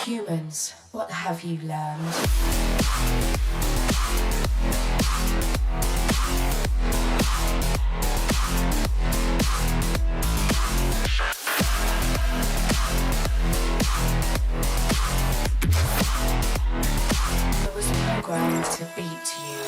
Humans, what have you learned? I was programmed to beat you.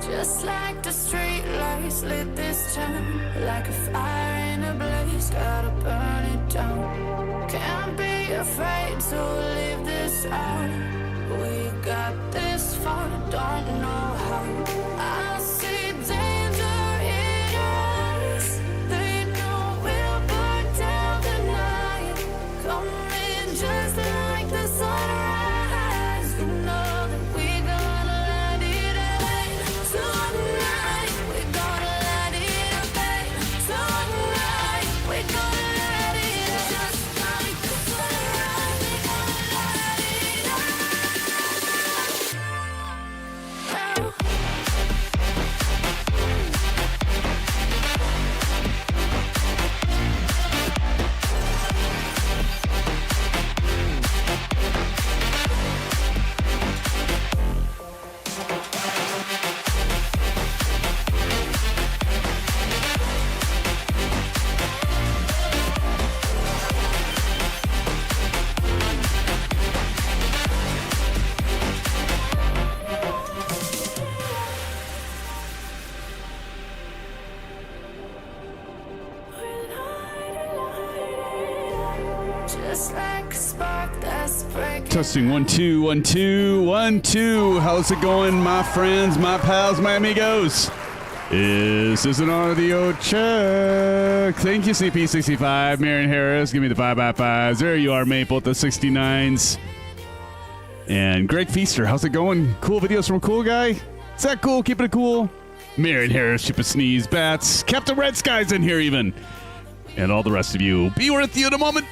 Just like the street lights lit this town, like a fire in a blaze, gotta burn it down. Can't be afraid to leave this out. We got this far, don't know how. I see danger in us. They know we'll burn down the night. Coming just like the sunrise. You know that we gonna let it rain. Tonight we gonna let it rain. Tonight we gonna let it rain. Just like the sunrise, we gonna let it rain. Just like a spark that's breaking. Testing 1 2 1 2 1 2. How's it going, my friends, my pals, my amigos? This is an audio check. Thank you, CP65, Marion Harris. Give me the 5x5s. There you are, Maple, the 69s. And Greg Feaster, how's it going? Cool videos from a cool guy? Is that cool? Keeping it cool. Marion Harris, Chip Sneeze, Bats, Captain Red Skies in here even. And all the rest of you. Be with you in a moment.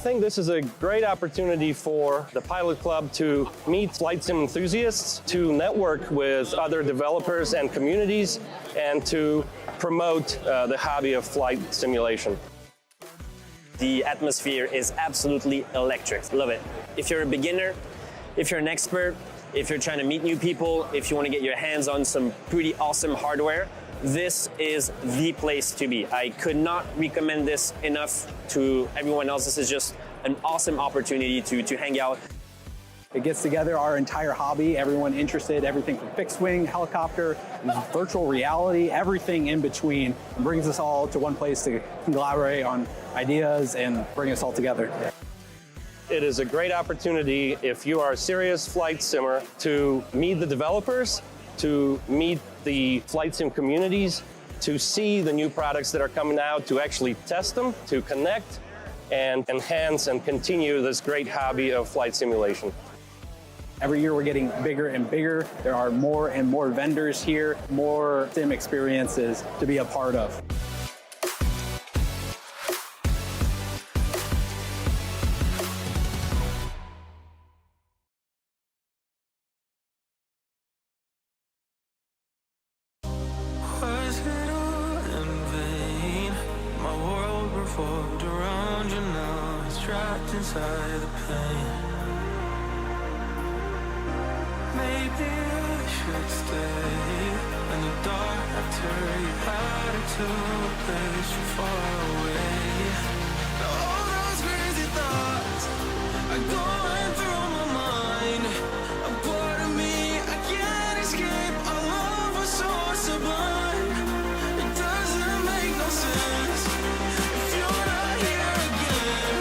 think this is a great opportunity for the Pilot Club to meet flight sim enthusiasts, to network with other developers and communities, and to promote the hobby of flight simulation. The atmosphere is absolutely electric. Love it. If you're a beginner, if you're an expert, if you're trying to meet new people, if you want to get your hands on some pretty awesome hardware, this is the place to be. I could not recommend this enough to everyone else. This is just an awesome opportunity to hang out. It gets together our entire hobby, everyone interested, everything from fixed wing, helicopter, virtual reality, everything in between. It brings us all to one place to collaborate on ideas and bring us all together. It is a great opportunity if you are a serious flight simmer to meet the developers, to meet the flight sim communities, to see the new products that are coming out, to actually test them, to connect and enhance and continue this great hobby of flight simulation. Every year we're getting bigger and bigger. There are more and more vendors here, more sim experiences to be a part of. Was it all in vain? My world revolved around you, now it's trapped inside the pain. Maybe I should stay in the dark after you had it to a place so far away. Now all those crazy thoughts are going through my mind. A part of me I can't escape. Our love was so sublime. It doesn't make no sense if you're not here again.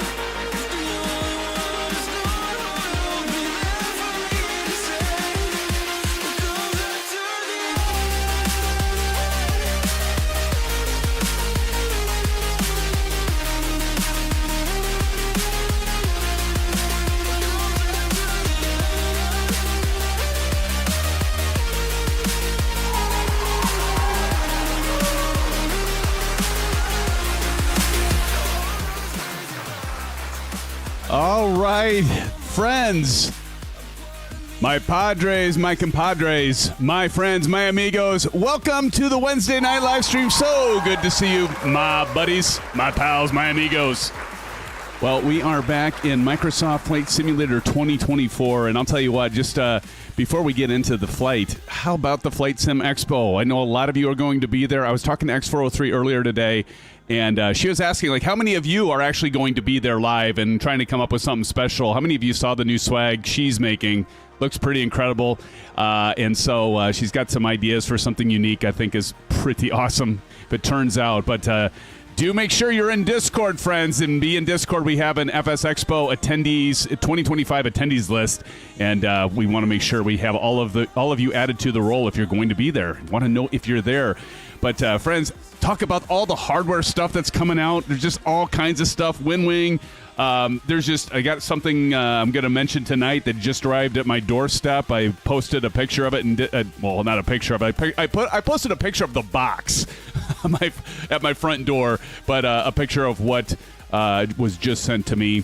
The only one who's gone will be there for me to say. What comes after the All right, friends, my padres, my compadres, my friends, my amigos, welcome to the Wednesday night live stream. So good to see you, my buddies, my pals, my amigos. Well, we are back in Microsoft Flight Simulator 2024, and I'll tell you what, just before we get into the flight, how about the Flight Sim Expo? I know a lot of you are going to be there. I was talking to X403 earlier today, and she was asking, like, how many of you are actually going to be there live and trying to come up with something special? How many of you saw the new swag she's making? Looks pretty incredible. And so she's got some ideas for something unique I think is pretty awesome, if it turns out. But do make sure you're in Discord, friends, and be in Discord. We have an FS Expo attendees, 2025 attendees list, and we want to make sure we have all of you added to the roll if you're going to be there. Want to know if you're there. But friends, talk about all the hardware stuff that's coming out. There's just all kinds of stuff. WINWING. I got something I'm going to mention tonight that just arrived at my doorstep. I posted a picture of it, and well, not a picture of it. I posted a picture of the box at my front door, but a picture of what was just sent to me.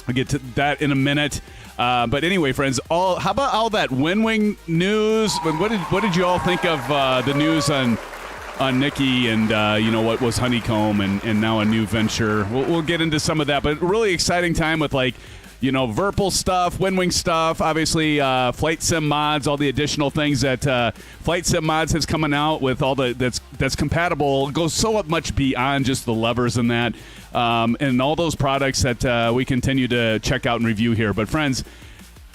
I'll get to that in a minute. But anyway, friends, how about all that WINWING news? What did you all think of the news on Nikki and what was Honeycomb and now a new venture? We'll get into some of that, but really exciting time with Virpil stuff, WINWING stuff, obviously Flight Sim Mods, all the additional things that Flight Sim Mods has coming out with, all that's compatible. It goes so much beyond just the levers and that, and all those products that we continue to check out and review here. But friends,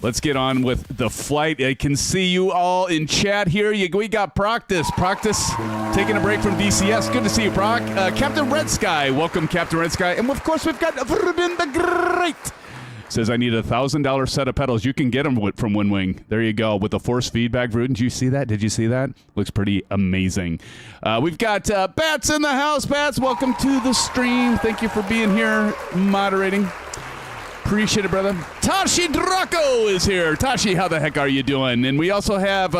let's get on with the flight. I can see you all in chat here. We got Proctus taking a break from DCS. Good to see you, Proc. Captain Red Sky, welcome, Captain Red Sky. And of course, we've got Vrubin the Great. Says, I need a $1,000 set of pedals. You can get them from WINWING. There you go, with the force feedback. Did you see that? Did you see that? Looks pretty amazing. We've got Bats in the house. Bats, welcome to the stream. Thank you for being here, moderating. Appreciate it, brother. Tashi Draco is here. Tashi, how the heck are you doing? And we also have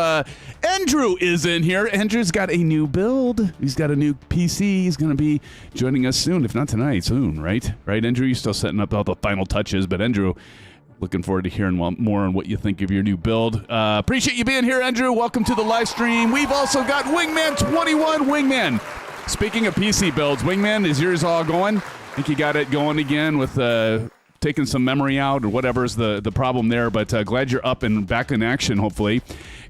Andrew is in here. Andrew's got a new build. He's got a new PC. He's going to be joining us soon, if not tonight, soon, right? Right, Andrew? You're still setting up all the final touches, but Andrew, looking forward to hearing more on what you think of your new build. Appreciate you being here, Andrew. Welcome to the live stream. We've also got Wingman21. Wingman, speaking of PC builds, Wingman, is yours all going? I think you got it going again with taking some memory out or whatever's the problem there, but glad you're up and back in action, hopefully.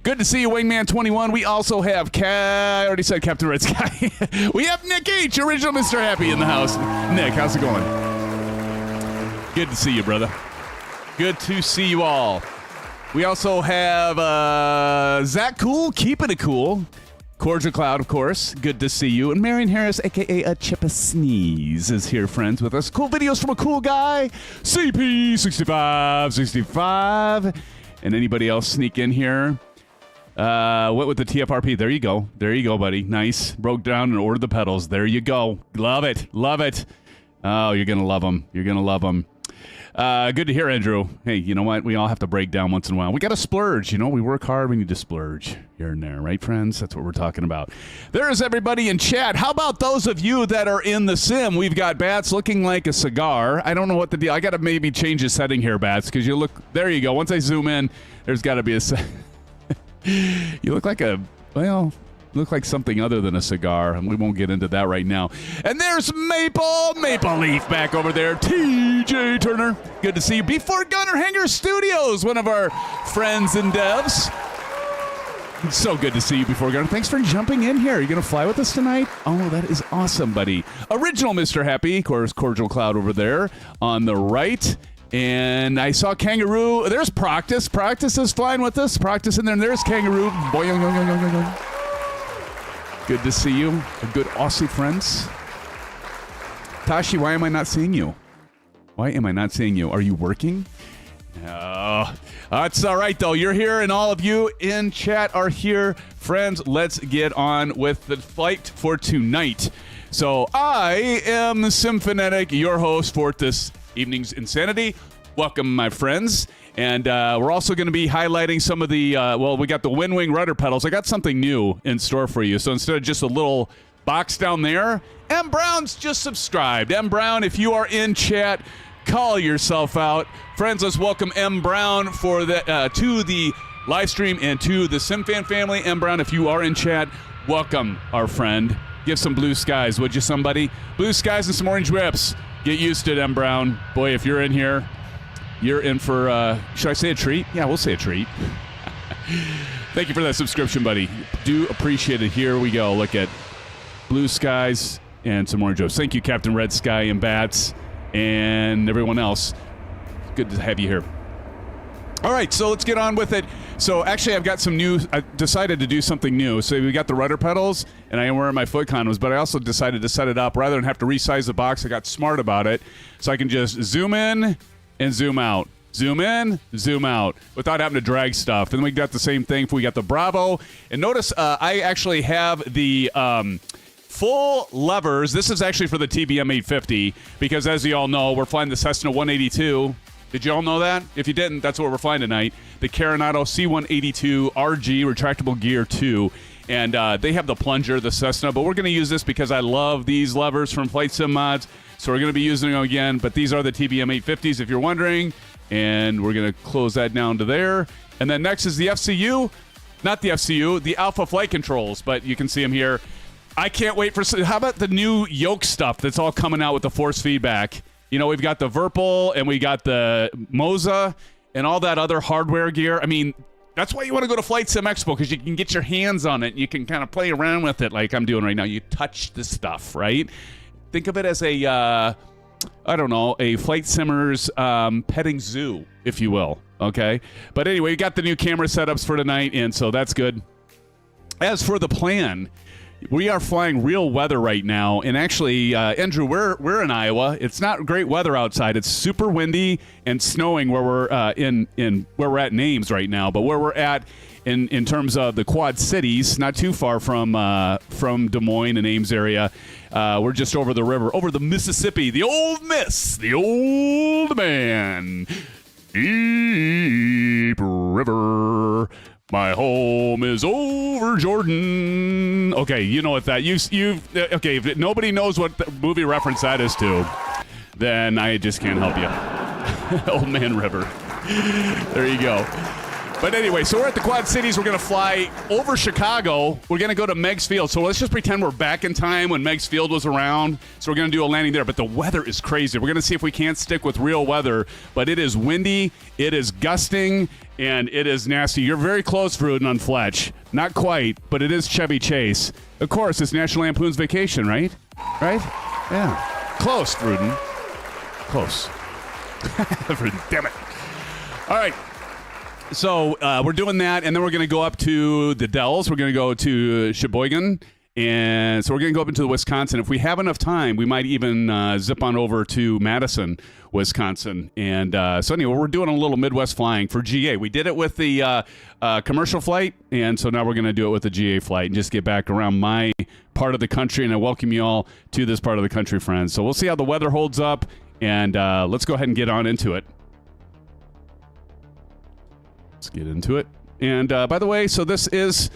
Good to see you, Wingman21. We also have, I already said Captain Red Sky. We have Nick H., original Mr. Happy in the house. Nick, how's it going? Good to see you, brother. Good to see you all. We also have Zach Cool, keeping it cool. Cordial Cloud, of course. Good to see you. And Marion Harris, a.k.a. a Chip a Sneeze, is here, friends, with us. Cool videos from a cool guy. CP6565. And anybody else sneak in here? What with the TFRP? There you go. There you go, buddy. Nice. Broke down and ordered the pedals. There you go. Love it. Love it. Oh, you're going to love them. You're going to love them. Good to hear, Andrew. Hey, you know what? We all have to break down once in a while. We got to splurge. You know, we work hard. We need to splurge here and there. Right, friends? That's what we're talking about. There's everybody in chat. How about those of you that are in the sim? We've got Bats looking like a cigar. I don't know what the deal. I got to maybe change the setting here, Bats, because you look. There you go. Once I zoom in, there's got to be a. You look like look like something other than a cigar, and we won't get into that right now. And there's Maple Leaf back over there. TJ Turner, good to see you. Before Gunner Hanger Studios, one of our friends and devs. It's so good to see you, Before Gunner. Thanks for jumping in here. Are you going to fly with us tonight? Oh, that is awesome, buddy. Original Mr. Happy, of course, Cordial Cloud over there on the right. And I saw Kangaroo. There's Practice. Practice is flying with us. Practice in there. And there's Kangaroo. Boing, boing, boing, boing, boing. Good to see you. A good Aussie friends. Tashi, why am I not seeing you? Why am I not seeing you? Are you working? No. That's all right, though. You're here, and all of you in chat are here. Friends, let's get on with the flight for tonight. So I am SimFanatic, your host for this evening's Insanity. Welcome, my friends. And we're also going to be highlighting some of the, we got the WINWING Rudder Pedals. I got something new in store for you. So instead of just a little box down there, M. Brown's just subscribed. M. Brown, if you are in chat, call yourself out. Friends, let's welcome M. Brown for the to the live stream and to the SimFan family. M. Brown, if you are in chat, welcome, our friend. Give some blue skies, would you, somebody? Blue skies and some orange whips. Get used to it, M. Brown. Boy, if you're in here, you're in for, should I say a treat? Yeah, we'll say a treat. Thank you for that subscription, buddy. Do appreciate it. Here we go. Look at blue skies and some orange whips. Thank you, Captain Red Sky and Bats and everyone else. Good to have you here. All right, so let's get on with it. So actually, I've got some new, I decided to do something new. So we got the rudder pedals, and I am wearing my foot condoms, but I also decided to set it up. Rather than have to resize the box, I got smart about it. So I can just zoom in and zoom out. Zoom in, zoom out, without having to drag stuff. Then we got the same thing if we got the Bravo. And notice I actually have the full levers. This is actually for the TBM 850, because as you all know, we're flying the Cessna 182. Did you all know that? If you didn't, that's what we're flying tonight. The Carenado C182 RG Retractable Gear 2. And they have the plunger, the Cessna, but we're going to use this because I love these levers from flightsimmods. So we're going to be using them again, but these are the TBM 850s if you're wondering. And we're going to close that down to there. And then next is the FCU. Not the FCU, the Alpha Flight Controls, but you can see them here. I can't wait for, how about the new Yoke stuff that's all coming out with the force feedback? You know, we've got the Verpal and we got the Moza and all that other hardware gear. I mean, that's why you want to go to Flight Sim Expo, because you can get your hands on it and you can kind of play around with it like I'm doing right now. You touch the stuff, right? Think of it as a, I don't know, a Flight Simmer's petting zoo, if you will, okay? But anyway, we got the new camera setups for tonight, and so that's good. As for the plan, we are flying real weather right now, and actually, Andrew, we're in Iowa. It's not great weather outside. It's super windy and snowing where we're in where we're at in Ames right now. But where we're at in terms of the Quad Cities, not too far from Des Moines and Ames area. We're just over the river, over the Mississippi, the old miss, the old man. Deep river. My home is over Jordan. Okay, you know what that okay, if nobody knows what the movie reference that is to, then I just can't help you. Old Man River. There you go. But anyway, so we're at the Quad Cities. We're going to fly over Chicago. We're going to go to Meigs Field. So let's just pretend we're back in time when Meigs Field was around. So we're going to do a landing there. But the weather is crazy. We're going to see if we can't stick with real weather. But it is windy, it is gusting, and it is nasty. You're very close, Vruden, on Fletch. Not quite, but it is Chevy Chase. Of course, it's National Lampoon's Vacation, right? Right? Yeah. Close, Vruden. Close. Vruden, damn it. All right. So we're doing that, and then we're going to go up to the Dells. We're going to go to Sheboygan, and so we're going to go up into Wisconsin. If we have enough time, we might even zip on over to Madison, Wisconsin. And so anyway, we're doing a little Midwest flying for GA. We did it with the commercial flight, and so now we're going to do it with the GA flight and just get back around my part of the country, and I welcome you all to this part of the country, friends. So we'll see how the weather holds up, and let's go ahead and get on into it. Let's get into it. And by the way, so this is...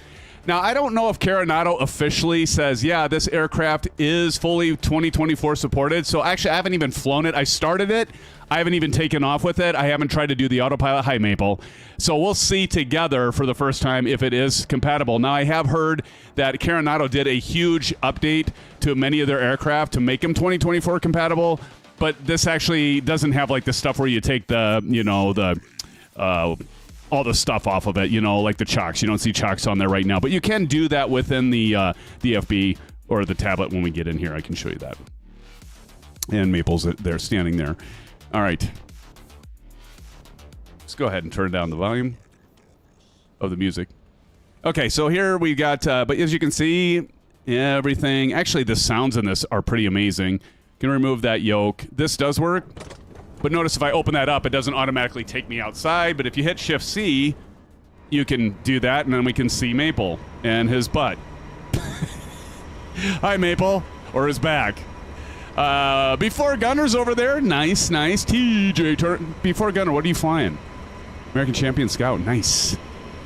Now, I don't know if Carenado officially says, yeah, this aircraft is fully 2024 supported. So actually, I haven't even flown it. I started it. I haven't even taken off with it. I haven't tried to do the autopilot. Hi, Maple. So we'll see together for the first time if it is compatible. Now, I have heard that Carenado did a huge update to many of their aircraft to make them 2024 compatible. But this actually doesn't have like the stuff where you take the, you know, the... all the stuff off of it, you know, like the chocks. You don't see chocks on there right now, but you can do that within the FB or the tablet when we get in here. I can show you that. And Maple's there, standing there. All right. Let's go ahead and turn down the volume of the music. Okay, so here we got, but as you can see, everything. Actually, the sounds in this are pretty amazing. Can remove that yoke. This does work. But notice if I open that up, it doesn't automatically take me outside. But if you hit Shift-C, you can do that, and then we can see Maple and his butt. Hi, Maple. Or his back. Before Gunner's over there. Nice, nice. TJ, Before Gunner, what are you flying? American Champion Scout. Nice.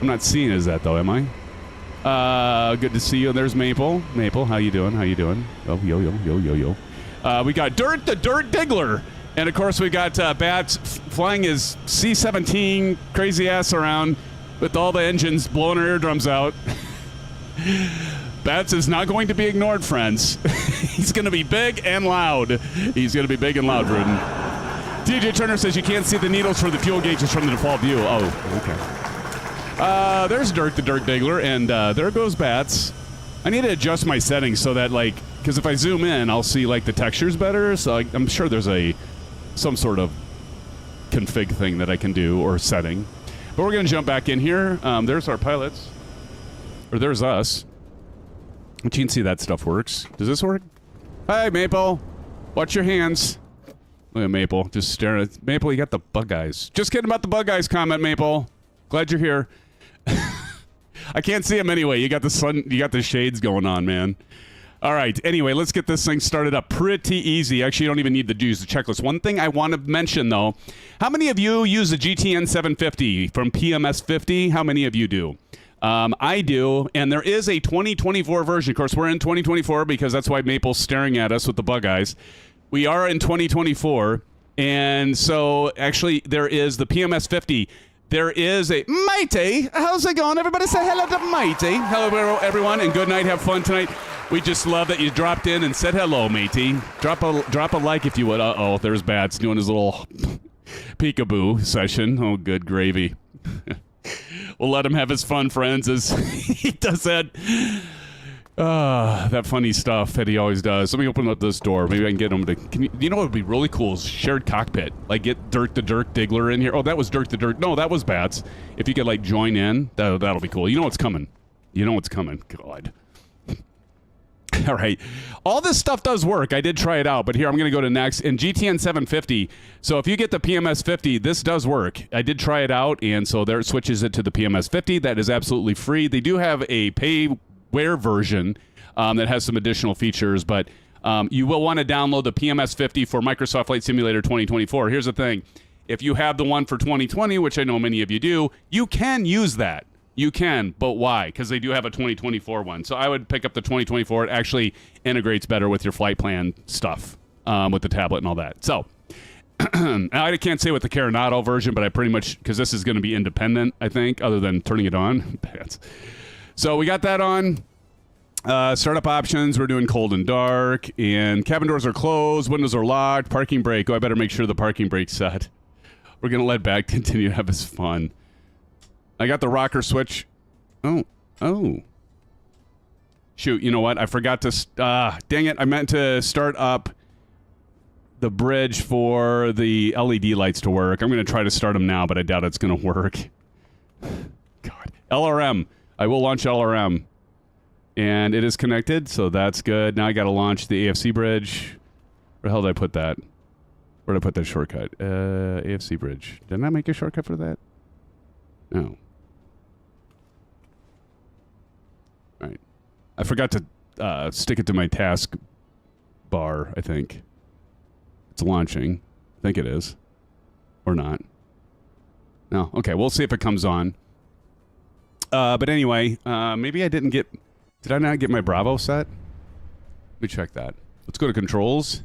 I'm not seeing as that, though, am I? Good to see you. There's Maple. Maple, how you doing? How you doing? Oh, yo, yo, yo, yo, yo. We got Dirt the Dirt Diggler. And, of course, we got Bats flying his C-17 crazy ass around with all the engines blowing our eardrums out. Bats is not going to be ignored, friends. He's going to be big and loud. He's going to be big and loud, Rudin. DJ Turner says you can't see the needles for the fuel gauges from the default view. Oh, okay. There's Dirk the Dirt Diggler, and there goes Bats. I need to adjust my settings so that, like, because if I zoom in, I'll see, like, the textures better. So I'm sure there's some sort of config thing that I can do or setting. But we're going to jump back in here. There's our pilots. Or there's us. But you can see that stuff works. Does this work? Hi, Maple. Watch your hands. Look at Maple. Just staring at... Maple, you got the bug eyes. Just kidding about the bug eyes comment, Maple. Glad you're here. I can't see him anyway. You got the sun... You got the shades going on, man. All right. Anyway, let's get this thing started up pretty easy. Actually, you don't even need to use the checklist. One thing I want to mention, though, how many of you use the GTN 750 from PMS 50? How many of you do? I do, and there is a 2024 version. Of course, we're in 2024 because that's why Maple's staring at us with the bug eyes. We are in 2024, and so actually there is the PMS 50. There is a... Mighty! How's it going? Everybody say hello to Mighty. Hello, everyone, and good night. Have fun tonight. We just love that you dropped in and said hello, matey. Drop a like if you would. Uh-oh, there's Bats doing his little peekaboo session. Oh, good gravy. We'll let him have his fun, friends, as he does that funny stuff that he always does. Let me open up this door. Maybe I can get him to... you know what would be really cool is shared cockpit. Like, get Dirk the Dirt Diggler in here. Oh, that was Dirk the Dirt... No, that was Bats. If you could, like, join in, that'll be cool. You know what's coming. You know what's coming. God. All right. All this stuff does work. I did try it out, but here I'm going to go to next. And GTN 750. So if you get the PMS 50, this does work. I did try it out, and so there it switches it to the PMS 50. That is absolutely free. They do have a payware version that has some additional features, but you will want to download the PMS 50 for Microsoft Flight Simulator 2024. Here's the thing. If you have the one for 2020, which I know many of you do, you can use that. You can, but why? Because they do have a 2024 one. So I would pick up the 2024. It actually integrates better with your flight plan stuff, with the tablet and all that. So I can't say with the Carenado version, but I pretty much, because this is going to be independent, I think, other than turning it on. So we got that on. Startup options, we're doing cold and dark, and cabin doors are closed, windows are locked, parking brake. Oh, I better make sure the parking brake's set. We're going to let back continue to have his fun. I got the rocker switch. Oh. Shoot, you know what? I forgot to... dang it. I meant to start up the bridge for the LED lights to work. I'm going to try to start them now, but I doubt it's going to work. God. LRM. I will launch LRM. And it is connected, so that's good. Now I got to launch the AFC bridge. Where the hell did I put that? Where did I put that shortcut? AFC bridge. Didn't I make a shortcut for that? No. All right. I forgot to stick it to my task bar, I think. It's launching. I think it is. Or not. No. Okay, we'll see if it comes on. But anyway, maybe I didn't get... Did I not get my Bravo set? Let me check that. Let's go to controls.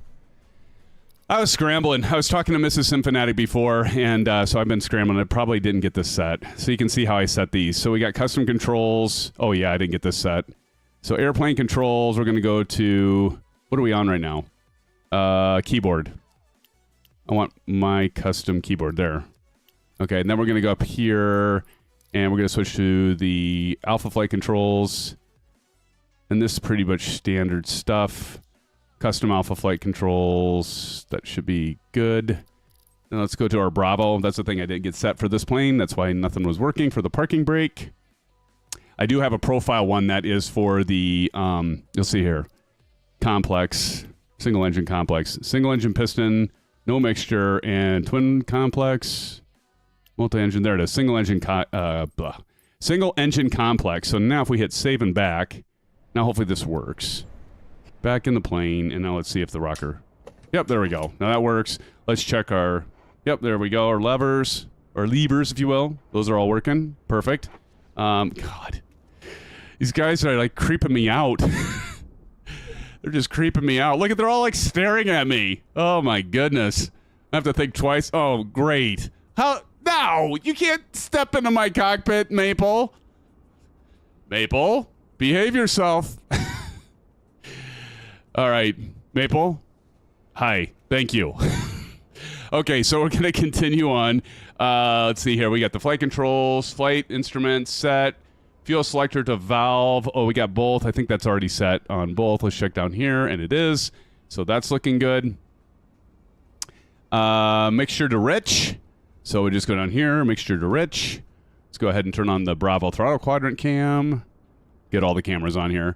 I was scrambling. I was talking to Mrs. SimFanatic before, and so I've been scrambling. I probably didn't get this set. So you can see how I set these. So we got custom controls. Oh, yeah, I didn't get this set. So airplane controls, we're going to go to... What are we on right now? Keyboard. I want my custom keyboard there. Okay, and then we're going to go up here, and we're going to switch to the Alpha Flight controls. And this is pretty much standard stuff. Custom Alpha Flight controls. That should be good. Now let's go to our Bravo. That's the thing I didn't get set for this plane. That's why nothing was working for the parking brake. I do have a profile one that is for the, you'll see here, complex, single engine complex. Single engine piston, no mixture, and twin complex, multi-engine. There it is. Single engine complex. So now if we hit save and back, now hopefully this works. Back in the plane, and now let's see if the rocker... Yep, there we go. Now that works. Let's check our... Yep, there we go. Our levers, or levers, if you will. Those are all working. Perfect. God. These guys are, like, creeping me out. They're just creeping me out. Look at, they're all, like, staring at me. Oh, my goodness. I have to think twice. Oh, great. How... No! You can't step into my cockpit, Maple. Maple? Behave yourself. All right, Maple. Hi. Thank you. Okay, so we're going to continue on. Let's see here. We got the flight controls, flight instruments set, fuel selector to valve. Oh, we got both. I think that's already set on both. Let's check down here, and it is. So that's looking good. Mixture to rich. So we just go down here, mixture to rich. Let's go ahead and turn on the Bravo throttle quadrant cam. Get all the cameras on here.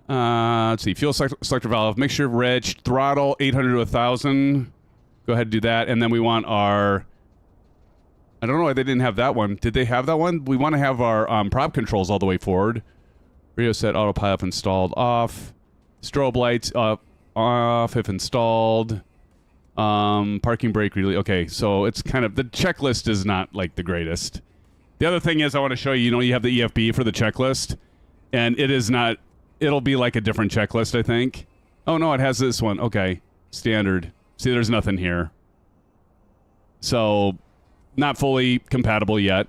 Let's see. Fuel selector valve, mixture rich, throttle 800 to 1,000. Go ahead and do that. And then we want our... I don't know why they didn't have that one. Did they have that one? We want to have our prop controls all the way forward. Radio set, autopilot installed, off. Strobe lights off if installed. Parking brake really... Okay, so it's kind of... The checklist is not, like, the greatest. The other thing is I want to show you, you know, you have the EFB for the checklist. And it is not... It'll be like a different checklist, I think. Oh, no, it has this one. Okay. Standard. See, there's nothing here. So, not fully compatible yet.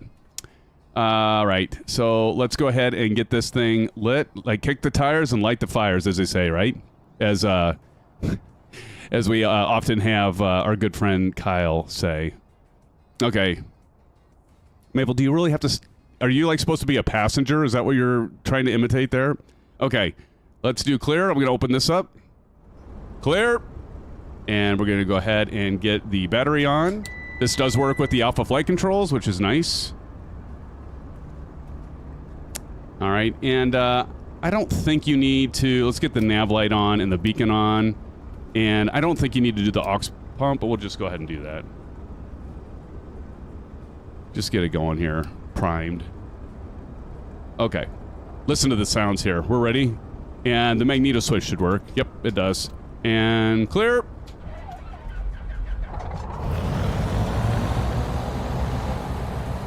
All right. So, let's go ahead and get this thing lit. Like, kick the tires and light the fires, as they say, right? As we often have our good friend Kyle say. Okay. Maple, do you really have to... Are you, like, supposed to be a passenger? Is that what you're trying to imitate there? Okay. Let's do clear. I'm going to open this up. Clear. And we're going to go ahead and get the battery on. This does work with the Alpha Flight controls, which is nice. All right. And I don't think you need to... Let's get the nav light on and the beacon on. And I don't think you need to do the aux pump, but we'll just go ahead and do that. Just get it going here. Primed. Okay. Listen to the sounds here. We're ready. And the magneto switch should work. Yep, it does. And clear.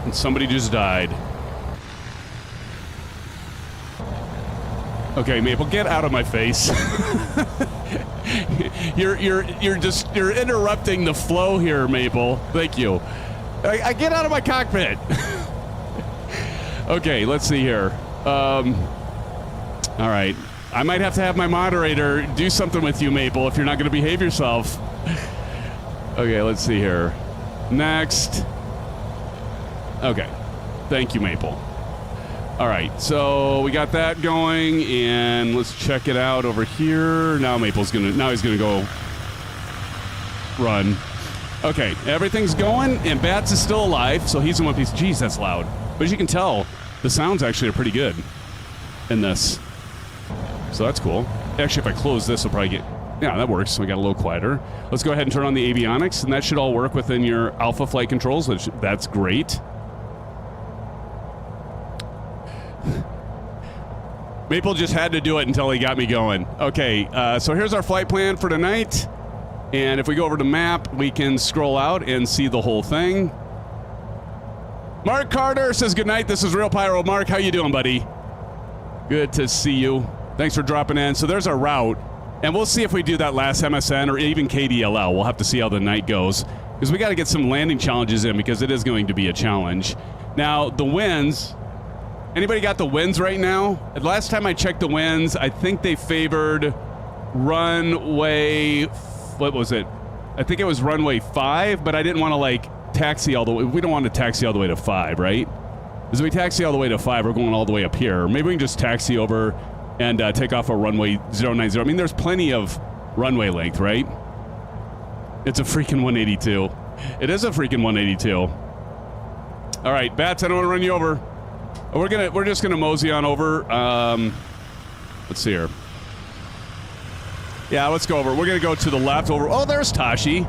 And somebody just died. Okay, Maple, get out of my face. You're interrupting the flow here, Maple. Thank you. I get out of my cockpit. Okay, let's see here. All right. I might have to have my moderator do something with you, Maple, if you're not going to behave yourself. Okay, let's see here. Next. Okay. Thank you, Maple. All right, so we got that going, and let's check it out over here. Now he's gonna go run. Okay, everything's going, and Bats is still alive, so he's in one piece. Jeez, that's loud. But as you can tell, the sounds actually are pretty good in this. So that's cool. Actually, if I close this, I'll probably get... Yeah, that works. So we got a little quieter. Let's go ahead and turn on the avionics, and that should all work within your alpha flight controls. That's great. Maple just had to do it until he got me going. Okay, so here's our flight plan for tonight. And if we go over to map, we can scroll out and see the whole thing. Mark Carter says good night. This is Real Pyro. Mark, how you doing, buddy? Good to see you. Thanks for dropping in. So there's our route. And we'll see if we do that last MSN or even KDLL. We'll have to see how the night goes. Because we got to get some landing challenges in because it is going to be a challenge. Now, the winds... Anybody got the winds right now? Last time I checked the winds, I think they favored runway... What was it? I think it was runway 5, but I didn't want to, like, taxi all the way. We don't want to taxi all the way to 5, right? Because if we taxi all the way to 5, we're going all the way up here. Maybe we can just taxi over and take off a runway 090. I mean, there's plenty of runway length, right? It's a freaking 182. It is a freaking 182. All right, Bats, I don't want to run you over. We're just gonna mosey on over. Let's see here. Yeah, let's go over. We're gonna go to the left over. Oh, there's Tashi.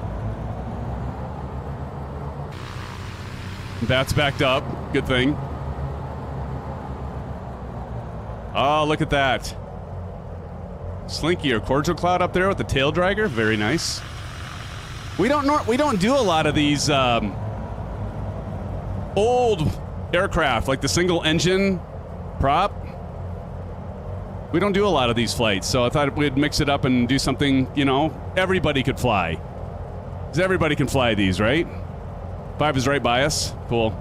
Bats backed up. Good thing. Oh, look at that. Slinky or cordial cloud up there with the tail dragger. Very nice. We don't do a lot of these old aircraft, like the single engine prop. We don't do a lot of these flights, so I thought we'd mix it up and do something, you know, everybody could fly. Because everybody can fly these, right? 5 is right by us. Cool.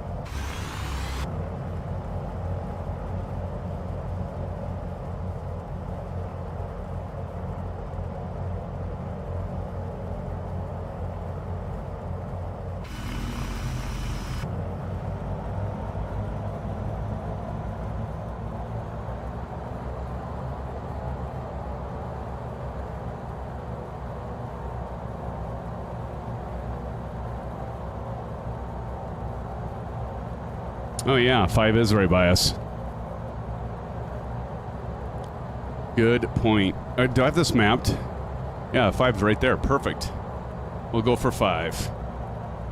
Oh yeah, 5 is right by us. Good point. Do I have this mapped? Yeah, 5's right there. Perfect. We'll go for 5.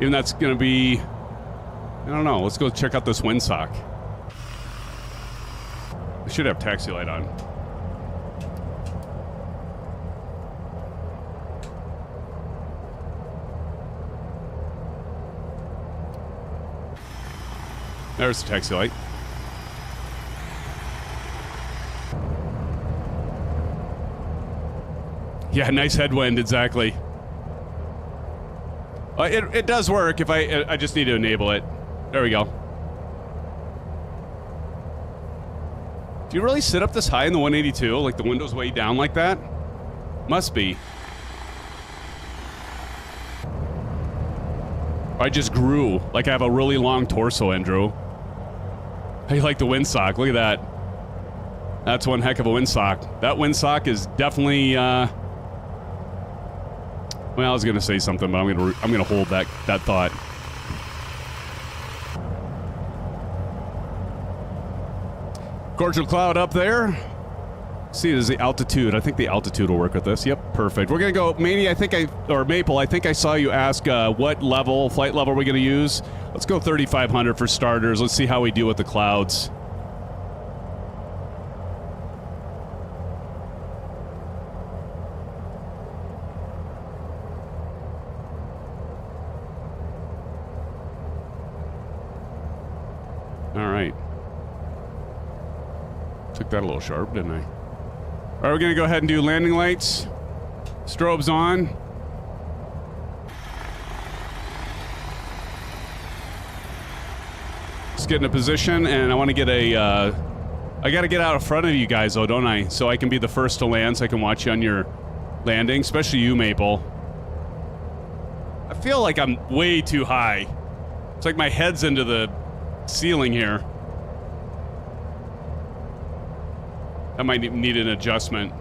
Even that's going to be... I don't know. Let's go check out this windsock. I should have taxi light on. There's the taxi light. Yeah, nice headwind, exactly. It does work if I just need to enable it. There we go. Do you really sit up this high in the 182? Like the window's way down like that? Must be. I just grew. Like I have a really long torso, Andrew. How you like the windsock? Look at that. That's one heck of a windsock. That windsock is definitely, well, I was gonna say something, but I'm gonna hold that thought. Cordial cloud up there. See, is the altitude. I think the altitude will work with this. Yep, perfect. We're going to go, Manny, Maple, I think I saw you ask what level, flight level we're going to use. Let's go 3,500 for starters. Let's see how we do with the clouds. All right. Took that a little sharp, didn't I? All right, we're going to go ahead and do landing lights. Strobes on. Let's get in a position, and I want to get a... I got to get out in front of you guys, though, don't I? So I can be the first to land, so I can watch you on your landing, especially you, Maple. I feel like I'm way too high. It's like my head's into the ceiling here. I might need an adjustment. All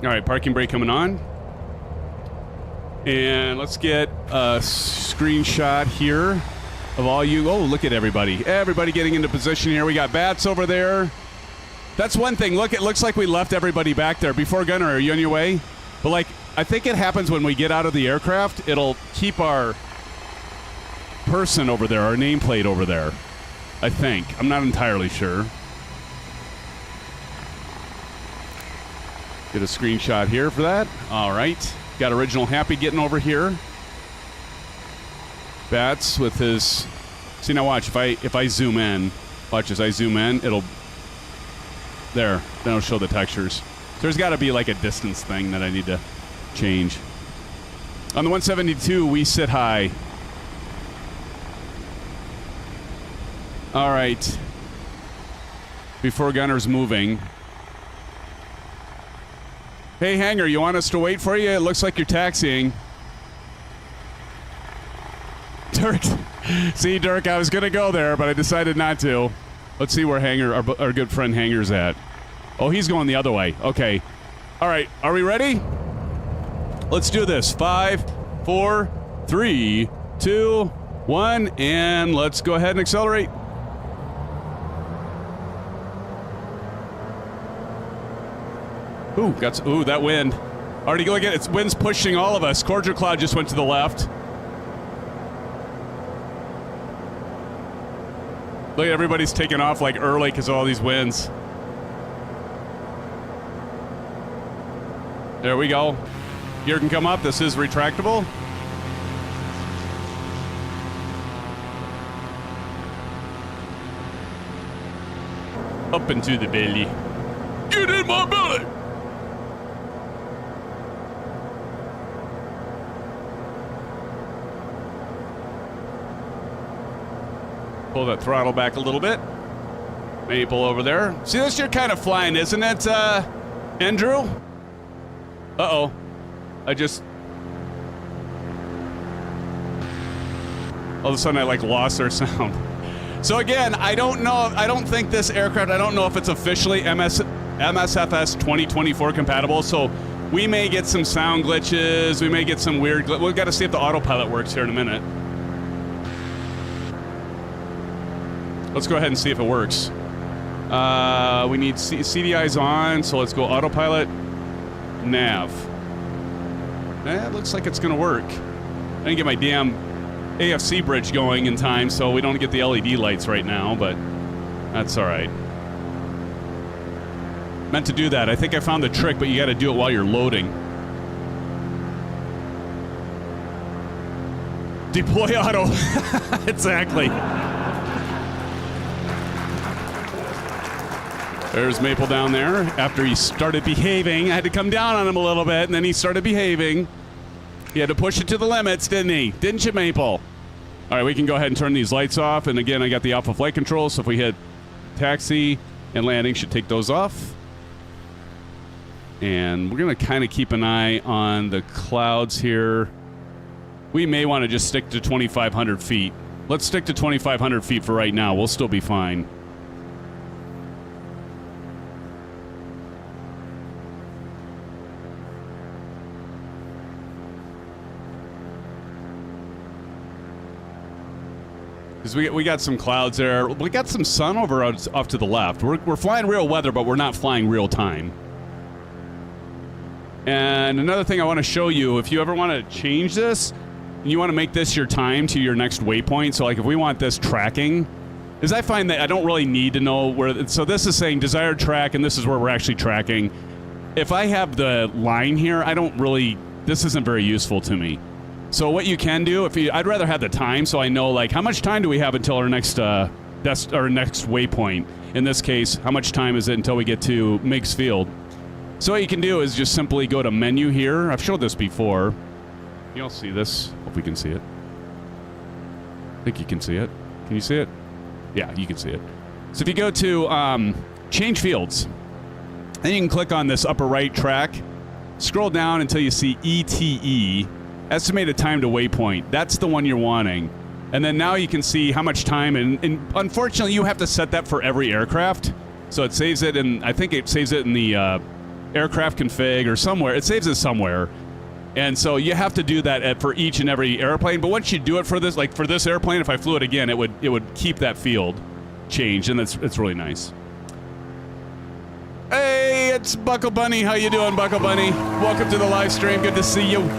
right, parking brake coming on. And let's get a screenshot here of all you. Oh, look at everybody. Everybody getting into position here. We got bats over there. That's one thing. Look, it looks like we left everybody back there. Before Gunner, are you on your way? But, like, I think it happens when we get out of the aircraft. It'll keep our person over there, our nameplate over there. I think. I'm not entirely sure. Get a screenshot here for that. All right. Got Original Happy getting over here. Bats with his... See, now watch. If I zoom in, watch as I zoom in, it'll... There. Then it'll show the textures. So there's got to be like a distance thing that I need to change. On the 172, we sit high. All right. Before Gunner's moving... Hey, Hanger, you want us to wait for you? It looks like you're taxiing. Dirk. See, Dirk, I was going to go there, but I decided not to. Let's see where Hanger, our good friend Hanger's at. Oh, he's going the other way. Okay. All right. Are we ready? Let's do this. 5, 4, 3, 2, 1, and let's go ahead and accelerate. Ooh, that wind. Already look at it. It's wind's pushing all of us. Cordial cloud just went to the left. Look at everybody's taking off like early because of all these winds. There we go. Gear can come up. This is retractable. Up into the belly. Get in my belly! Pull that throttle back a little bit. Maple over there. See, this you're kind of flying, isn't it, Andrew? Uh-oh. All of a sudden I, like, lost our sound. So, again, I don't know. I don't think this aircraft, I don't know if it's officially MSFS 2024 compatible, so we may get some sound glitches. We may get some weird... We've got to see if the autopilot works here in a minute. Let's go ahead and see if it works. We need CDIs on, so let's go autopilot, nav. It looks like it's going to work. I didn't get my damn AFC bridge going in time, so we don't get the LED lights right now, but that's all right. Meant to do that. I think I found the trick, but you got to do it while you're loading. Deploy auto. Exactly. There's Maple down there. After he started behaving, I had to come down on him a little bit, and then he started behaving. He had to push it to the limits, didn't he? Didn't you, Maple? All right, we can go ahead and turn these lights off. And again, I got the alpha flight control, so if we hit taxi and landing, should take those off. And we're going to kind of keep an eye on the clouds here. We may want to just stick to 2,500 feet. Let's stick to 2,500 feet for right now. We'll still be fine. Because we got some clouds there. We got some sun over off to the left. We're flying real weather, but we're not flying real time. And another thing I want to show you, if you ever want to change this, and you want to make this your time to your next waypoint, so like if we want this tracking, is I find that I don't really need to know where, so this is saying desired track, and this is where we're actually tracking. If I have the line here, I don't really, this isn't very useful to me. So what you can do, I'd rather have the time, so I know like how much time do we have until our next our next waypoint. In this case, how much time is it until we get to Meigs Field? So what you can do is just simply go to menu here. I've showed this before. You'll see this. Hope we can see it. I think you can see it. Can you see it? Yeah, you can see it. So if you go to change fields, then you can click on this upper right track. Scroll down until you see ETE. Estimated time to waypoint. That's the one you're wanting. And then now you can see how much time, and unfortunately you have to set that for every aircraft. So it saves it in, I think it saves it in the aircraft config or somewhere. It saves it somewhere. And so you have to do that for each and every airplane. But once you do it for this, like for this airplane, if I flew it again, it would keep that field changed, and it's really nice. Hey, it's Buckle Bunny. How you doing, Buckle Bunny? Welcome to the live stream. Good to see you.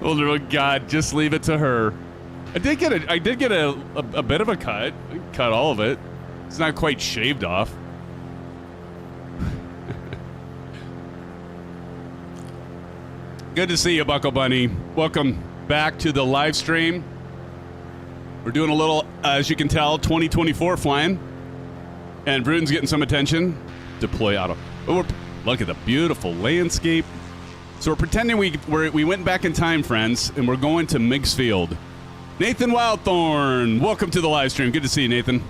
Oh God, just leave it to her. I did get a bit of a cut. I cut all of it. It's not quite shaved off. Good to see you, Buckle Bunny. Welcome back to the live stream. We're doing a little, as you can tell, 2024 flying, and Bruton's getting some attention. Deploy auto. Oh, look at the beautiful landscape. So we're pretending we went back in time, friends, and we're going to Meigs Field. Nathan Wildthorn, welcome to the live stream. Good to see you, Nathan.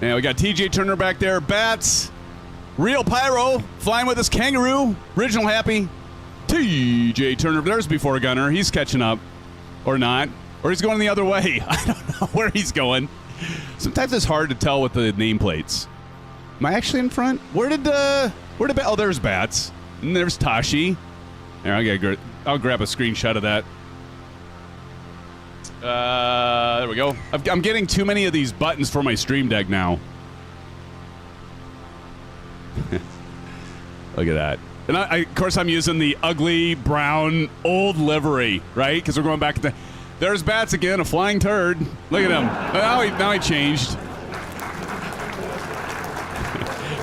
And we got TJ Turner back there. Bats, Real Pyro, flying with us. Kangaroo, Original Happy. TJ Turner, there's Before Gunner. He's catching up, or not, or he's going the other way. I don't know where he's going. Sometimes it's hard to tell with the nameplates. Am I actually in front? Where did oh, there's Bats. And there's Tashi. There, I'll grab a screenshot of that. There we go. I'm getting too many of these buttons for my Stream Deck now. Look at that. And of course, I'm using the ugly brown old livery, right? Because we're going back to there's Bats again, a flying turd. Look at him. Now he changed.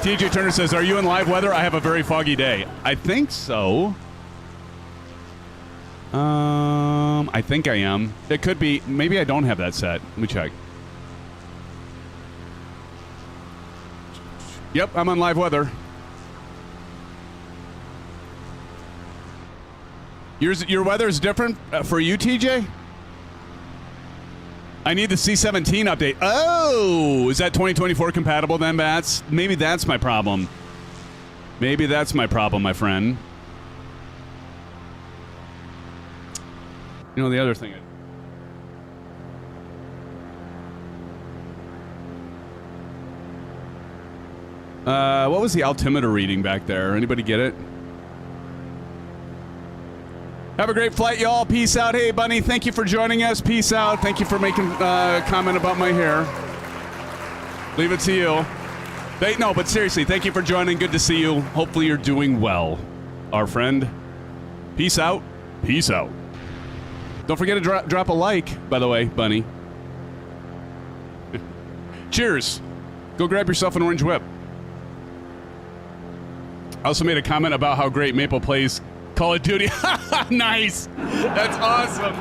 TJ Turner says, are you in live weather? I have a very foggy day. I think so. I think I am. It could be. Maybe I don't have that set. Let me check. Yep, I'm on live weather. Your weather is different for you, TJ? I need the C17 update. Oh, is that 2024 compatible then, Bats? Maybe that's my problem. Maybe that's my problem, my friend. You know, the other thing. What was the altimeter reading back there? Anybody get it? Have a great flight, y'all. Peace out. Hey, Bunny, thank you for joining us. Peace out. Thank you for making a comment about my hair. Leave it to you. No, but seriously, thank you for joining. Good to see you. Hopefully you're doing well, our friend. Peace out. Peace out. Don't forget to drop a like, by the way, Bunny. Cheers. Go grab yourself an orange whip. I also made a comment about how great Maple plays Call of Duty. Nice. That's awesome.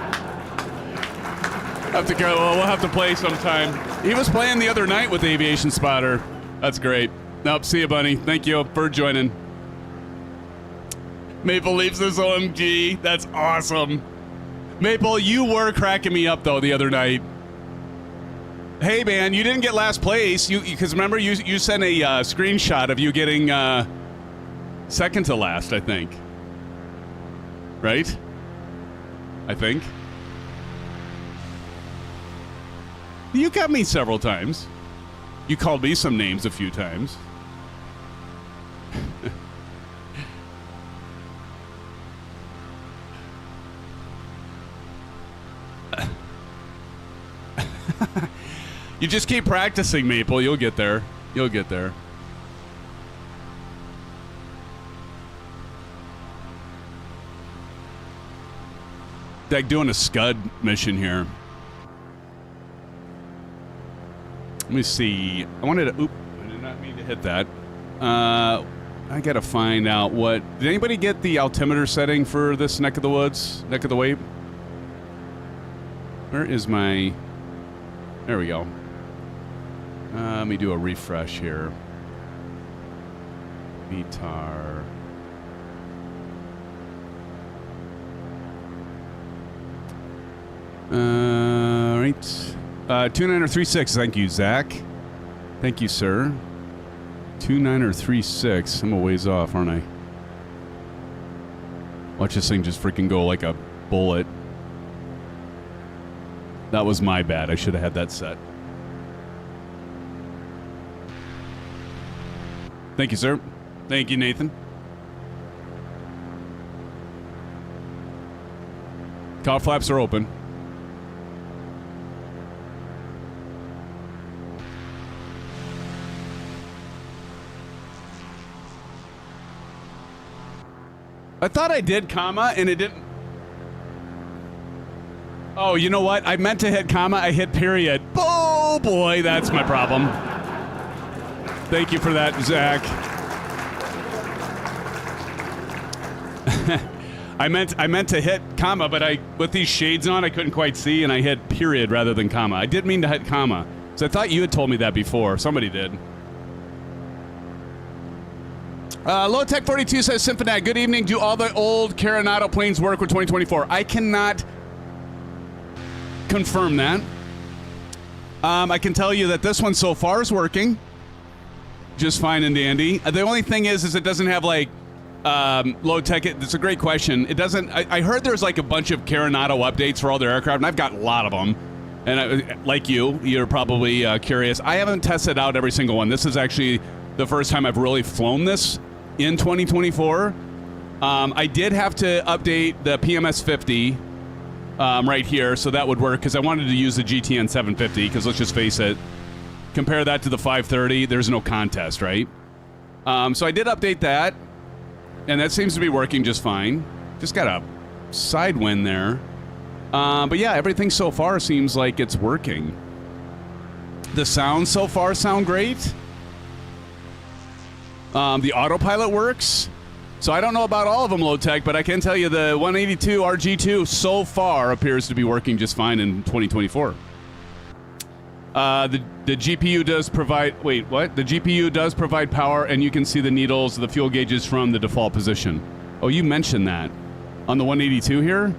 We'll have to play sometime. He was playing the other night with the Aviation Spotter. That's great. Nope. See you, Bunny. Thank you for joining. Maple leaves this OMG. That's awesome. Maple, you were cracking me up though the other night. Hey man, you didn't get last place. Because remember you sent a screenshot of you getting second to last, I think. Right? I think. You got me several times. You called me some names a few times. You just keep practicing, Maple. You'll get there. You'll get there. Like doing a Scud mission here. Let me see. I wanted to... Oop. I did not mean to hit that. I gotta find out what... Did anybody get the altimeter setting for this neck of the woods? Neck of the wave? Where is my... There we go. Let me do a refresh here. VTAR. Right. 2936. Thank you, Zach. Thank you, sir. 2936. I'm a ways off, aren't I? Watch this thing just freaking go like a bullet. That was my bad. I should have had that set. Thank you, sir. Thank you, Nathan. Cowl flaps are open. I thought I did comma and it didn't. Oh, you know what? I meant to hit comma. I hit period. Oh boy, that's my problem. Thank you for that, Zach. I meant to hit comma, but with these shades on, I couldn't quite see, and I hit period rather than comma. I did mean to hit comma. So I thought you had told me that before. Somebody did. Low-Tech 42 says, Symphonat, good evening. Do all the old Carenado planes work with 2024? I cannot confirm that. I can tell you that this one so far is working just fine and dandy. The only thing is it doesn't have like low-tech. It's a great question. It doesn't. I heard there's like a bunch of Carenado updates for all their aircraft, and I've got a lot of them. And like you're probably curious. I haven't tested out every single one. This is actually the first time I've really flown this in 2024. I did have to update the PMS 50 right here, so that would work because I wanted to use the GTN 750 because let's just face it, compare that to the 530, there's no contest, right? So I did update that, and that seems to be working just fine. Just got a side wind there. But yeah, everything so far seems like it's working. The sounds so far sound great. The autopilot works. So I don't know about all of them, low-tech, but I can tell you the 182 RG2 so far appears to be working just fine in 2024. The GPU does provide... Wait, what? The GPU does provide power, and you can see the needles of the fuel gauges from the default position. Oh, you mentioned that. On the 182 here?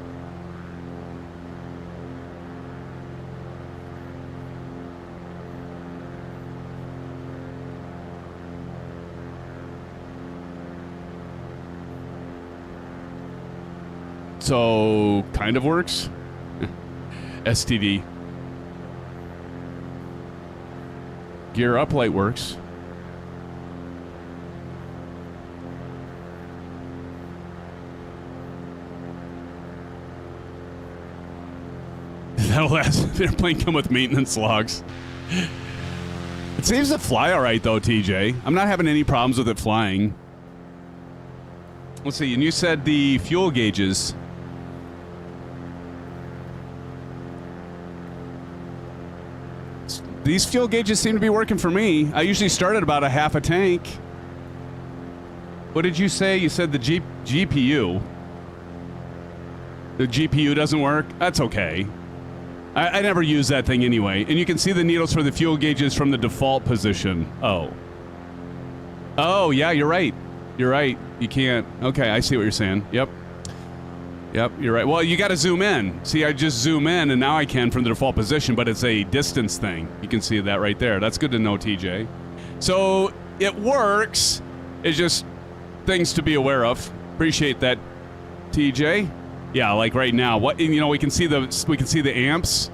So, kind of works. STD. Gear up light works. That'll last. Their plane come with maintenance logs. It seems to fly all right, though, TJ. I'm not having any problems with it flying. Let's see, and you said the fuel gauges... These fuel gauges seem to be working for me. I usually start at about a half a tank. What did you say? You said the GPU. The GPU doesn't work? That's okay. I never use that thing anyway. And you can see the needles for the fuel gauges from the default position. Oh. Oh, yeah, you're right. You're right. You can't. Okay, I see what you're saying. Yep. Yep, you're right. Well, you got to zoom in. See, I just zoom in, and now I can from the default position, but it's a distance thing. You can see that right there. That's good to know, TJ. So it works. It's just things to be aware of. Appreciate that, TJ. Yeah, like right now, what we can see the amps,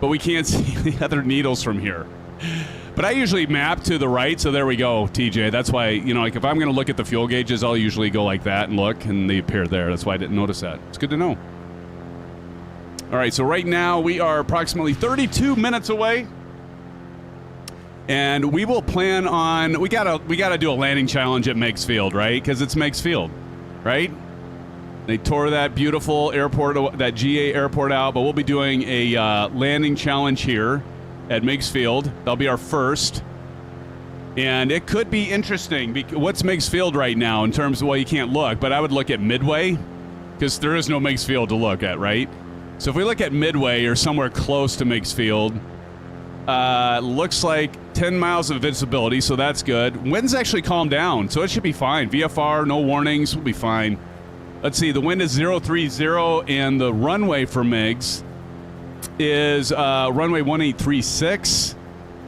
but we can't see the other needles from here. But I usually map to the right, so there we go, TJ. That's why, like if I'm going to look at the fuel gauges, I'll usually go like that and look, and they appear there. That's why I didn't notice that. It's good to know. All right, so right now we are approximately 32 minutes away. And we will plan on, we gotta do a landing challenge at Meigs Field, right? Because it's Meigs Field, right? They tore that beautiful airport, that GA airport out, but we'll be doing a landing challenge here at Meigs Field. That'll be our first. And it could be interesting. What's Meigs Field right now in terms of, well, you can't look, but I would look at Midway, because there is no Meigs Field to look at, right? So if we look at Midway or somewhere close to Meigs Field, looks like 10 miles of visibility, so that's good. Wind's actually calmed down, so it should be fine. VFR, no warnings, we'll be fine. Let's see, the wind is 030, and the runway for Meigs is runway 1836.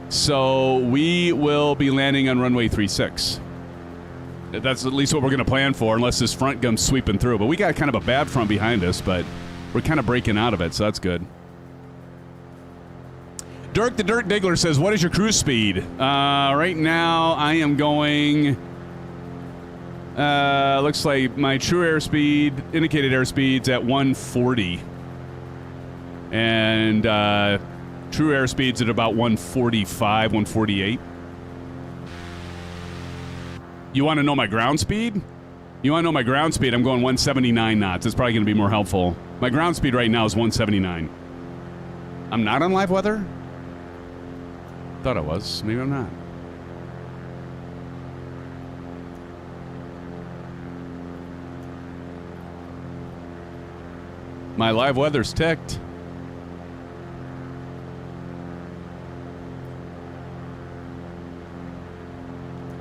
So we will be landing on runway 36. That's at least what we're going to plan for, unless this front comes sweeping through. But we got kind of a bad front behind us, but we're kind of breaking out of it, so that's good. Dirk the Dirt Diggler says, what is your cruise speed? Right now, I am going... looks like my true airspeed, indicated airspeed's at 140. And true airspeed's at about 145, 148. You want to know my ground speed? You want to know my ground speed? I'm going 179 knots. It's probably going to be more helpful. My ground speed right now is 179. I'm not on live weather? Thought I was. Maybe I'm not. My live weather's ticked.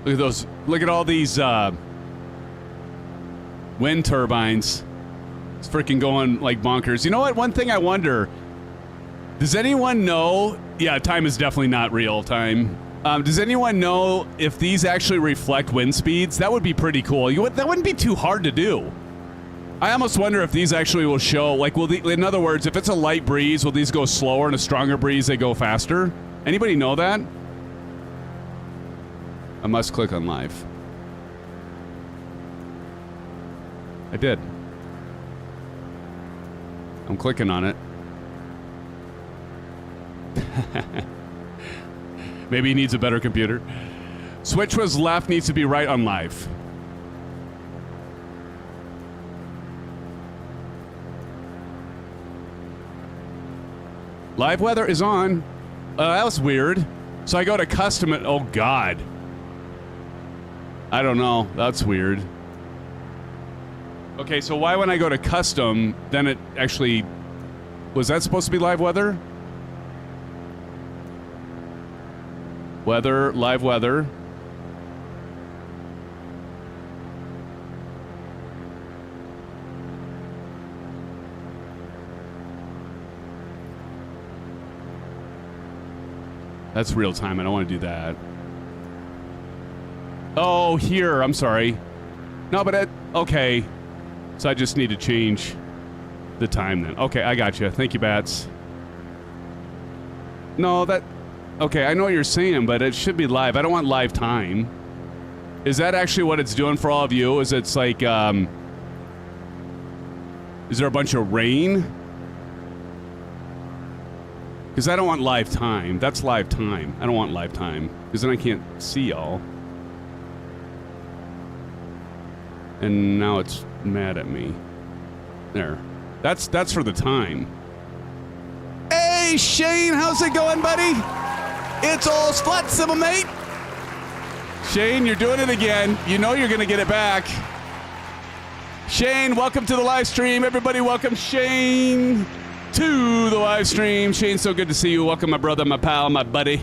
Look at those. Look at all these wind turbines. It's freaking going like bonkers. You know what? One thing I wonder, does anyone know? Yeah, time is definitely not real time. Does anyone know if these actually reflect wind speeds? That would be pretty cool. That wouldn't be too hard to do. I almost wonder if these actually will show, like, in other words, if it's a light breeze, will these go slower, and a stronger breeze, they go faster? Anybody know that? I must click on live. I did. I'm clicking on it. Maybe he needs a better computer. Switch was left, needs to be right on live. Live weather is on. That was weird. So I go to custom it. Oh, God. I don't know. That's weird. Okay, so why when I go to custom, then it actually... Was that supposed to be live weather? Weather, live weather. That's real time. I don't want to do that. Oh, here. I'm sorry. No, but okay. So I just need to change the time then. Okay, I got you. Thank you, Bats. No, that... Okay, I know what you're saying, but it should be live. I don't want live time. Is that actually what it's doing for all of you? Is it's like, is there a bunch of rain? Because I don't want live time. That's live time. I don't want live time. Because then I can't see y'all. And now it's mad at me. There. That's for the time. Hey, Shane, how's it going, buddy? It's all flat simple, mate. Shane, you're doing it again. You know you're going to get it back. Shane, welcome to the live stream. Everybody welcome Shane to the live stream. Shane, so good to see you. Welcome, my brother, my pal, my buddy.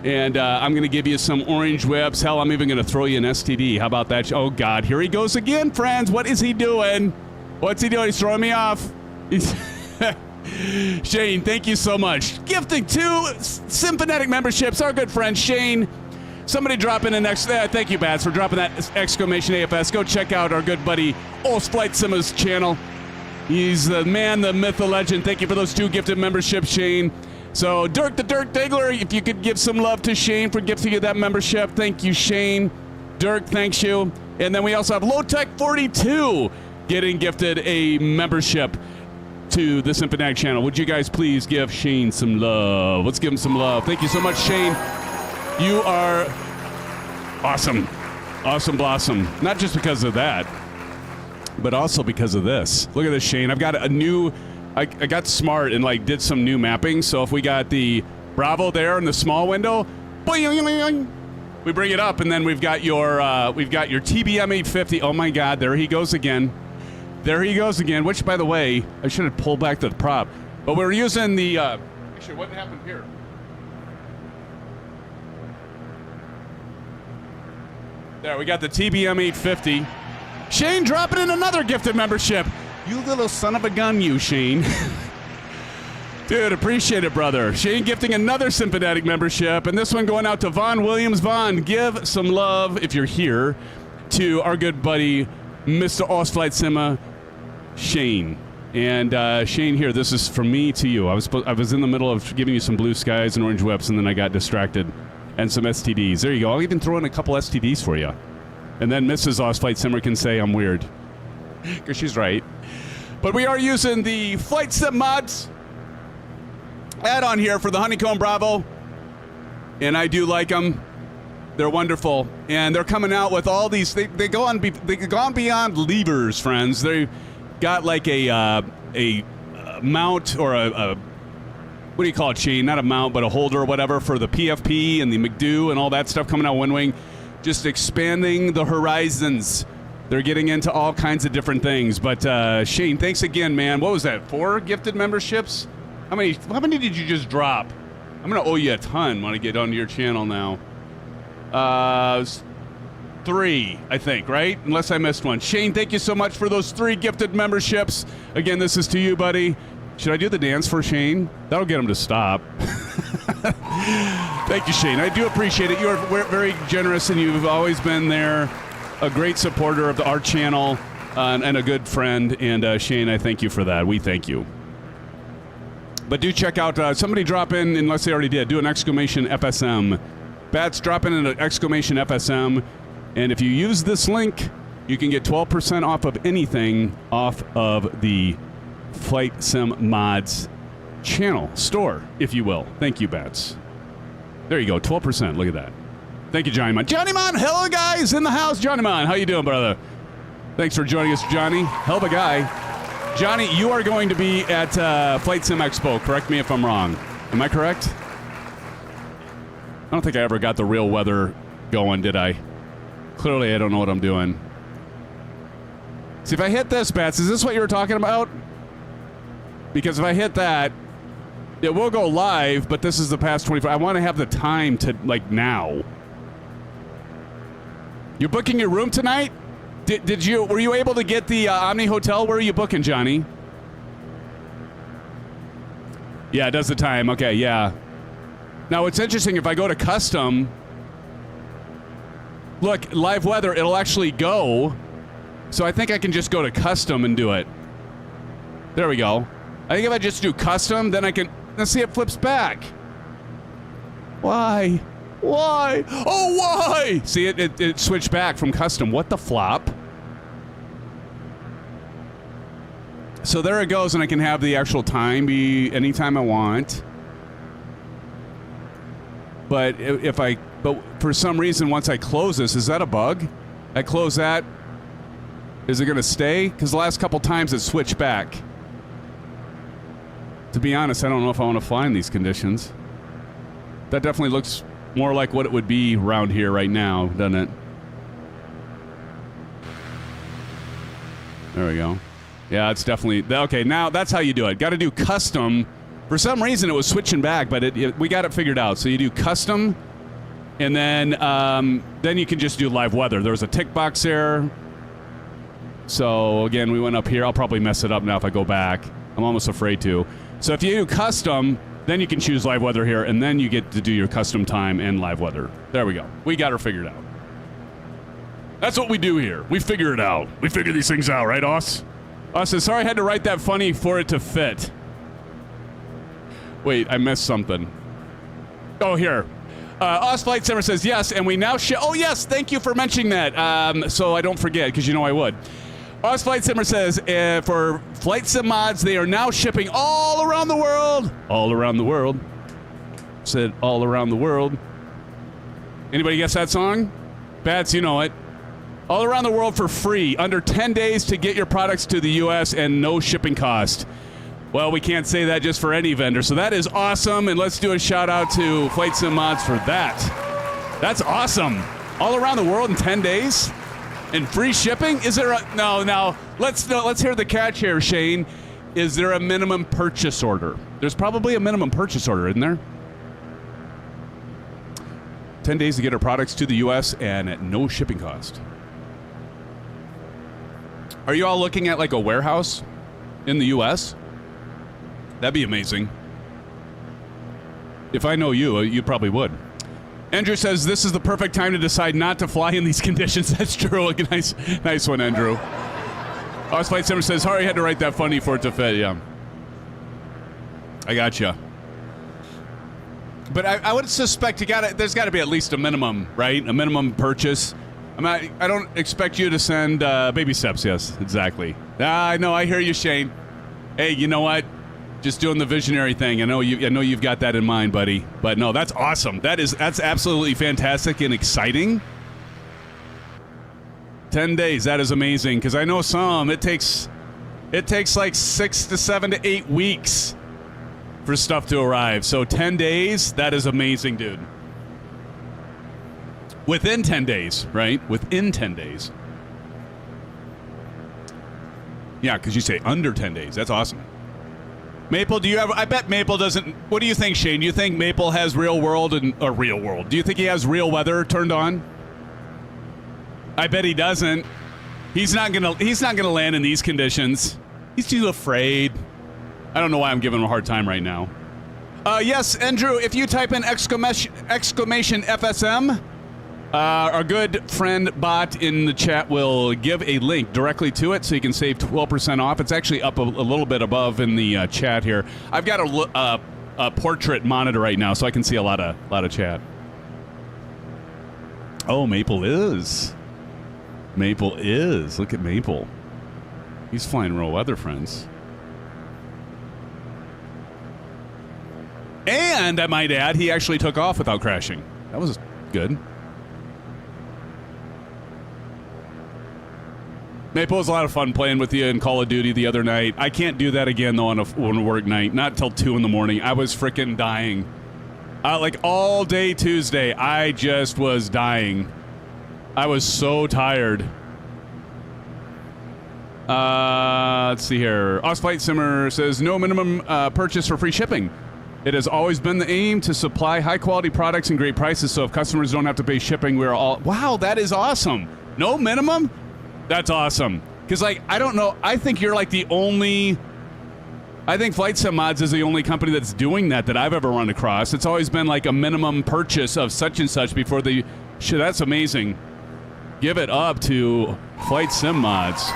And I'm going to give you some orange whips. Hell, I'm even going to throw you an STD. How about that? Oh, God. Here he goes again, friends. What is he doing? What's he doing? He's throwing me off. Shane, thank you so much. Gifting 2 Symphonetic memberships. Our good friend Shane. Somebody drop in the next... thank you, Bats, for dropping that exclamation AFS. Go check out our good buddy, Flight Simmods channel. He's the man, the myth, the legend. Thank you for those 2 gifted memberships, Shane. So, Dirk the Dirt Diggler, if you could give some love to Shane for gifting you that membership. Thank you, Shane. Dirk, thanks you. And then we also have Low Tech 42 getting gifted a membership. to the Simfanatic channel. Would you guys please give Shane some love? Let's give him some love. Thank you so much, Shane. You are awesome. Awesome blossom. Not just because of that, but also because of this. Look at this, Shane. I've got a new, I got smart and like did some new mapping. So if we got the Bravo there in the small window, boing, we bring it up, and then we've got your TBM 850. Oh my God, there he goes again. There he goes again, which, by the way, I should have pulled back the prop. But we're using the... actually, what happened here? There, we got the TBM 850. Shane dropping in another gifted membership. You little son of a gun, you, Shane. Dude, appreciate it, brother. Shane gifting another Simfanatic membership, and this one going out to Vaughn Williams. Vaughn, give some love, if you're here, to our good buddy, Mr. Ostflight Simma, Shane. And Shane, here, this is from me to you. I was in the middle of giving you some blue skies and orange whips, and then I got distracted. And some STDs. There you go. I'll even throw in a couple STDs for you. And then Mrs. Ostflight Simmer can say I'm weird. Because she's right. But we are using the flightsimmods add-on here for the Honeycomb Bravo. And I do like them. They're wonderful. And they're coming out with all these... They go on beyond levers, friends. They've got like a mount or a what do you call it, Shane? Not a mount, but a holder or whatever for the PFP and the McDo and all that stuff coming out of WINWING. Just expanding the horizons. They're getting into all kinds of different things. But Shane, thanks again, man. What was that, 4 gifted memberships? How many did you just drop? I'm going to owe you a ton when I get onto your channel now. 3, I think, right? Unless I missed one. Shane, thank you so much for those 3 gifted memberships. Again, this is to you, buddy. Should I do the dance for Shane? That'll get him to stop. Thank you, Shane. I do appreciate it. You are very generous, and you've always been there, a great supporter of our channel, and a good friend. And Shane, I thank you for that. We thank you. But do check out, somebody drop in, unless they already did, do an exclamation FSM. Bats, drop in an exclamation FSM. And if you use this link, you can get 12% off of anything off of the flightsimmods channel store, if you will. Thank you, Bats. There you go, 12%. Look at that. Thank you, Johnny Mon. Johnny Mon, hello, guys in the house. Johnny Mon, how you doing, brother? Thanks for joining us, Johnny. Hell of a guy. Johnny, you are going to be at Flight Sim Expo. Correct me if I'm wrong. Am I correct? I don't think I ever got the real weather going, did I? Clearly, I don't know what I'm doing. See, if I hit this, Bats, is this what you were talking about? Because if I hit that, it will go live, but this is the past 24. I want to have the time to, like, now. You're booking your room tonight? Were you able to get the Omni Hotel? Where are you booking, Johnny? Yeah, it does the time. Okay, yeah. Now, what's interesting, if I go to custom, look, live weather, it'll actually go. So I think I can just go to custom and do it. There we go. I think if I just do custom, then I can... Let's see, it flips back. Why? Why? Oh, why? See, it switched back from custom. What the flop? So there it goes, and I can have the actual time be anytime I want. But but for some reason, once I close this, is that a bug? I close that. Is it going to stay? Because the last couple times it switched back. To be honest, I don't know if I want to fly in these conditions. That definitely looks more like what it would be around here right now, doesn't it? There we go. Yeah, it's definitely... Okay, now that's how you do it. Got to do custom. For some reason, it was switching back, but we got it figured out. So you do custom, and then you can just do live weather. There was a tick box there. So, again, we went up here. I'll probably mess it up now if I go back. I'm almost afraid to. So if you do custom, then you can choose live weather here, and then you get to do your custom time and live weather. There we go. We got her figured out. That's what we do here. We figure it out. We figure these things out, right, Oss? Oss says, sorry I had to write that funny for it to fit. Wait, I missed something. Oh, here. Oss Flight Simmer says, yes, and we now oh, yes, thank you for mentioning that. So I don't forget, because you know I would. Oz Flight Simmer says, for Flight Sim mods, they are now shipping all around the world. All around the world. Said all around the world. Anybody guess that song? Bats, you know it. All around the world for free. Under 10 days to get your products to the U.S. and no shipping cost. Well, we can't say that just for any vendor. So that is awesome. And let's do a shout out to Flight Sim Mods for that. That's awesome. All around the world in 10 days? And free shipping? Is there a... No, let's hear the catch here, Shane. Is there a minimum purchase order? There's probably a minimum purchase order, isn't there? 10 days to get our products to the U.S. and at no shipping cost. Are you all looking at like a warehouse in the U.S.? That'd be amazing. If I know you, you probably would. Andrew says this is the perfect time to decide not to fly in these conditions. That's true. Nice one, Andrew. Oz Flight Simmer says, sorry, I had to write that funny for it to fit. Yeah. I gotcha. But I would suspect there's got to be at least a minimum, right? A minimum purchase. I don't expect you to send baby steps. Yes, exactly. I know. I hear you, Shane. Hey, you know what? Just doing the visionary thing. I know you've got that in mind, buddy. But no, that's awesome. That's absolutely fantastic and exciting. 10 days. That is amazing. Because I know some it takes like 6 to 7 to 8 weeks for stuff to arrive. So 10 days. That is amazing, dude. Within 10 days, right? Within 10 days. Yeah, because you say under 10 days. That's awesome. Maple, I bet Maple doesn't... What do you think, Shane? Do you think Maple has real world? Do you think he has real weather turned on? I bet he doesn't. He's not gonna land in these conditions. He's too afraid. I don't know why I'm giving him a hard time right now. Yes, Andrew, if you type in exclamation FSM, our good friend Bot in the chat will give a link directly to it so you can save 12% off. It's actually up a little bit above in the chat here. I've got a portrait monitor right now so I can see a lot of chat. Oh, Maple is. Look at Maple. He's flying real weather, friends. And I might add, he actually took off without crashing. That was good. Maple was a lot of fun playing with you in Call of Duty the other night. I can't do that again, though, on a work night. Not till 2 in the morning. I was freaking dying. Like, all day Tuesday, I just was dying. I was so tired. Let's see here. Osflight Simmer says, no minimum purchase for free shipping. It has always been the aim to supply high-quality products and great prices, so if customers don't have to pay shipping, we're all... Wow, that is awesome. No minimum? That's awesome. Because, like, I don't know. I think you're, like, the only... I think Flight Sim Mods is the only company that's doing that I've ever run across. It's always been, like, a minimum purchase of such and such before they... Shit, that's amazing. Give it up to Flight Sim Mods.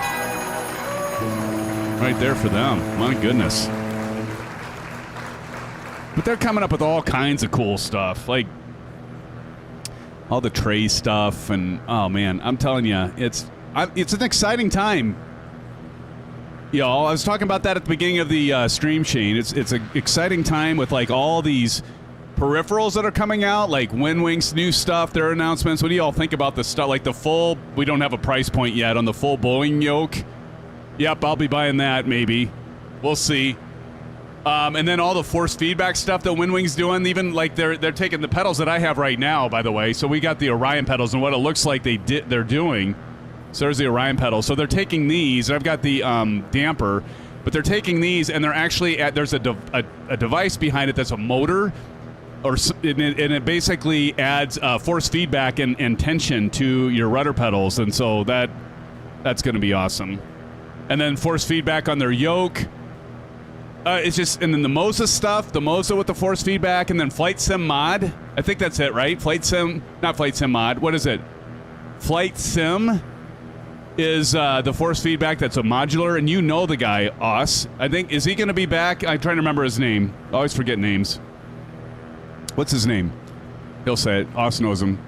Right there for them. My goodness. But they're coming up with all kinds of cool stuff. Like, all the tray stuff. And, oh, man, I'm telling you, it's an exciting time. Y'all, I was talking about that at the beginning of the stream, Shane. It's an exciting time with, like, all these peripherals that are coming out, like WINWING's new stuff, their announcements. What do y'all think about the stuff? Like the full, we don't have a price point yet on the full Boeing yoke. Yep, I'll be buying that, maybe. We'll see. And then all the force feedback stuff that WINWING's doing, even like they're taking the pedals that I have right now, by the way. So we got the Orion pedals and what it looks like they're doing. So there's the Orion pedals. So they're taking these. I've got the damper, but they're taking these and they're actually there's a device behind it that's a motor, and it basically adds force feedback and tension to your rudder pedals, and so that's going to be awesome. And then force feedback on their yoke. It's just, and then the MOSA stuff, the MOSA with the force feedback, and then Flight Sim Mod. I think that's it, right? Not Flight Sim Mod. What is it? Flight Sim is the force feedback that's a modular, and you know the guy, Os. I think, is he going to be back? I'm trying to remember his name. I always forget names. What's his name? He'll say it. Os knows him.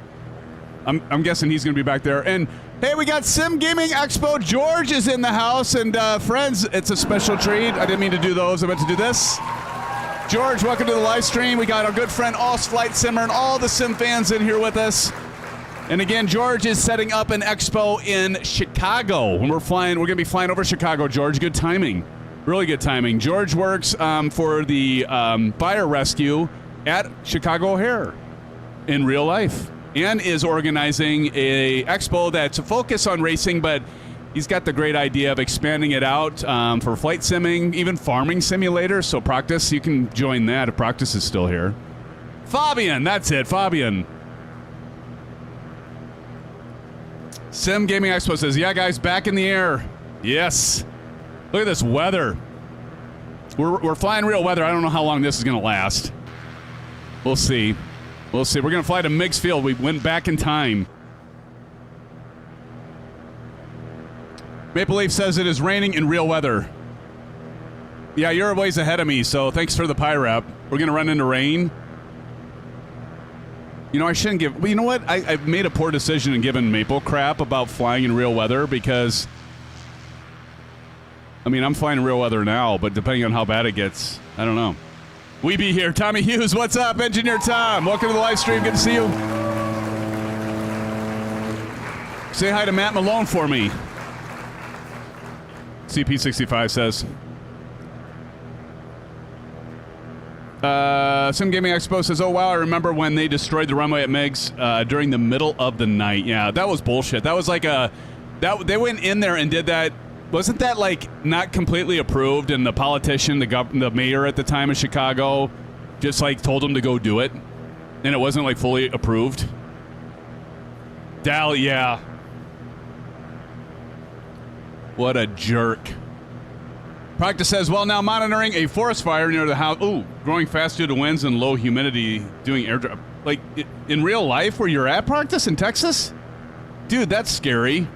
I'm guessing he's going to be back there. And Hey, we got Sim Gaming Expo. George is in the house, and friends, it's a special treat. I didn't mean to do those. I meant to do this. George, welcome to the live stream. We got our good friend Oz Flight Simmer and all the Sim fans in here with us. And again, George is setting up an expo in Chicago. When we're going to be flying over Chicago, George. Good timing. Really good timing. George works for the fire rescue at Chicago O'Hare in real life, and is organizing a expo that's a focus on racing, but he's got the great idea of expanding it out for flight simming, even farming simulators. So Practice, you can join that if Practice is still here. Fabian, that's it, Fabian. Sim Gaming Expo says, yeah, guys, back in the air. Yes. Look at this weather. We're flying real weather. I don't know how long this is going to last. We'll see. We'll see. We're going to fly to Meigs Field. We went back in time. Maple Leaf says it is raining in real weather. Yeah, you're a ways ahead of me, so thanks for the pie rep. We're going to run into rain. You know, I shouldn't give... Well, you know what? I've made a poor decision in giving Maple crap about flying in real weather because... I mean, I'm flying in real weather now, but depending on how bad it gets, I don't know. We be here. Tommy Hughes, what's up? Engineer Tom, welcome to the live stream. Good to see you. Say hi to Matt Malone for me. CP65 says. Sim Gaming Expo says, oh, wow, I remember when they destroyed the runway at Meigs during the middle of the night. Yeah, that was bullshit. That was like a... They went in there and did that. Wasn't that, like, not completely approved, and the politician, the mayor at the time of Chicago, just, like, told them to go do it, and it wasn't, like, fully approved? Yeah. What a jerk. Practice says, well, now monitoring a forest fire near the house. Ooh, growing fast due to winds and low humidity, doing airdrop. Like, in real life where you're at, Practice, in Texas? Dude, that's scary.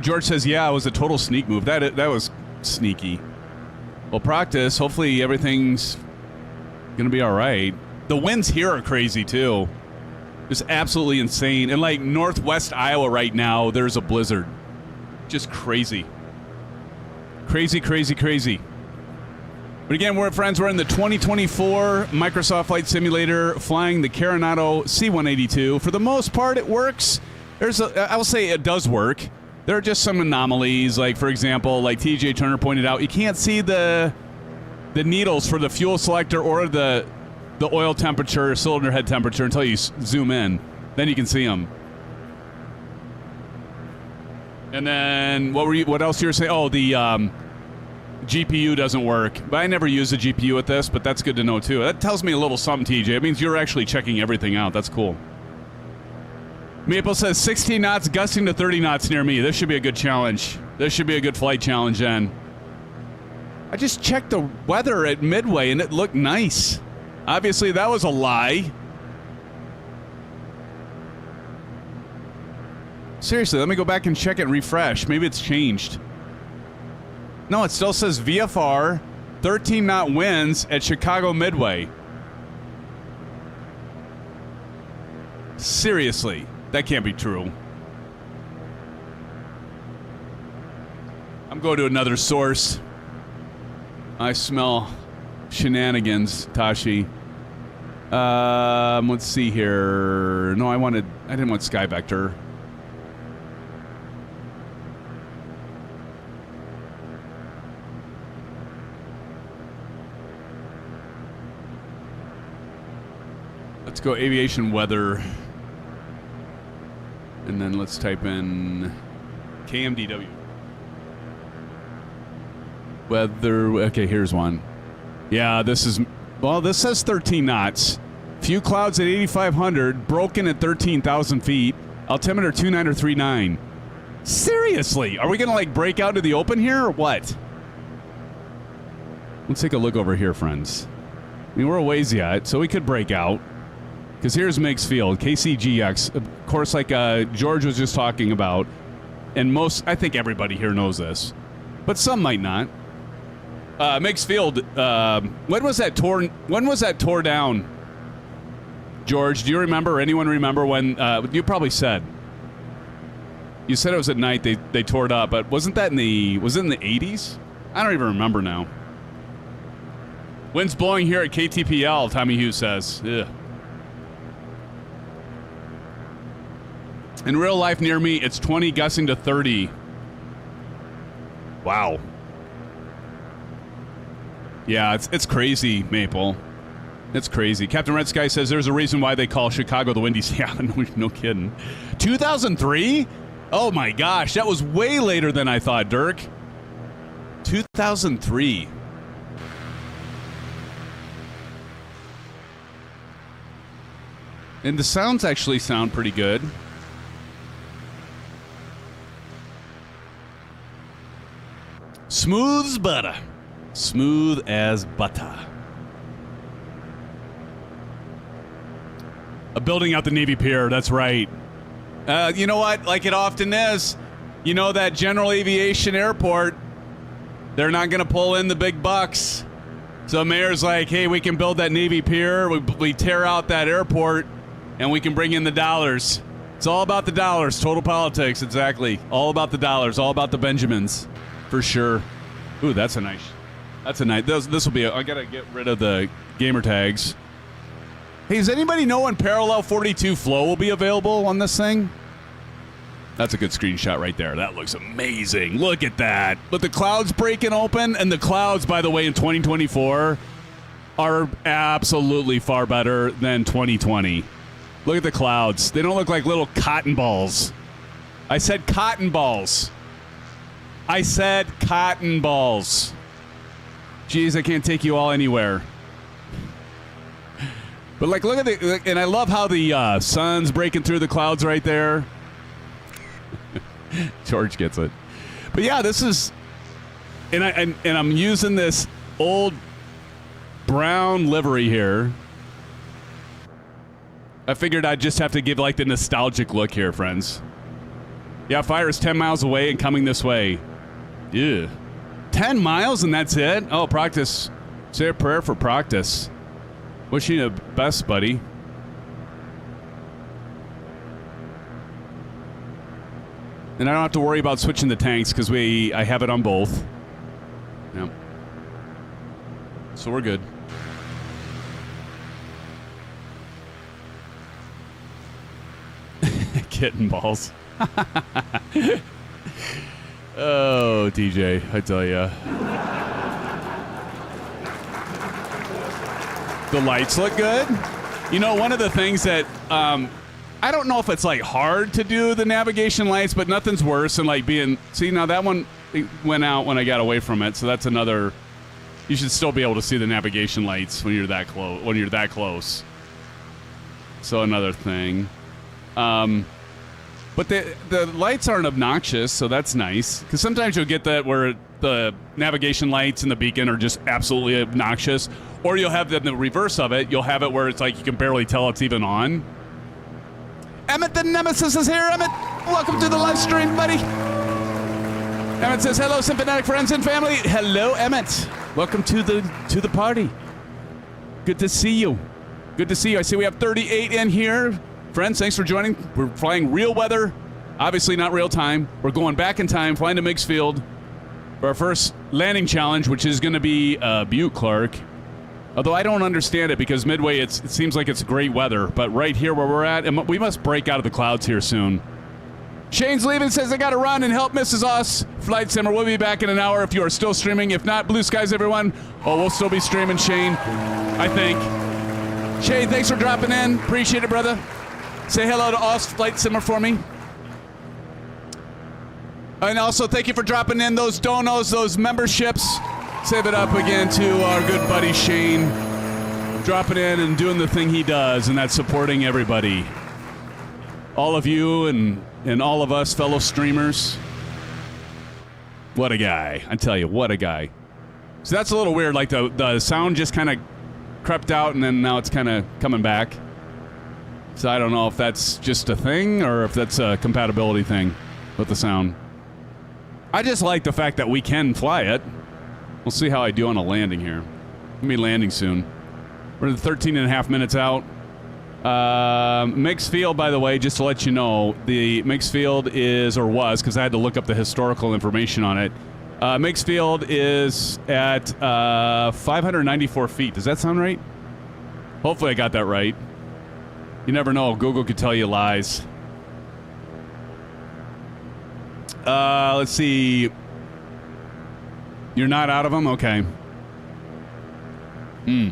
George says, yeah, it was a total sneak move. That was sneaky. Well, Practice, hopefully everything's going to be all right. The winds here are crazy, too. Just absolutely insane. And, like, northwest Iowa right now, there's a blizzard. Just crazy. Crazy, crazy, crazy. But again, we're in the 2024 Microsoft Flight Simulator flying the Carenado C182. For the most part, it works. I will say it does work. There are just some anomalies, like, for example, like TJ Turner pointed out, you can't see the needles for the fuel selector or the oil temperature, cylinder head temperature until you zoom in. Then you can see them. And then, what else you were saying? Oh, the GPU doesn't work. But I never use the GPU with this, but that's good to know, too. That tells me a little something, TJ. It means you're actually checking everything out. That's cool. Maple says 16 knots, gusting to 30 knots near me. This should be a good challenge. This should be a good flight challenge, then. I just checked the weather at Midway, and it looked nice. Obviously, that was a lie. Seriously, let me go back and check it and refresh. Maybe it's changed. No, it still says VFR, 13-knot winds at Chicago Midway. Seriously. That can't be true. I'm going to another source. I smell shenanigans, Tashi. Let's see here. No, I didn't want Sky Vector. Let's go aviation weather. And then let's type in KMDW. Weather. Okay, here's one. Yeah, this says 13 knots. Few clouds at 8,500. Broken at 13,000 feet. Altimeter 29 or 39. Seriously? Are we going to, like, break out to the open here or what? Let's take a look over here, friends. I mean, we're a ways yet, so we could break out. Because here's Meigs Field, KCGX. Of course, like George was just talking about, and I think everybody here knows this, but some might not. Meigs Field, when was that tore down? George, do you remember, or anyone remember when, you probably said. You said it was at night they tore it up, but wasn't that was it in the 80s? I don't even remember now. Wind's blowing here at KTPL, Tommy Hughes says. Ugh. In real life near me, it's 20 gusting to 30. Wow. Yeah, it's crazy, Maple. It's crazy. Captain Red Sky says there's a reason why they call Chicago the Windy City. Yeah, no kidding. 2003? Oh my gosh, that was way later than I thought, Dirk. 2003. And the sounds actually sound pretty good. Smooth as butter. Smooth as butter. Building out the Navy Pier, that's right. You know what? Like it often is, you know that General Aviation Airport, they're not going to pull in the big bucks. So mayor's like, hey, we can build that Navy Pier, we tear out that airport, and we can bring in the dollars. It's all about the dollars, total politics, exactly. All about the dollars, all about the Benjamins, for sure. Ooh, that's a nice, this will be, I got to get rid of the gamer tags. Hey, does anybody know when Parallel 42 Flow will be available on this thing? That's a good screenshot right there. That looks amazing. Look at that. But the clouds breaking open, and the clouds, by the way, in 2024 are absolutely far better than 2020. Look at the clouds. They don't look like little cotton balls. I said cotton balls. I said cotton balls. Jeez, I can't take you all anywhere. But like, look at and I love how the sun's breaking through the clouds right there. George gets it. But yeah, this is, and I'm using this old brown livery here. I figured I'd just have to give like the nostalgic look here, friends. Yeah, fire is 10 miles away and coming this way. Yeah. 10 miles and that's it? Oh, practice. Say a prayer for practice. Wishing you the best, buddy. And I don't have to worry about switching the tanks because I have it on both. Yep. So we're good. Kitten balls. Oh, DJ, I tell ya. The lights look good. You know, one of the things that I don't know if it's like hard to do the navigation lights, but nothing's worse than like being. See, now that one went out when I got away from it, so that's another. You should still be able to see the navigation lights when you're that close. So another thing. But the lights aren't obnoxious, so that's nice. Because sometimes you'll get that where the navigation lights and the beacon are just absolutely obnoxious. Or you'll have the reverse of it. You'll have it where it's like you can barely tell it's even on. Emmett the Nemesis is here. Emmett, welcome to the live stream, buddy. Emmett says, hello, Symphonic friends and family. Hello, Emmett. Welcome to the party. Good to see you. Good to see you. I see we have 38 in here. Friends, thanks for joining. We're flying real weather. Obviously not real time. We're going back in time, flying to Meigs Field for our first landing challenge, which is going to be Butte, Clark. Although I don't understand it because Midway, it seems like it's great weather. But right here where we're at, and we must break out of the clouds here soon. Shane's leaving, says I got to run and help Mrs. Oss. Flight Simmer, we'll be back in an hour if you are still streaming. If not, blue skies, everyone. Oh, we'll still be streaming, Shane, I think. Shane, thanks for dropping in. Appreciate it, brother. Say hello to Oss Flight Simmer for me. And also, thank you for dropping in those donos, those memberships. Save it up again to our good buddy Shane. Dropping in and doing the thing he does, and that's supporting everybody. All of you and all of us fellow streamers. What a guy. I tell you, what a guy. So that's a little weird. Like the sound just kind of crept out, and then now it's kind of coming back. So I don't know if that's just a thing or if that's a compatibility thing with the sound. I just like the fact that we can fly it. We'll see how I do on a landing here. We'll be landing soon. We're 13 and a half minutes out. Meigs Field, by the way, just to let you know, the Meigs Field is, or was, because I had to look up the historical information on it. Meigs Field is at 594 feet. Does that sound right? Hopefully I got that right. You never know. Google could tell you lies. Let's see. You're not out of them? Okay. I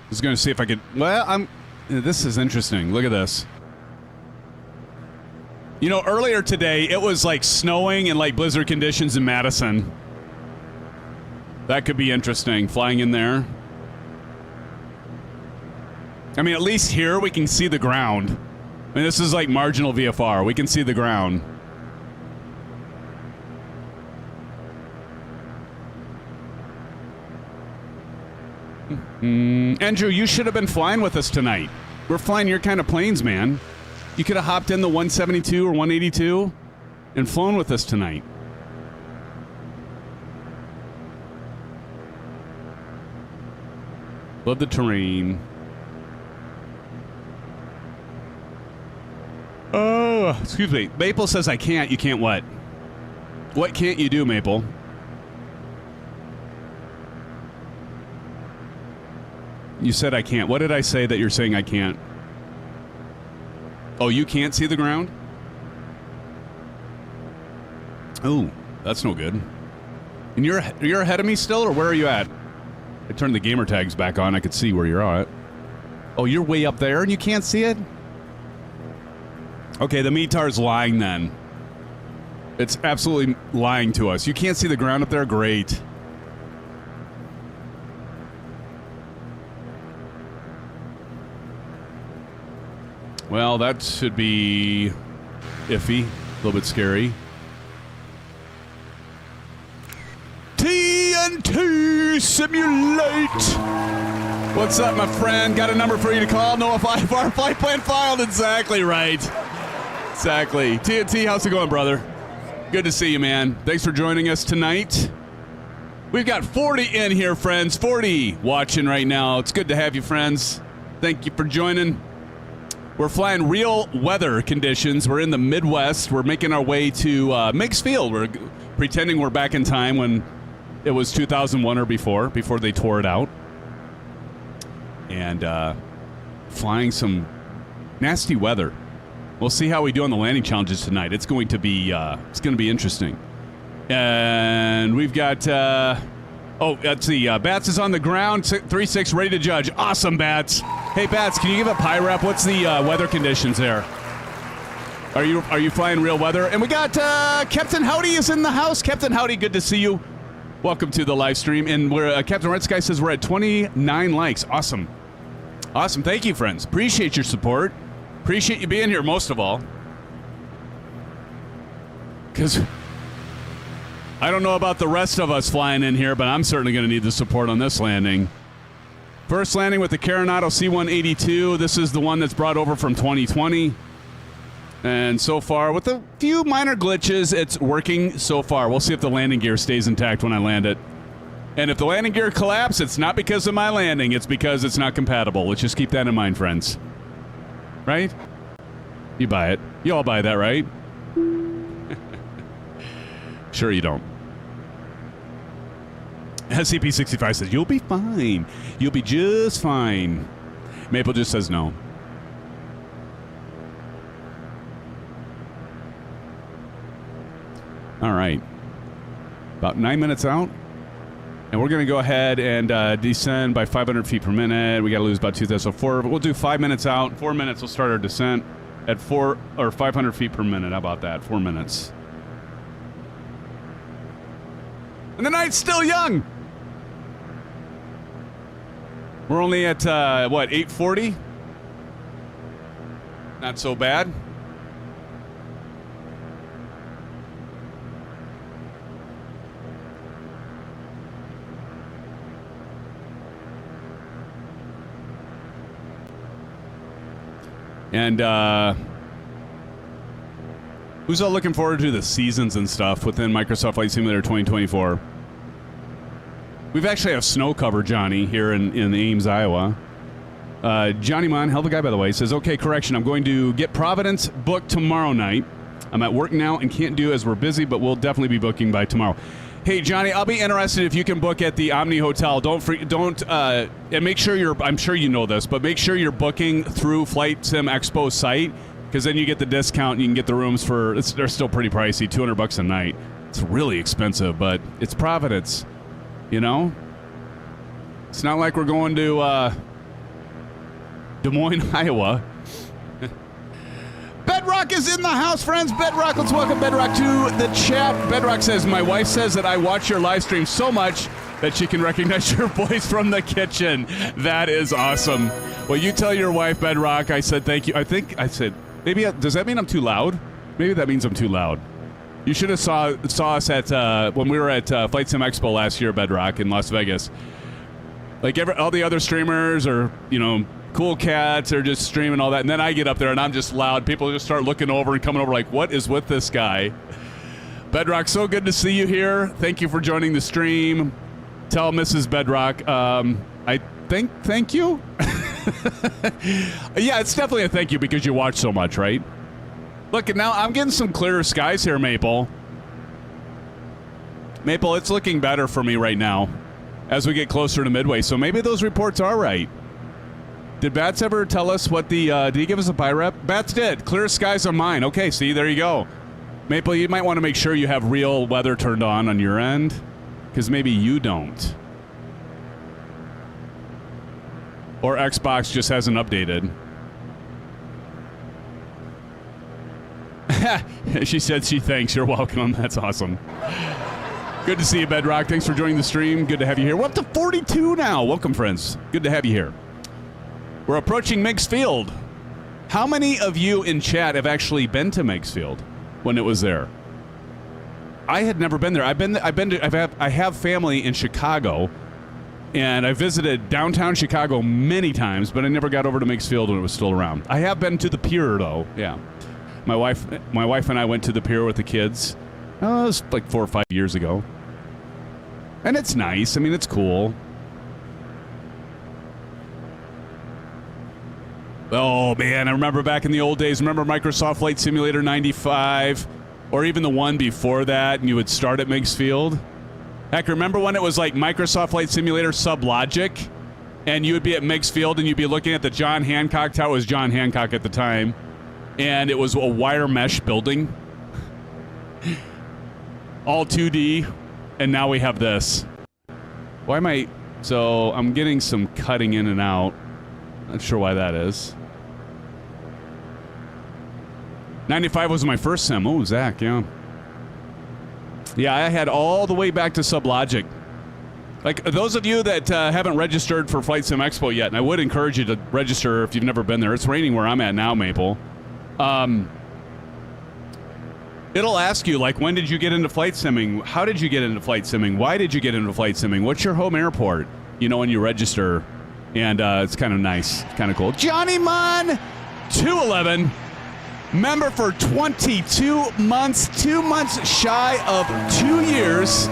was going to see if I could... Well, this is interesting. Look at this. You know, earlier today, it was like snowing and like blizzard conditions in Madison. That could be interesting, flying in there. I mean, at least here we can see the ground. I mean, this is like marginal VFR. We can see the ground. Andrew, you should have been flying with us tonight. We're flying your kind of planes, man. You could have hopped in the 172 or 182 and flown with us tonight. Love the terrain. Oh, excuse me. Maple says I can't. You can't what? What can't you do, Maple? You said I can't. What did I say that you're saying I can't? Oh, you can't see the ground? Oh, that's no good. And you're ahead of me still, or where are you at? I turned the gamer tags back on. I could see where you're at. Oh, you're way up there and you can't see it? Okay, the METAR's lying then. It's absolutely lying to us. You can't see the ground up there? Great. Well, that should be iffy, a little bit scary. TNT Simulate! What's up, my friend? Got a number for you to call? No, if our flight plan filed. Exactly right. Exactly. TNT, how's it going, brother? Good to see you, man. Thanks for joining us tonight. We've got 40 in here, friends. 40 watching right now. It's good to have you, friends. Thank you for joining. We're flying real weather conditions. We're in the Midwest. We're making our way to Meigs Field. We're pretending we're back in time when it was 2001 or before they tore it out. And flying some nasty weather. We'll see how we do on the landing challenges tonight. It's going to be interesting. And we've got let's see. Bats is on the ground. 3-6 ready to judge. Awesome, Bats. Hey, Bats, can you give a pie rep? What's the weather conditions there? Are you flying real weather? And we got Captain Howdy is in the house. Captain Howdy, good to see you. Welcome to the live stream. And we're Captain Red Sky says we're at 29 likes. Awesome. Awesome. Thank you, friends. Appreciate your support. Appreciate you being here most of all. Because I don't know about the rest of us flying in here, but I'm certainly going to need the support on this landing. First landing with the Carenado C182. This is the one that's brought over from 2020. And so far, with a few minor glitches, it's working so far. We'll see if the landing gear stays intact when I land it. And if the landing gear collapses, it's not because of my landing. It's because it's not compatible. Let's just keep that in mind, friends. Right? You buy it. You all buy that, right? Sure you don't. SCP-65 says, you'll be fine. You'll be just fine. Maple just says no. All right. About 9 minutes out. And we're going to go ahead and descend by 500 feet per minute. We got to lose about 2,004. We'll do 5 minutes out. 4 minutes, we'll start our descent at 500 feet per minute. How about that? 4 minutes. And the night's still young. We're only at, 8:40? Not so bad. And, Who's all looking forward to the seasons and stuff within Microsoft Flight Simulator 2024? We've actually have snow cover, Johnny, here in Ames, Iowa. Johnny Mon, hell of a guy, by the way, says, okay, correction, I'm going to get Providence booked tomorrow night. I'm at work now and can't do as we're busy, but we'll definitely be booking by tomorrow. Hey, Johnny, I'll be interested if you can book at the Omni Hotel. And make sure I'm sure you know this, but make sure you're booking through Flight Sim Expo site, because then you get the discount and you can get the rooms they're still pretty pricey, $200 a night. It's really expensive, but it's Providence, you know? It's not like we're going to Des Moines, Iowa. Bedrock is in the house, friends. Bedrock, let's welcome Bedrock to the chat. Bedrock says, my wife says that I watch your live stream so much that she can recognize your voice from the kitchen. That is awesome. Well, you tell your wife, Bedrock, I said thank you. I think I said, maybe, does that mean I'm too loud? Maybe that means I'm too loud. You should have saw us at, when we were at Flight Sim Expo last year, Bedrock, in Las Vegas. Like all the other streamers are, you know, cool cats are just streaming all that, and then I get up there and I'm just loud. People just start looking over and coming over like, what is with this guy? Bedrock, so good to see you here. Thank you for joining the stream. Tell Mrs. Bedrock, thank you. Yeah, it's definitely a thank you because you watch so much, right? Look, now I'm getting some clearer skies here, Maple. Maple, it's looking better for me right now as we get closer to Midway, so maybe those reports are right. Did Bats ever tell us what did he give us a buy rep? Bats did. Clear skies on mine. Okay, see, there you go. Maple, you might want to make sure you have real weather turned on your end, because maybe you don't. Or Xbox just hasn't updated. She said she thanks. You're welcome. That's awesome. Good to see you, Bedrock. Thanks for joining the stream. Good to have you here. We're up to 42 now. Welcome, friends. Good to have you here. We're approaching Meigs Field. How many of you in chat have actually been to Meigs Field when it was there? I had never been there. I have family in Chicago, and I visited downtown Chicago many times, but I never got over to Meigs Field when it was still around. I have been to the pier, though. Yeah, my wife and I went to the pier with the kids. It was like 4 or 5 years ago, and it's nice. I mean, it's cool. Oh, man, I remember back in the old days. Remember Microsoft Flight Simulator 95? Or even the one before that, and you would start at Meigs Field? Heck, remember when it was like Microsoft Flight Simulator Sublogic? And you would be at Meigs Field, and you'd be looking at the John Hancock Tower. It was John Hancock at the time. And it was a wire mesh building. All 2D. And now we have this. Why am I... So, I'm getting some cutting in and out. Not sure why that is. 95 was my first sim. Oh, Zach, yeah. Yeah, I had all the way back to Sublogic. Like, those of you that haven't registered for Flight Sim Expo yet, and I would encourage you to register if you've never been there. It's raining where I'm at now, Maple. It'll ask you, like, when did you get into flight simming? How did you get into flight simming? Why did you get into flight simming? What's your home airport? You know, when you register. And it's kind of nice, kind of cool. Johnny Mon, 211. Member for 22 months, 2 months shy of 2 years.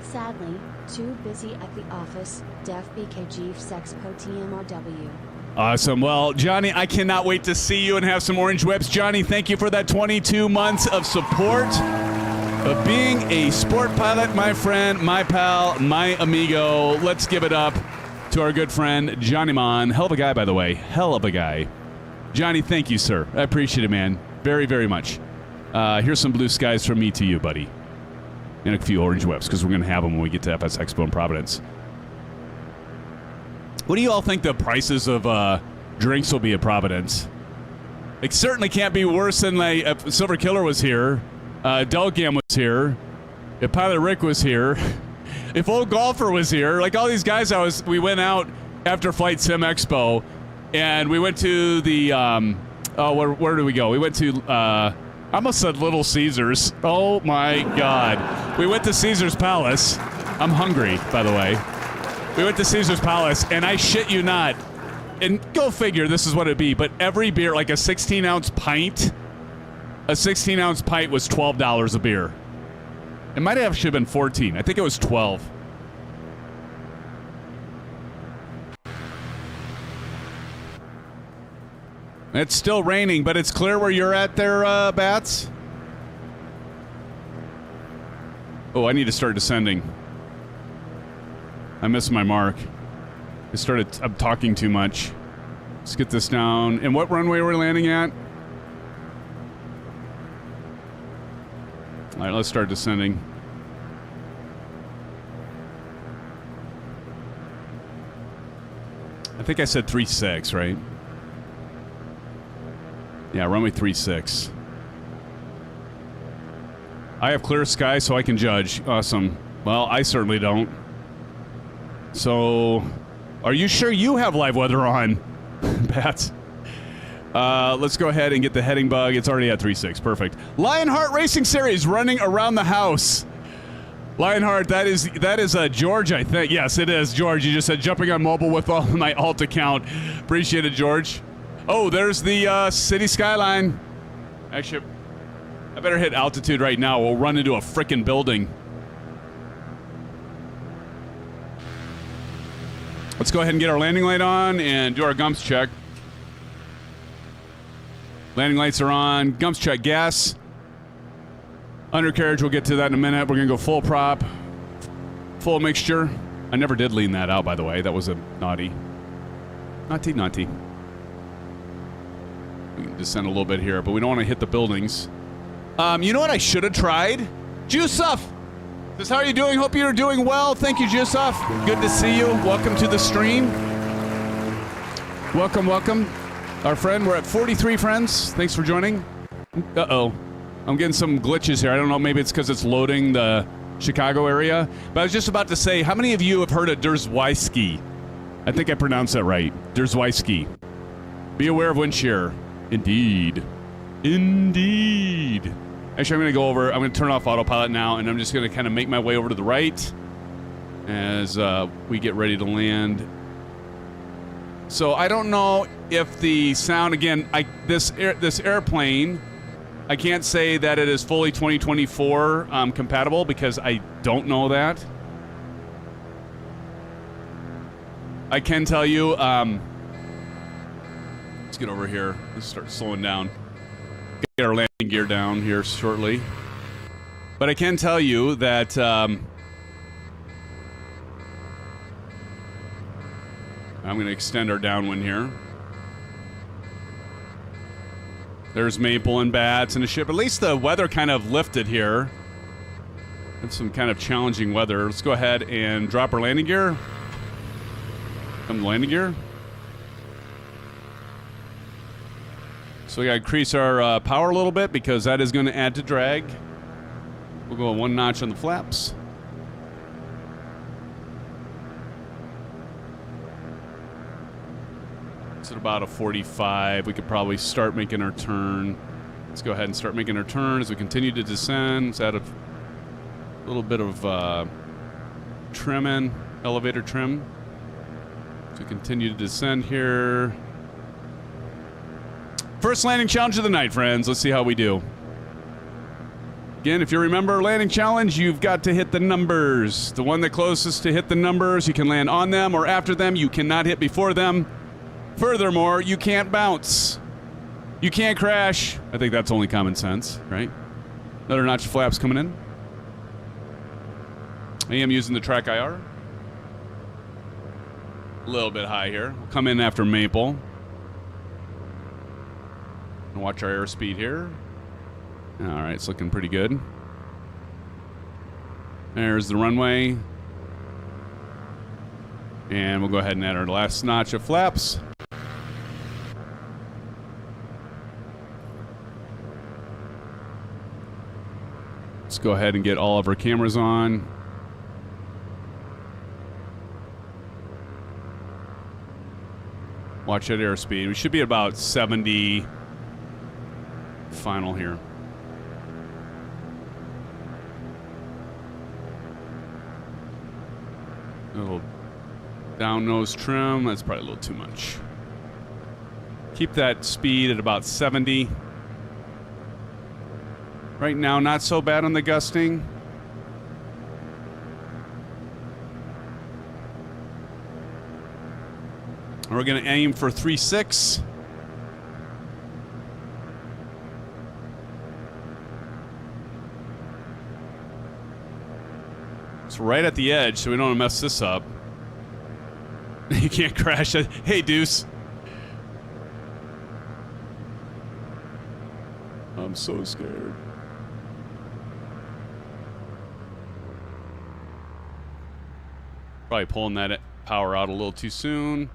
Sadly, too busy at the office. Def BKG Sexpo TMRW. Awesome. Well, Johnny, I cannot wait to see you and have some orange whips. Johnny, thank you for that 22 months of support. Of being a sport pilot, my friend, my pal, my amigo. Let's give it up to our good friend, Johnny Mon. Hell of a guy, by the way. Hell of a guy. Johnny, thank you, sir. I appreciate it, man. Very, very much. Here's some blue skies from me to you, buddy. And a few orange whips, because we're going to have them when we get to FS Expo in Providence. What do you all think the prices of drinks will be at Providence? It certainly can't be worse than if Silver Killer was here. Delgam was here. If Pilot Rick was here. If Old Golfer was here. Like all these guys, we went out after Flight Sim Expo, and we went to the, where did we go? We went to, I almost said Little Caesars. Oh my God. We went to Caesar's Palace. I'm hungry, by the way. We went to Caesar's Palace, and I shit you not, and go figure, this is what it'd be, but every beer, like a 16-ounce pint, a 16-ounce pint was $12 a beer. It might have should have been 14. I think it was 12. It's still raining, but it's clear where you're at there, Bats. Oh, I need to start descending. I missed my mark. I'm talking too much. Let's get this down. And what runway are we landing at? All right, let's start descending. I think I said 3.6, right? Yeah, runway 3.6. I have clear sky, so I can judge. Awesome. Well, I certainly don't. So, are you sure you have live weather on, Bats? Let's go ahead and get the heading bug. It's already at 3.6. Perfect. Lionheart Racing Series running around the house. Lionheart, that is George, I think. Yes, it is George. You just said jumping on mobile with all my alt account. Appreciate it, George. Oh, there's the city skyline. Actually, I better hit altitude right now. We'll run into a frickin' building. Let's go ahead and get our landing light on and do our gumps check. Landing lights are on. Gumps check gas. Undercarriage, we'll get to that in a minute. We're going to go full prop. Full mixture. I never did lean that out, by the way. That was a naughty. Naughty. We can descend a little bit here, but we don't want to hit the buildings. You know what I should have tried? Jusuf! Says, how are you doing? Hope you're doing well. Thank you, Jusuf. Good to see you. Welcome to the stream. Welcome. Our friend, we're at 43 friends. Thanks for joining. Uh-oh. I'm getting some glitches here. I don't know, maybe it's because it's loading the Chicago area. But I was just about to say, how many of you have heard of Derzweiski? I think I pronounced that right. Derzweiski. Be aware of wind shear. Indeed. Actually, I'm going to turn off autopilot now, and I'm just going to kind of make my way over to the right as we get ready to land. So I don't know if the sound, again, this airplane, I can't say that it is fully 2024 compatible because I don't know that. I can tell you, let's get over here. Let's start slowing down. Get our landing gear down here shortly. But I can tell you that I'm going to extend our downwind here. There's Maple and Bats and a ship. At least the weather kind of lifted here. It's some kind of challenging weather. Let's go ahead and drop our landing gear. Come to landing gear. So we got to increase our power a little bit because that is going to add to drag. We'll go one notch on the flaps. It's at about a 45. We could probably start making our turn. Let's go ahead and start making our turn as we continue to descend. Let's add a little bit of trim in, elevator trim. So we continue to descend here. First landing challenge of the night, friends. Let's see how we do. Again, if you remember landing challenge, you've got to hit the numbers. The one that closest to hit the numbers, you can land on them or after them. You cannot hit before them. Furthermore, you can't bounce. You can't crash. I think that's only common sense, right? Another notch of flaps coming in. I am using the track IR. A little bit high here. We'll come in after Maple. And watch our airspeed here. All right, it's looking pretty good. There's the runway. And we'll go ahead and add our last notch of flaps. Let's go ahead and get all of our cameras on. Watch that airspeed. We should be about 70 final here. A little down nose trim. That's probably a little too much. Keep that speed at about 70. Right now, not so bad on the gusting. We're going to aim for 3.6. It's right at the edge, so we don't want to mess this up. You can't crash it. Hey, Deuce. I'm so scared. Probably pulling that power out a little too soon.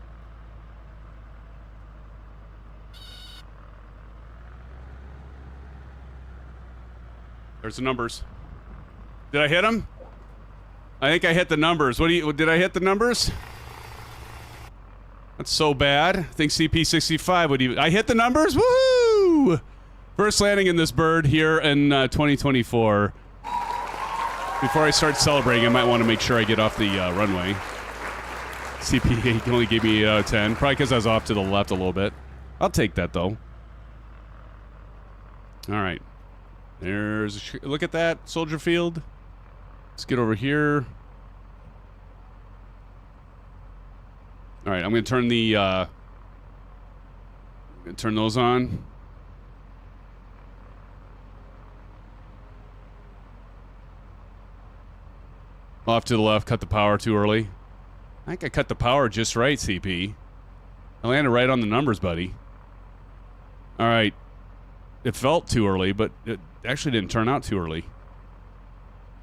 There's the numbers. Did I hit them? I think I hit the numbers. Did I hit the numbers? That's so bad. I think CP65 would even... I hit the numbers? Woo! First landing in this bird here in 2024. Before I start celebrating, I might want to make sure I get off the runway. CP only gave me 8 out of 10. Probably because I was off to the left a little bit. I'll take that, though. All right. There's... Look at that, Soldier Field. Let's get over here. All right, I'm going to turn the... turn those on. Off to the left, cut the power too early. I think I cut the power just right, CP. I landed right on the numbers, buddy. All right. It felt too early, but it actually didn't turn out too early.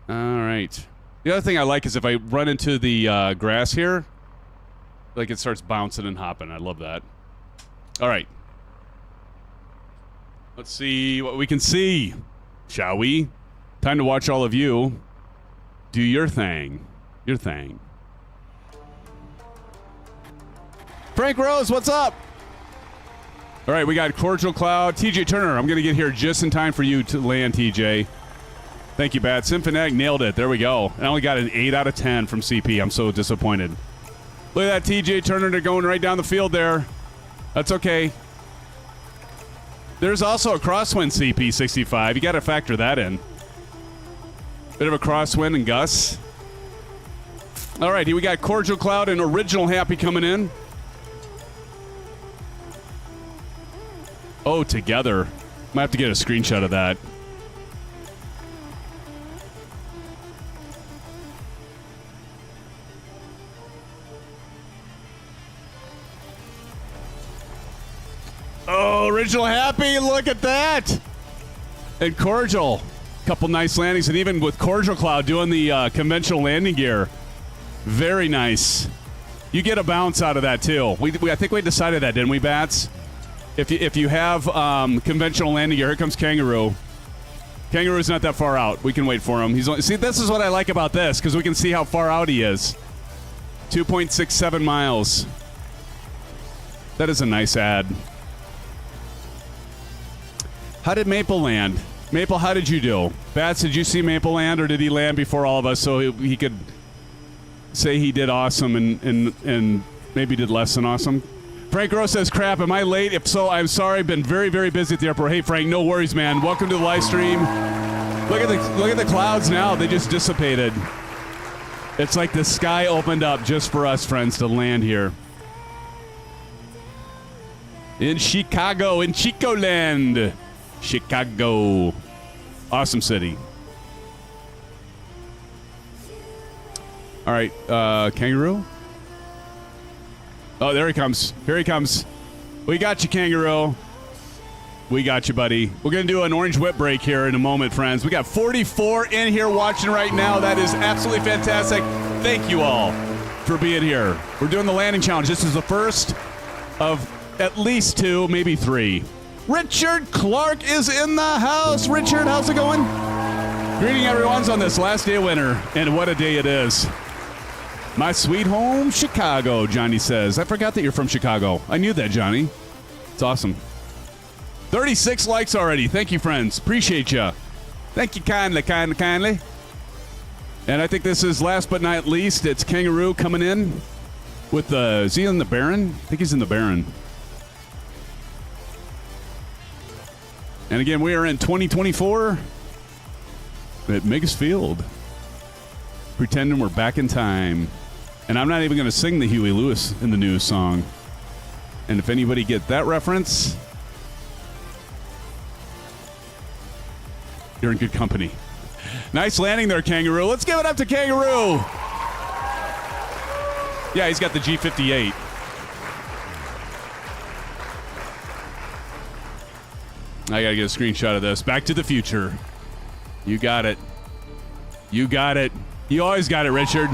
All right. The other thing I like is if I run into the grass here, like it starts bouncing and hopping. I love that. All right. Let's see what we can see, shall we? Time to watch all of you do your thing. Your thing. Frank Rose, what's up? All right, we got Cordial Cloud. TJ Turner, I'm going to get here just in time for you to land, TJ. Thank you, Bat. Symphoneg nailed it. There we go. I only got an 8 out of 10 from CP. I'm so disappointed. Look at that TJ Turner. They're going right down the field there. That's okay. There's also a crosswind CP65. You got to factor that in. Bit of a crosswind and gusts. All right, we got Cordial Cloud and Original Happy coming in. Oh, together. Might have to get a screenshot of that. Oh, Original Happy, look at that. And Cordial. Couple nice landings, and even with Cordial Cloud doing the conventional landing gear. Very nice. You get a bounce out of that, too. I think we decided that, didn't we, Bats? If you have conventional landing gear, here comes Kangaroo. Kangaroo's not that far out. We can wait for him. See, this is what I like about this, because we can see how far out he is. 2.67 miles. That is a nice ad. How did Maple land? Maple, how did you do? Bats, did you see Maple land, or did he land before all of us so he could say he did awesome and maybe did less than awesome? Frank Rose says, crap, am I late? If so, I'm sorry. I've been very, very busy at the airport. Hey, Frank, no worries, man. Welcome to the live stream. Look at the clouds now. They just dissipated. It's like the sky opened up just for us, friends, to land here. In Chicago, in Chicoland. Chicago. Awesome city. All right, Kangaroo. Oh, there he comes. Here he comes. We got you, Kangaroo. We got you, buddy. We're going to do an orange whip break here in a moment, friends. We got 44 in here watching right now. That is absolutely fantastic. Thank you all for being here. We're doing the landing challenge. This is the first of at least 2, maybe 3. Richard Clark is in the house. Richard, how's it going? Greeting everyone's on this last day of winter, and what a day it is. My sweet home, Chicago, Johnny says. I forgot that you're from Chicago. I knew that, Johnny. It's awesome. 36 likes already. Thank you, friends. Appreciate you. Thank you kindly. And I think this is last but not least. It's Kangaroo coming in with the... Is he in the Baron? I think he's in the Baron. And again, we are in 2024 at Meigs Field. Pretending we're back in time. And I'm not even going to sing the Huey Lewis in the News song. And if anybody get that reference, you're in good company. Nice landing there, Kangaroo. Let's give it up to Kangaroo. Yeah, he's got the G58. I got to get a screenshot of this. Back to the Future. You got it. You got it. You always got it, Richard.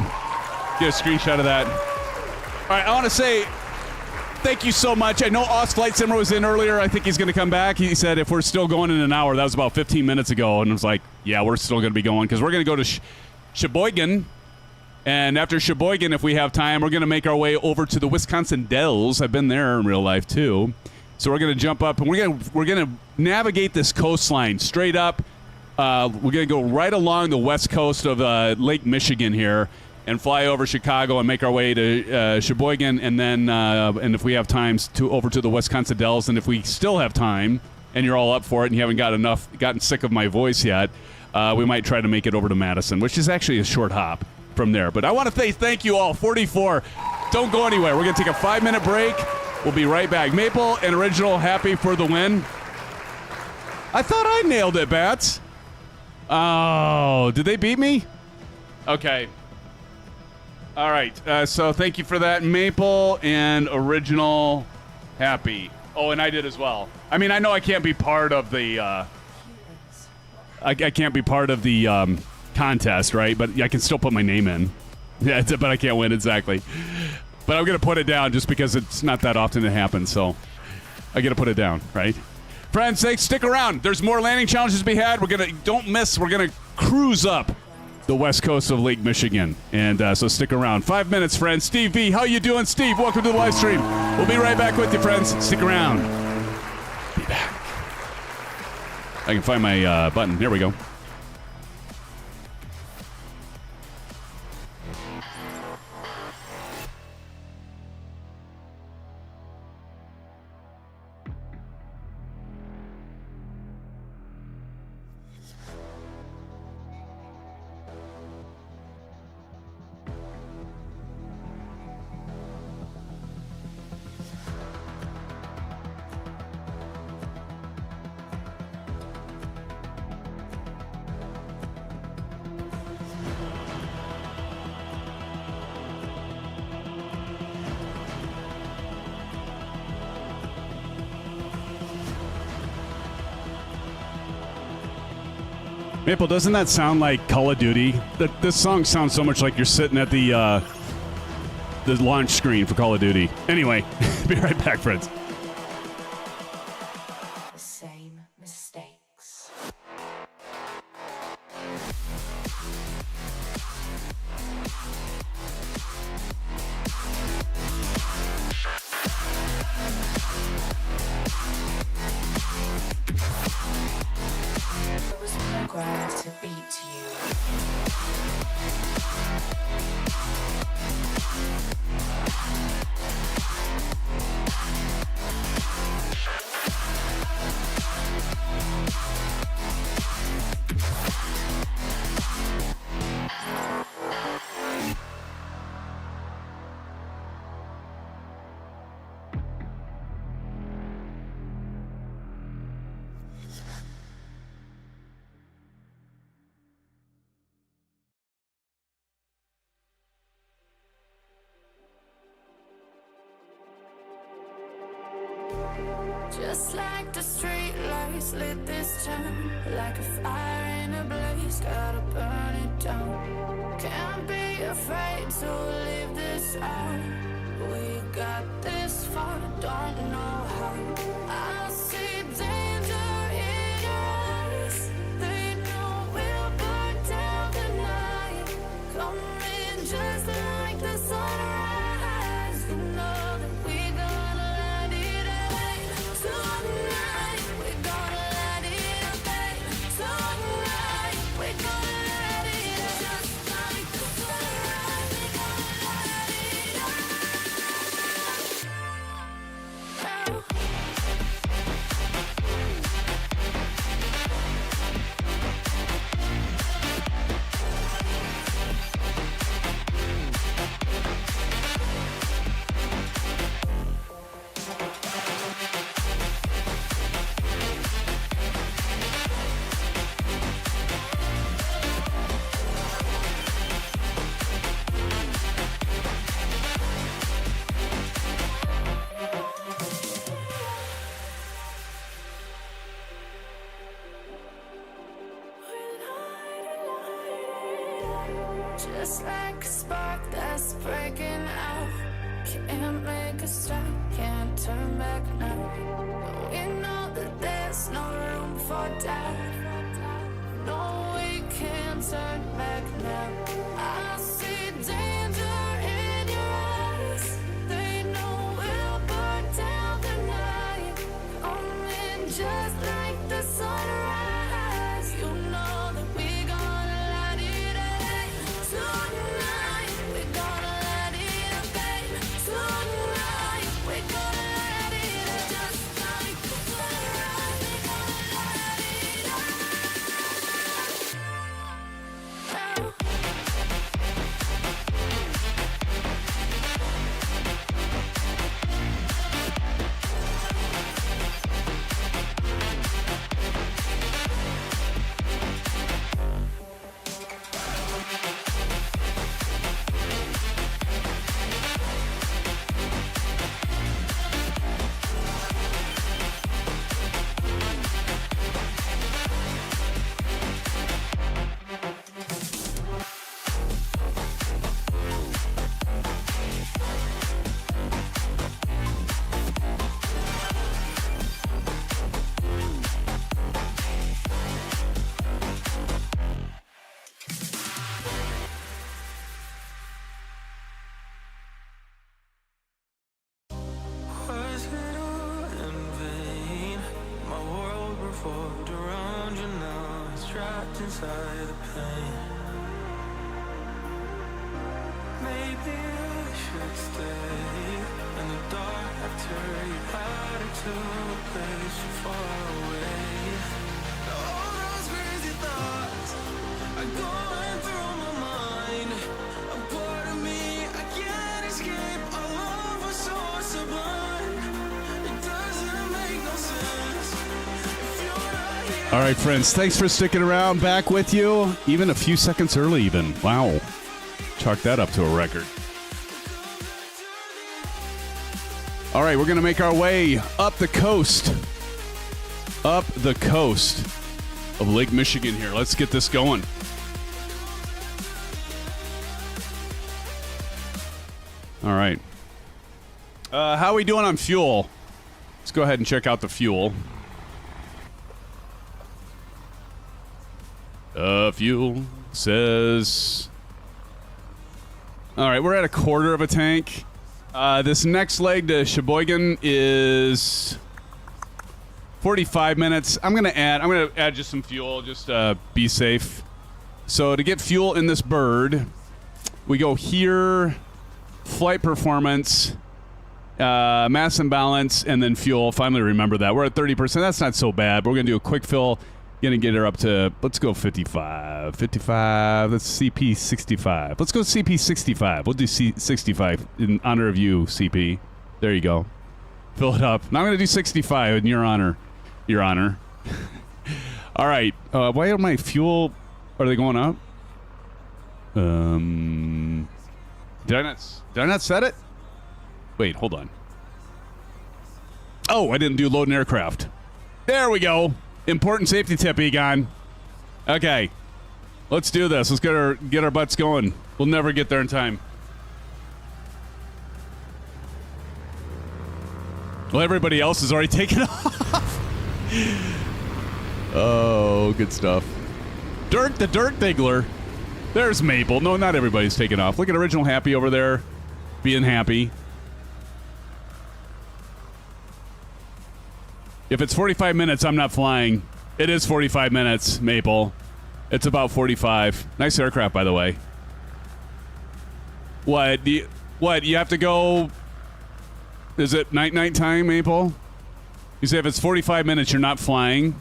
Get a screenshot of that. All right, I want to say thank you so much. I know Oz Flight Simmer was in earlier. I think he's going to come back. He said if we're still going in an hour. That was about 15 minutes ago. And I was like, yeah, we're still going to be going because we're going to go to Sheboygan. And after Sheboygan, if we have time, we're going to make our way over to the Wisconsin Dells. I've been there in real life, too. So we're going to jump up, and we're going to navigate this coastline straight up. We're going to go right along the west coast of Lake Michigan here and fly over Chicago and make our way to Sheboygan, and then and if we have time, over to the Wisconsin Dells. And if we still have time and you're all up for it and you haven't gotten sick of my voice yet, we might try to make it over to Madison, which is actually a short hop from there. But I want to say thank you all. 44. Don't go anywhere. We're going to take a 5-minute break. We'll be right back. Maple and Original, happy for the win. I thought I nailed it, Bats. Oh, did they beat me? Okay. All right. So thank you for that. Maple and Original, happy. Oh, and I did as well. I mean, I know I can't be part of the I can't be part of the contest, right? But I can still put my name in. Yeah, but I can't win, exactly. But I'm going to put it down just because it's not that often it happens, so I got to put it down, right? Friends, stick around. There's more landing challenges to be had. Don't miss. We're going to cruise up the west coast of Lake Michigan, and so stick around. 5 minutes, friends. Steve V, how you doing, Steve? Welcome to the live stream. We'll be right back with you, friends. Stick around. Be back. I can find my button. Here we go. Maple, doesn't that sound like Call of Duty? This song sounds so much like you're sitting at the launch screen for Call of Duty. Anyway, be right back, friends. The same mistakes. I was programmed to beat you. Just like the street lights lit this town, like a fire in a blaze, gotta burn it down. Can't be afraid to leave this out. We got this far, don't know how. I see danger in our eyes. They know we'll burn down the night. Coming just like the sunrise. You know that we gonna let it rain. Tonight, we're gonna let it rain. Tonight, we're gonna let it rain. Just like the sunrise, we're gonna let it rain. Just like a spark that's breaking out. Can't make a stop, can't turn back now. We know that there's no room for doubt. No, we can't turn back now. I see danger in your eyes. They know we'll burn down the night. Coming just like the sunrise. You know that we gonna light it up. Tonight, we gonna light it up, babe. Tonight, we gonna light it up. Just like the sunrise, we gonna light it up. Was it all in vain? My world revolved around you, now it's trapped inside the pain. Maybe I should stay in the dark after you had it to a place so far away. All those crazy thoughts are going through my mind. A part of me I can't escape. Our love was so sublime. It doesn't make no sense if you're not here. All right, friends, thanks for sticking around. Back with you, even a few seconds early even. Wow. Chalk that up to a record. All right, we're going to make our way up the coast. Up the coast of Lake Michigan here. Let's get this going. All right. How are we doing on fuel? Let's go ahead and check out the fuel. Fuel says... All right, we're at a quarter of a tank. This next leg to Sheboygan is 45 minutes. I'm gonna add just some fuel, just be safe. So to get fuel in this bird, we go here, flight performance, mass and balance, and then fuel. Finally remember that. We're at 30%. That's not so bad. We're gonna do a quick fill. Gonna get her up to, let's go 55. 55, that's CP 65. Let's go CP 65. We'll do C65 in honor of you, CP. There you go. Fill it up. Now I'm gonna do 65 in your honor. Your honor. All right. Why are my fuel, are they going up? Did I not set it? Wait, hold on. Oh, I didn't do load and aircraft. There we go. Important safety tip, Egon. Okay, let's do this. Let's get our butts going. We'll never get there in time. Well, everybody else is already taken off. Oh, good stuff. Dirk, the Dirt Diggler. There's Maple. No, not everybody's taken off. Look at Original Happy over there, being happy. If it's 45 minutes, I'm not flying. It is 45 minutes, Maple. It's about 45. Nice aircraft, by the way. What? You have to go... Is it night time, Maple? You say if it's 45 minutes, you're not flying.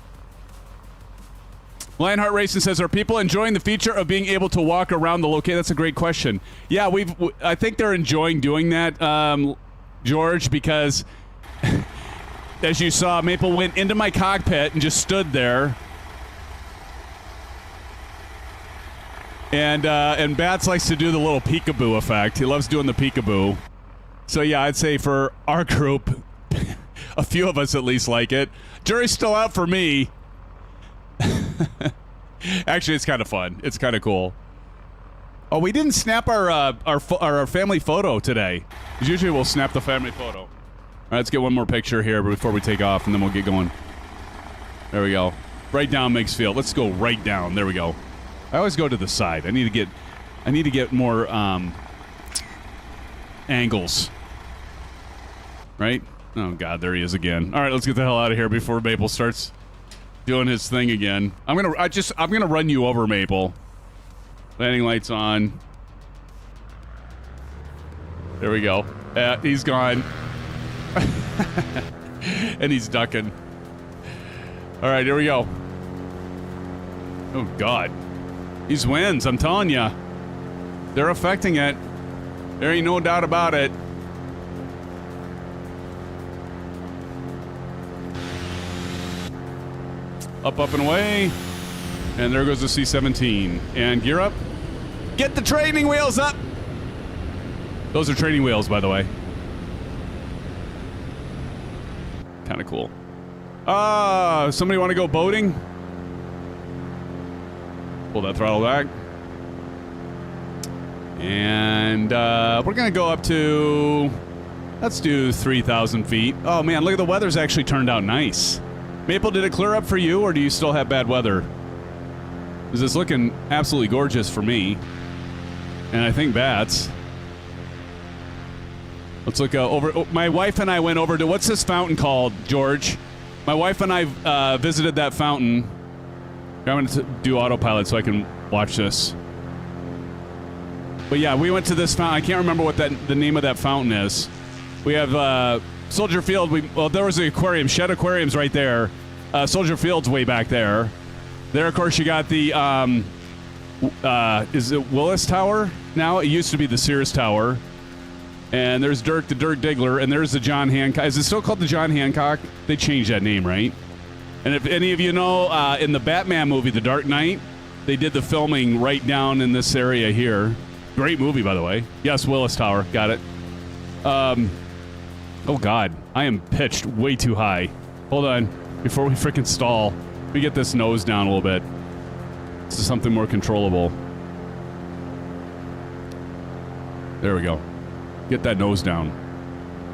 Lionheart Racing says, are people enjoying the feature of being able to walk around the location? That's a great question. Yeah, I think they're enjoying doing that, George, because... As you saw, Maple went into my cockpit and just stood there. And Bats likes to do the little peekaboo effect. He loves doing the peekaboo. So yeah, I'd say for our group, a few of us at least like it. Jury's still out for me. Actually, it's kind of fun. It's kind of cool. Oh, we didn't snap our family photo today. 'Cause usually we'll snap the family photo. All right, let's get one more picture here before we take off, and then we'll get going. There we go. Right down Meigs Field. Let's go right down. There we go. I always go to the side. I need to get more angles. Right? Oh God, there he is again. All right, let's get the hell out of here before Maple starts doing his thing again. I'm gonna run you over, Maple. Landing lights on. There we go. He's gone. And he's ducking. All right, here we go. Oh, God. These winds, I'm telling you. They're affecting it. There ain't no doubt about it. Up, up, and away. And there goes the C-17. And gear up. Get the training wheels up! Those are training wheels, by the way. Kind of cool. Somebody want to go boating? Pull that throttle back. And we're going to go up to... Let's do 3,000 feet. Oh, man, look at the weather's actually turned out nice. Maple, did it clear up for you, or do you still have bad weather? Because it's looking absolutely gorgeous for me. And I think Bats. Let's look over. Oh, my wife and I went over to, what's this fountain called, George? My wife and I visited that fountain. I'm going to do autopilot so I can watch this. But yeah, we went to this fountain. I can't remember what the name of that fountain is. We have Soldier Field. Well, there was the aquarium. Shed Aquarium's right there. Soldier Field's way back there. There, of course, you got the, is it Willis Tower now? It used to be the Sears Tower. And there's Dirk, the Dirk Diggler, and there's the John Hancock. Is it still called the John Hancock? They changed that name, right? And if any of you know, in the Batman movie, The Dark Knight, they did the filming right down in this area here. Great movie, by the way. Yes, Willis Tower. Got it. Oh, God. I am pitched way too high. Hold on. Before we freaking stall. We get this nose down a little bit. This is something more controllable. There we go. Get that nose down.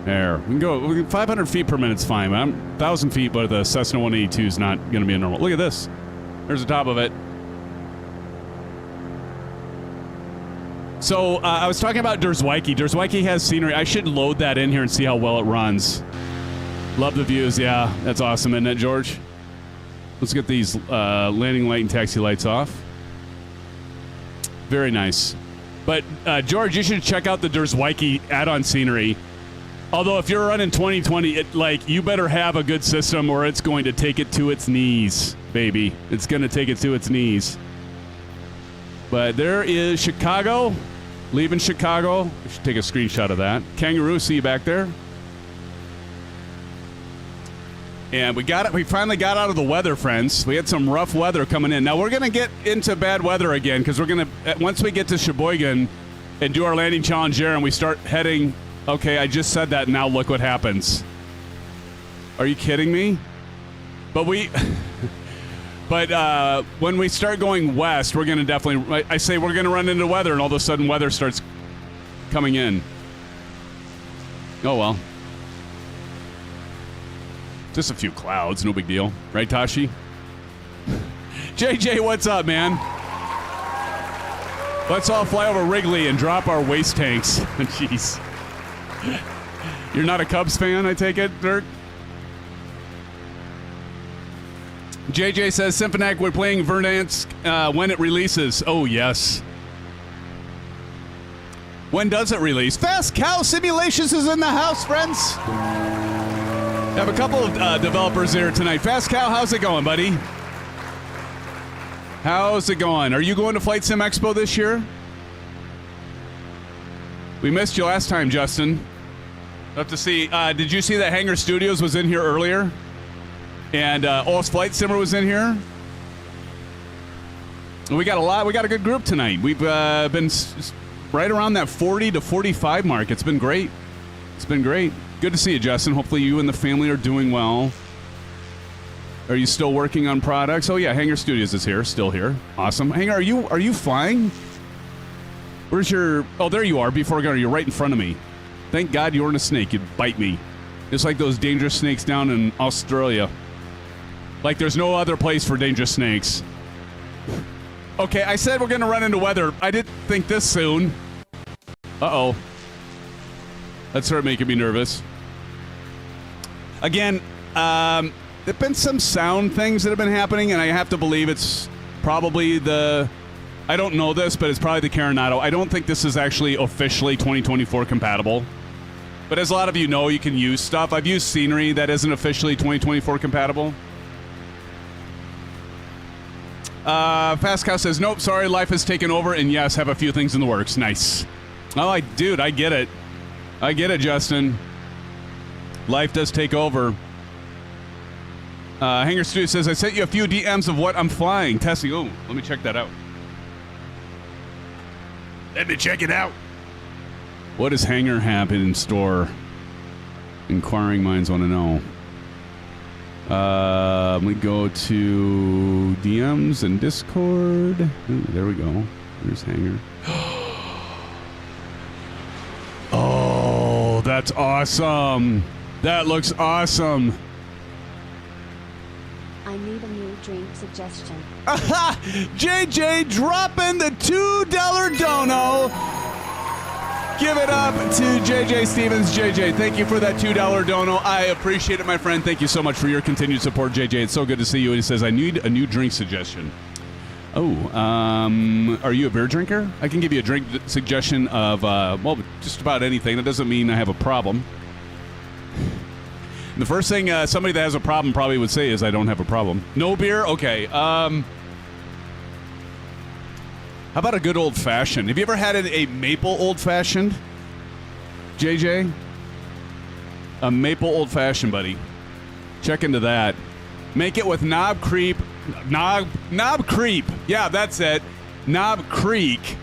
There. We can go 500 feet per minute's fine. I'm 1,000 feet, but the Cessna 182 is not going to be a normal. Look at this. There's the top of it. So, I was talking about Derzwiki. Derzwiki has scenery. I should load that in here and see how well it runs. Love the views. Yeah, that's awesome, isn't it, George? Let's get these landing light and taxi lights off. Very nice. But, George, you should check out the Derzwiki add-on scenery. Although, if you're running 2020, you better have a good system or it's going to take it to its knees, baby. It's going to take it to its knees. But there is Chicago. Leaving Chicago. We should take a screenshot of that. Kangaroo, see you back there. And we got it. We finally got out of the weather, friends. We had some rough weather coming in. Now we're going to get into bad weather again because we're going to, once we get to Sheboygan and do our landing challenge there and we start heading, okay, I just said that, now look what happens. Are you kidding me? But when we start going west, we're going to definitely, I say we're going to run into weather and all of a sudden weather starts coming in. Oh, well. Just a few clouds, no big deal. Right, Tashi? JJ, what's up, man? Let's all fly over Wrigley and drop our waste tanks. Jeez. You're not a Cubs fan, I take it, Dirk? JJ says, Symphonic, we're playing Verdansk when it releases. Oh, yes. When does it release? Fast Cow Simulations is in the house, friends. I have a couple of developers there tonight. Fast Cow, how's it going, buddy? How's it going? Are you going to Flight Sim Expo this year? We missed you last time, Justin. Have to see. Did you see that Hangar Studios was in here earlier? And O's Flight Simmer was in here. We got a good group tonight. We've been right around that 40 to 45 mark. It's been great. It's been great. Good to see you, Justin. Hopefully you and the family are doing well. Are you still working on products? Oh yeah, Hangar Studios is here, still here. Awesome. Hangar, are you flying? Where's your... Oh, there you are, before Gunner. You're right in front of me. Thank God you weren't a snake. You'd bite me. Just like those dangerous snakes down in Australia. Like there's no other place for dangerous snakes. Okay, I said we're going to run into weather. I didn't think this soon. Uh-oh. That started making me nervous. Again, there've been some sound things that have been happening, and I have to believe it's probably the... I don't know this, but it's probably the Carenado. I don't think this is actually officially 2024 compatible. But as a lot of you know, you can use stuff. I've used scenery that isn't officially 2024 compatible. Fast Cow says, nope, sorry, life has taken over, and yes, have a few things in the works. Nice. Oh, dude, I get it. I get it, Justin. Life does take over. Hanger Studio says, I sent you a few DMs of what I'm flying. Testing. Oh, let me check that out. Let me check it out. What does Hanger have in store? Inquiring minds want to know. We go to DMs and Discord. Ooh, there we go. There's Hanger. Oh, that's awesome. That looks awesome. I need a new drink suggestion. JJ dropping the $2 dono. Give it up to JJ Stevens. JJ, thank you for that $2 dono. I appreciate it, my friend. Thank you so much for your continued support, JJ. It's so good to see you. He says, I need a new drink suggestion. Oh, are you a beer drinker? I can give you a drink suggestion of, well, just about anything. That doesn't mean I have a problem. The first thing somebody that has a problem probably would say is, I don't have a problem. No beer? Okay. How about a good old-fashioned? Have you ever had a maple old-fashioned? JJ? A maple old-fashioned, buddy. Check into that. Make it with Knob Creek. Yeah, that's it. Knob Creek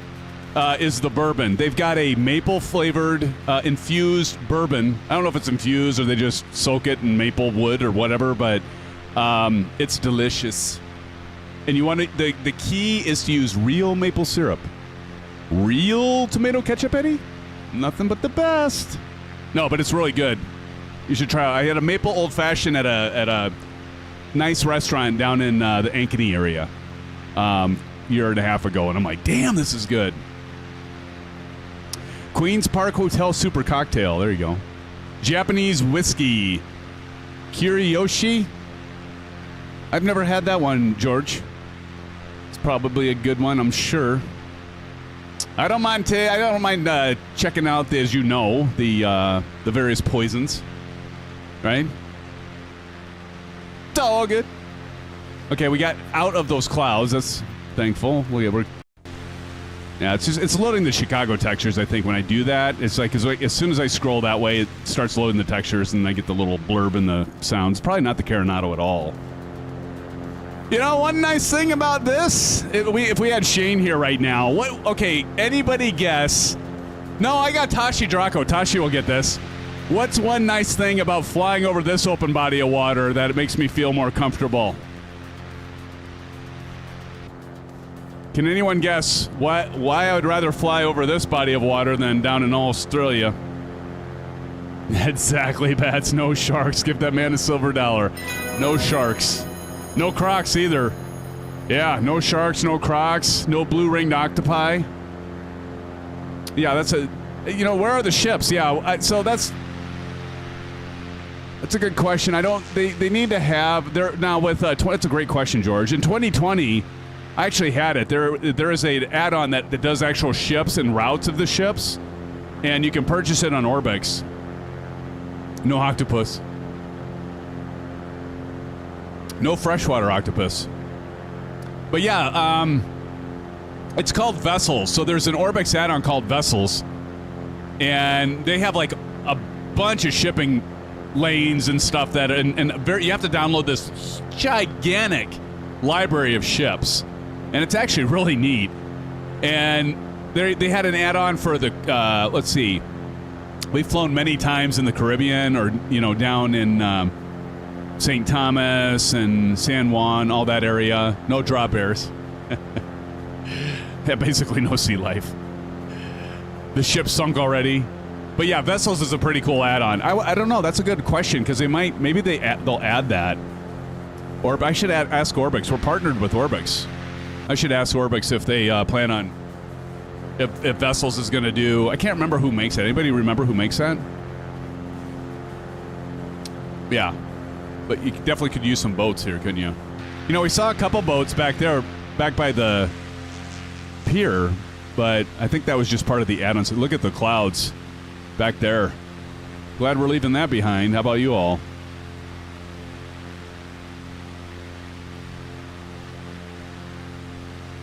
is the bourbon. They've got a maple-flavored infused bourbon. I don't know if it's infused or they just soak it in maple wood or whatever, but it's delicious. And you want to, the key is to use real maple syrup. Real tomato ketchup, Eddie? Nothing but the best. No, but it's really good. You should try it. I had a maple old-fashioned at a nice restaurant down in the Ankeny area year and a half ago, and I'm like, damn, this is good. Queens Park Hotel Super Cocktail. There you go. Japanese whiskey. Kiriyoshi. I've never had that one, George. It's probably a good one, I'm sure. I don't mind checking out, as you know, the various poisons. Right? It's all good. Okay, we got out of those clouds. That's thankful. Yeah, it's loading the Chicago textures, I think, when I do that. It's like as soon as I scroll that way, it starts loading the textures, and I get the little blurb in the sounds. Probably not the Carenado at all. You know, one nice thing about this, if we had Shane here right now, okay, anybody guess? No, I got Tashi Draco. Tashi will get this. What's one nice thing about flying over this open body of water that it makes me feel more comfortable? Can anyone guess why I would rather fly over this body of water than down in Australia? Exactly, Bats. No sharks. Give that man a silver dollar. No sharks. No crocs either. Yeah, no sharks, no crocs, no blue-ringed octopi. Yeah, that's where are the ships? Yeah, so that's a good question. They need to have, now with, it's a great question, George. In 2020, I actually had it. There is an add-on that does actual ships and routes of the ships, and you can purchase it on Orbix. No octopus. No freshwater octopus. But yeah, it's called Vessels. So there's an Orbix add-on called Vessels, and they have like a bunch of shipping lanes and stuff you have to download this gigantic library of ships. And it's actually really neat. And they had an add-on for the, let's see, we've flown many times in the Caribbean or, down in St. Thomas and San Juan, all that area. No drop airs. Yeah, basically no sea life. the ship sunk already. But yeah, Vessels is a pretty cool add-on. I don't know. That's a good question because maybe they'll add that. Or I should ask Orbix. We're partnered with Orbix. I should ask Orbix if they plan on if Vessels is going to do. I can't remember who makes it. Anybody remember who makes that? Yeah, but you definitely could use some boats here, couldn't you? You know, we saw a couple boats back there, back by the pier, but I think that was just part of the add-ons. Look at the clouds back there. Glad we're leaving that behind. How about you all?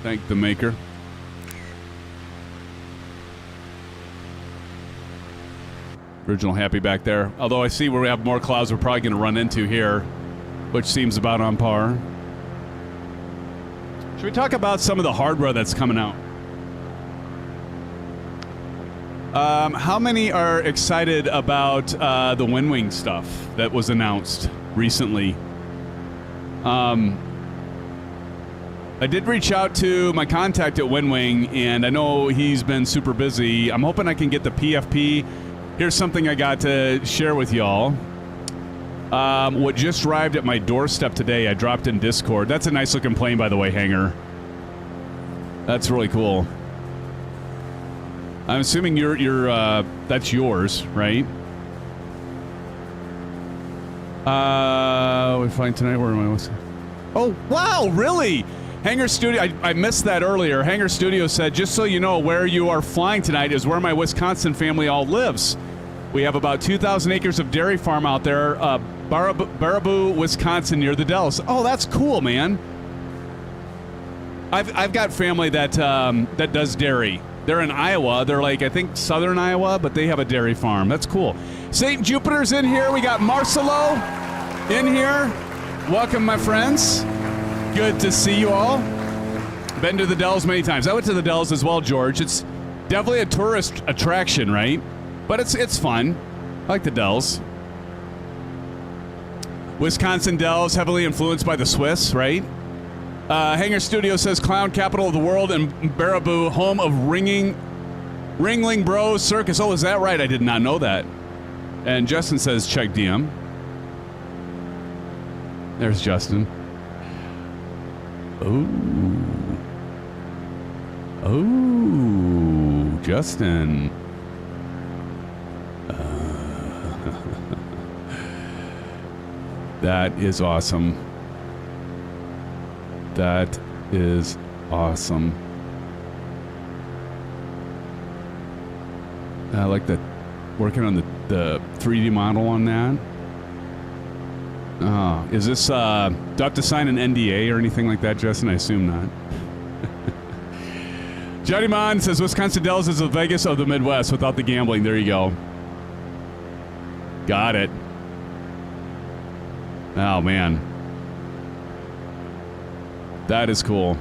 Thank the maker. Original Happy back there. Although I see where we have more clouds we're probably going to run into here, which seems about on par. Should we talk about some of the hardware that's coming out? How many are excited about the WINWING stuff that was announced recently? I did reach out to my contact at WINWING, and I know he's been super busy. I'm hoping I can get the PFP. Here's something I got to share with y'all. What just arrived at my doorstep today, I dropped in Discord. That's a nice looking plane, by the way, Hanger. That's really cool. I'm assuming that's yours, right? We're flying tonight. Where am I? Oh, wow, really? Hangar Studio, I missed that earlier. Hangar Studio said, just so you know, where you are flying tonight is where my Wisconsin family all lives. We have about 2,000 acres of dairy farm out there, Baraboo, Wisconsin, near the Dells. Oh, that's cool, man. I've got family that does dairy. They're in Iowa. They're like, I think, southern Iowa, but they have a dairy farm. That's cool. St. Jupiter's in here. We got Marcelo in here. Welcome, my friends. Good to see you all. Been to the Dells many times. I went to the Dells as well, George. It's definitely a tourist attraction, right? But it's fun. I like the Dells. Wisconsin Dells, heavily influenced by the Swiss, right? Hangar Studio says clown capital of the world and Baraboo, home of Ringling Bros Circus. Oh, is that right? I did not know that. And Justin says check DM. There's Justin. Oh, Justin. That is awesome. That is awesome. I like that. Working on the 3D model on that. Is this, do I have to sign an NDA or anything like that, Justin? I assume not. Johnny Mon says Wisconsin Dells is the Vegas of the Midwest without the gambling. There you go. Got it. Oh, man. That is cool.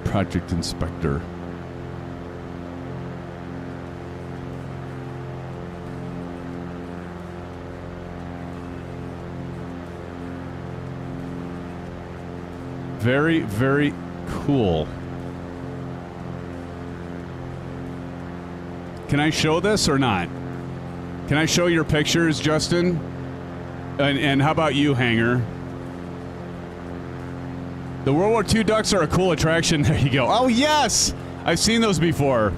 Project Inspector. Very, very cool. Can I show this or not? Can I show your pictures, Justin? And how about you, Hanger? The World War II ducks are a cool attraction. There you go. Oh, yes! I've seen those before.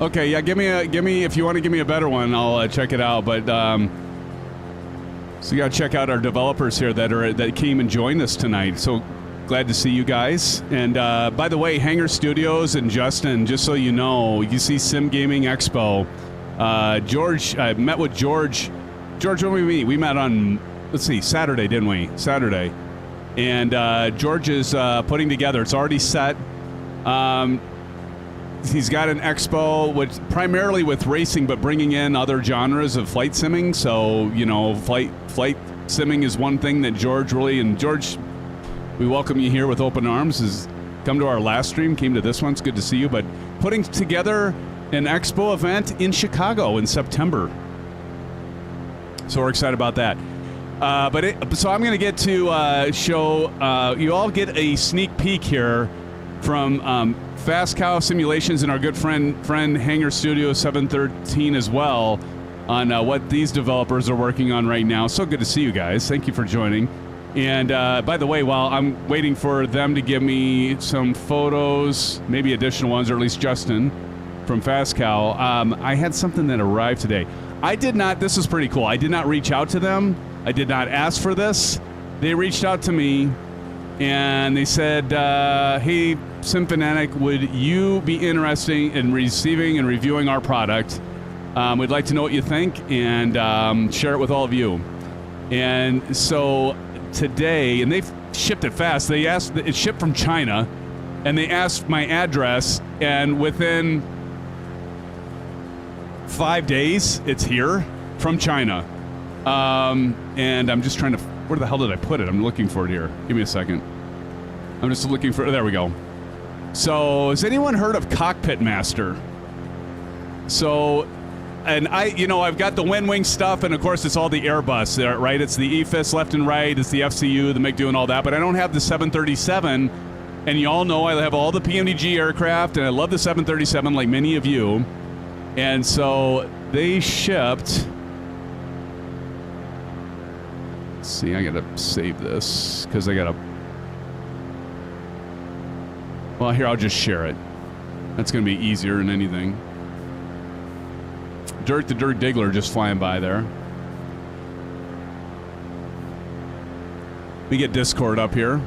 Okay, yeah, give me if you want to give me a better one, I'll check it out. But so you gotta check out our developers here that came and joined us tonight. So glad to see you guys. And by the way, Hangar Studios and Justin, just so you know, you see Sim Gaming Expo. George, I met with George. George, when we meet, we met on, let's see, Saturday, didn't we? Saturday. And George is putting together, it's already set. He's got an expo primarily with racing, but bringing in other genres of flight simming. So, you know, flight simming is one thing that George really, and George, we welcome you here with open arms. Has come to our last stream, came to this one. It's good to see you. But putting together an expo event in Chicago in September. So we're excited about that. So I'm going to get to show you all get a sneak peek here from Fast Cow Simulations and our good friend Hangar Studio 713 as well on what these developers are working on right now. So good to see you guys. Thank you for joining. And by the way, while I'm waiting for them to give me some photos, maybe additional ones, or at least Justin from Fast Cow, I had something that arrived today. I did not, this is pretty cool. I did not reach out to them. I did not ask for this. They reached out to me and they said, hey, SimFanatic, would you be interested in receiving and reviewing our product? We'd like to know what you think and share it with all of you. And so today, and they've shipped it fast. They asked, it shipped from China, and they asked my address, and within 5 days, it's here from China. And I'm just trying to, where the hell did I put it? I'm looking for it here. Give me a second. I'm just looking for, there we go. So, has anyone heard of Cockpit Master? So, and I've got the WINWING stuff, and of course it's all the Airbus, right? It's the EFIS left and right, it's the FCU, the MiG and all that, but I don't have the 737, and you all know I have all the PMDG aircraft, and I love the 737 like many of you, and so they shipped, let's see, I gotta save this, because I gotta, well, here, I'll just share it. That's gonna be easier than anything. Dirk the Dirk Diggler just flying by there. We get Discord up here.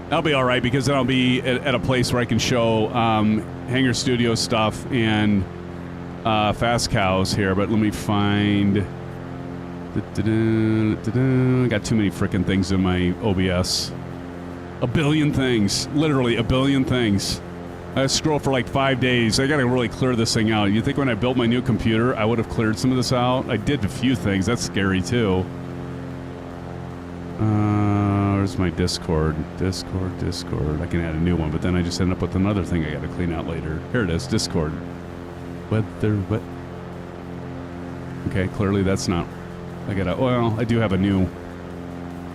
That'll be all right because then I'll be at a place where I can show Hangar Studio stuff and Fast Cows here. But let me find. I got too many freaking things in my OBS. A billion things. Literally a billion things. I scroll for like 5 days. I gotta really clear this thing out. You think when I built my new computer, I would have cleared some of this out? I did a few things. That's scary too. Where's my Discord? Discord. I can add a new one, but then I just end up with another thing I gotta clean out later. Here it is, Discord. What? Okay, clearly that's not. Well, I do have a new.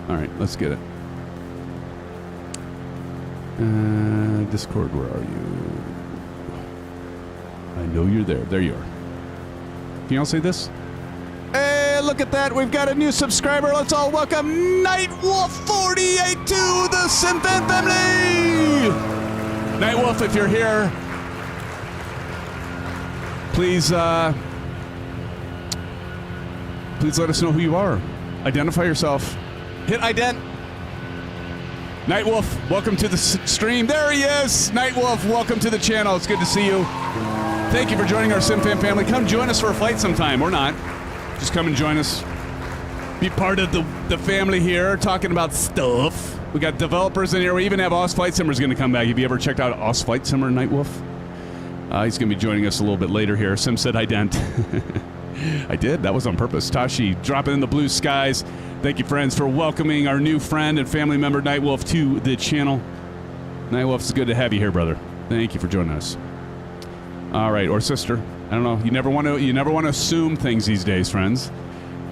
All right, let's get it. Discord, where are you? I know you're there. There you are. Can y'all see this? Hey, look at that. We've got a new subscriber. Let's all welcome Nightwolf48 to the SimFan family. Nightwolf, if you're here, please let us know who you are. Identify yourself. Hit ident. Nightwolf, welcome to the stream. There he is. Nightwolf, welcome to the channel. It's good to see you. Thank you for joining our SimFan family. Come join us for a flight sometime, or not. Just come and join us. Be part of the family here, talking about stuff. We got developers in here. We even have Oz Flight Simmer's going to come back. Have you ever checked out Oz Flight Simmer, Nightwolf? He's going to be joining us a little bit later here. Sim said ident. I did. That was on purpose. Tashi dropping in the blue skies. Thank you, friends, for welcoming our new friend and family member, Nightwolf, to the channel. Nightwolf, it's good to have you here, brother. Thank you for joining us. All right, or sister. I don't know. You never want to assume things these days, friends.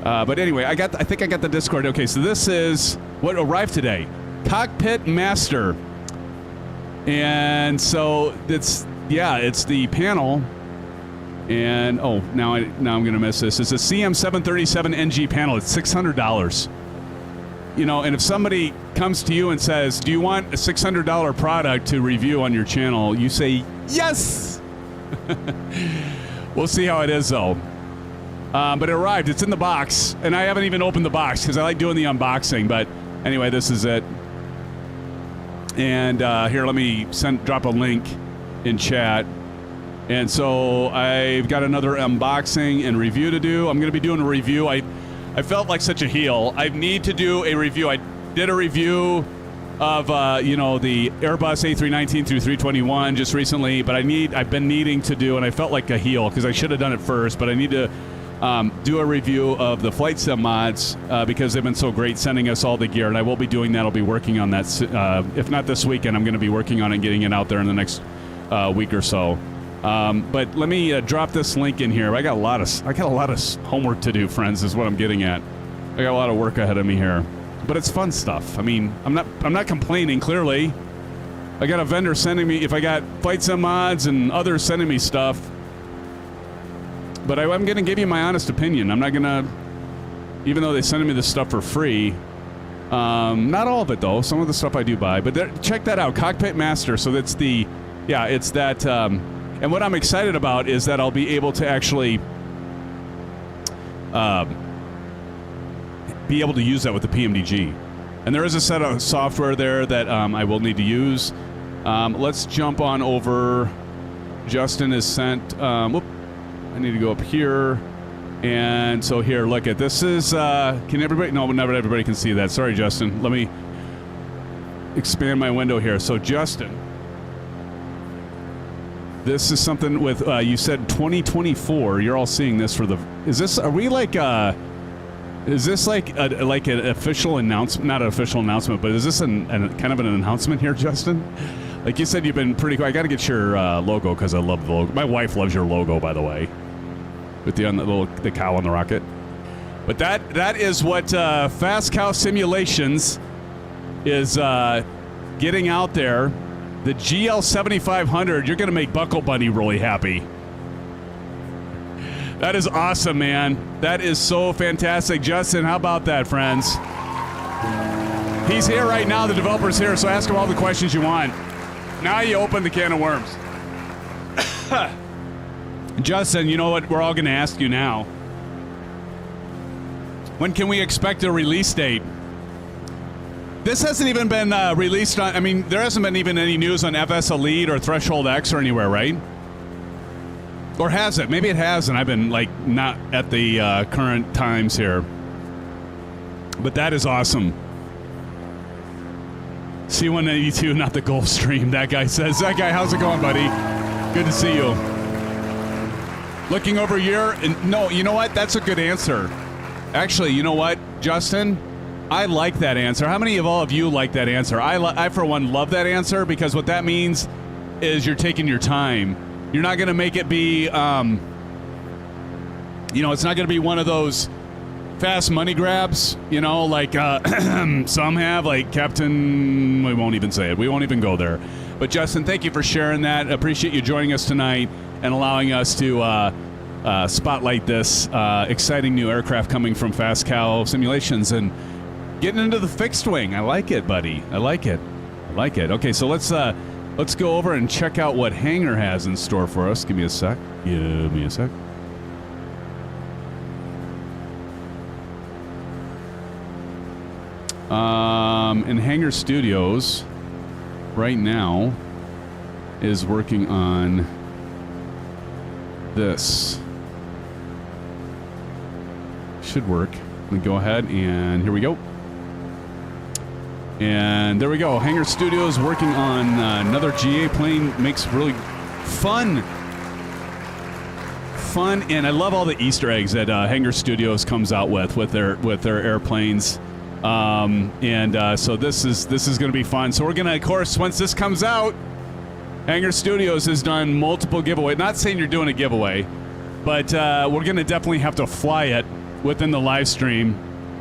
But anyway, I think I got the Discord. Okay, so this is what arrived today. Cockpit Master. And so it's the panel. And now I'm gonna miss this. It's a CM737NG panel. It's $600. And if somebody comes to you and says, "Do you want a $600 product to review on your channel?" You say yes. We'll see how it is though. But it arrived. It's in the box, and I haven't even opened the box because I like doing the unboxing. But anyway, this is it. And here, let me drop a link in chat. And so I've got another unboxing and review to do. I'm going to be doing a review. I felt like such a heel. I need to do a review. I did a review of, the Airbus A319 through 321 just recently, but I've been needing to do, and I felt like a heel because I should have done it first, but I need to do a review of the FlightSimmods because they've been so great sending us all the gear, and I will be doing that. I'll be working on that. If not this weekend, I'm going to be working on it and getting it out there in the next week or so. But let me drop this link in here. I got a lot of homework to do, friends, is what I'm getting at. I got a lot of work ahead of me here, but it's fun stuff. I mean, I'm not complaining. Clearly, I got a vendor sending me. If I got flightsimmods and others sending me stuff, but I'm going to give you my honest opinion. I'm not going to, even though they send me this stuff for free. Not all of it though. Some of the stuff I do buy, but check that out. Cockpit Master. So that's the, yeah, it's that. And what I'm excited about is that I'll be able to actually. Be able to use that with the PMDG. And there is a set of software there that I will need to use. Let's jump on over. Justin has sent, whoop, I need to go up here. And so here, look at this is, can everybody, no, not everybody can see that. Sorry, Justin. Let me expand my window here. So Justin, this is something with, you said 2024. You're all seeing this for the, is this, are we like, is this like an official announcement? Not an official announcement, but is this an kind of an announcement here, Justin? Like you said, you've been pretty cool. I got to get your logo because I love the logo. My wife loves your logo, by the way, with the cow on the rocket. But that is what Fast Cow Simulations is getting out there. The GL 7500. You're going to make Buckle Bunny really happy. That is awesome, man. That is so fantastic. Justin, how about that, friends? He's here right now. The developer's here, so ask him all the questions you want. Now you open the can of worms. Justin, you know what we're all going to ask you now? When can we expect a release date? This hasn't even been released on... I mean, there hasn't been even any news on FS Elite or Threshold X or anywhere, right? Or has it? Maybe it hasn't. I've been, like, not at the current times here. But that is awesome. C182, not the Gulfstream, that guy says. That guy, how's it going, buddy? Good to see you. Looking over here, and no, you know what? That's a good answer. Actually, you know what, Justin? I like that answer. How many of all of you like that answer? I for one, love that answer because what that means is you're taking your time. You're not going to make it be, you know, it's not going to be one of those fast money grabs, you know, like some have, like Captain, we won't even say it. We won't even go there. But Justin, thank you for sharing that. Appreciate you joining us tonight and allowing us to spotlight this exciting new aircraft coming from Fast Cow Simulations and getting into the fixed wing. I like it, buddy. I like it. I like it. Okay, so let's go over and check out what Hangar has in store for us. Give me a sec. Give me a sec. In Hangar Studios, right now, is working on this. Should work. Let me go ahead and here we go. And there we go. Hangar Studios working on another GA plane. Makes really fun, and I love all the Easter eggs that Hangar Studios comes out with their airplanes. So this is going to be fun. So we're going to, of course, once this comes out, Hangar Studios has done multiple giveaways. Not saying you're doing a giveaway, but we're going to definitely have to fly it within the live stream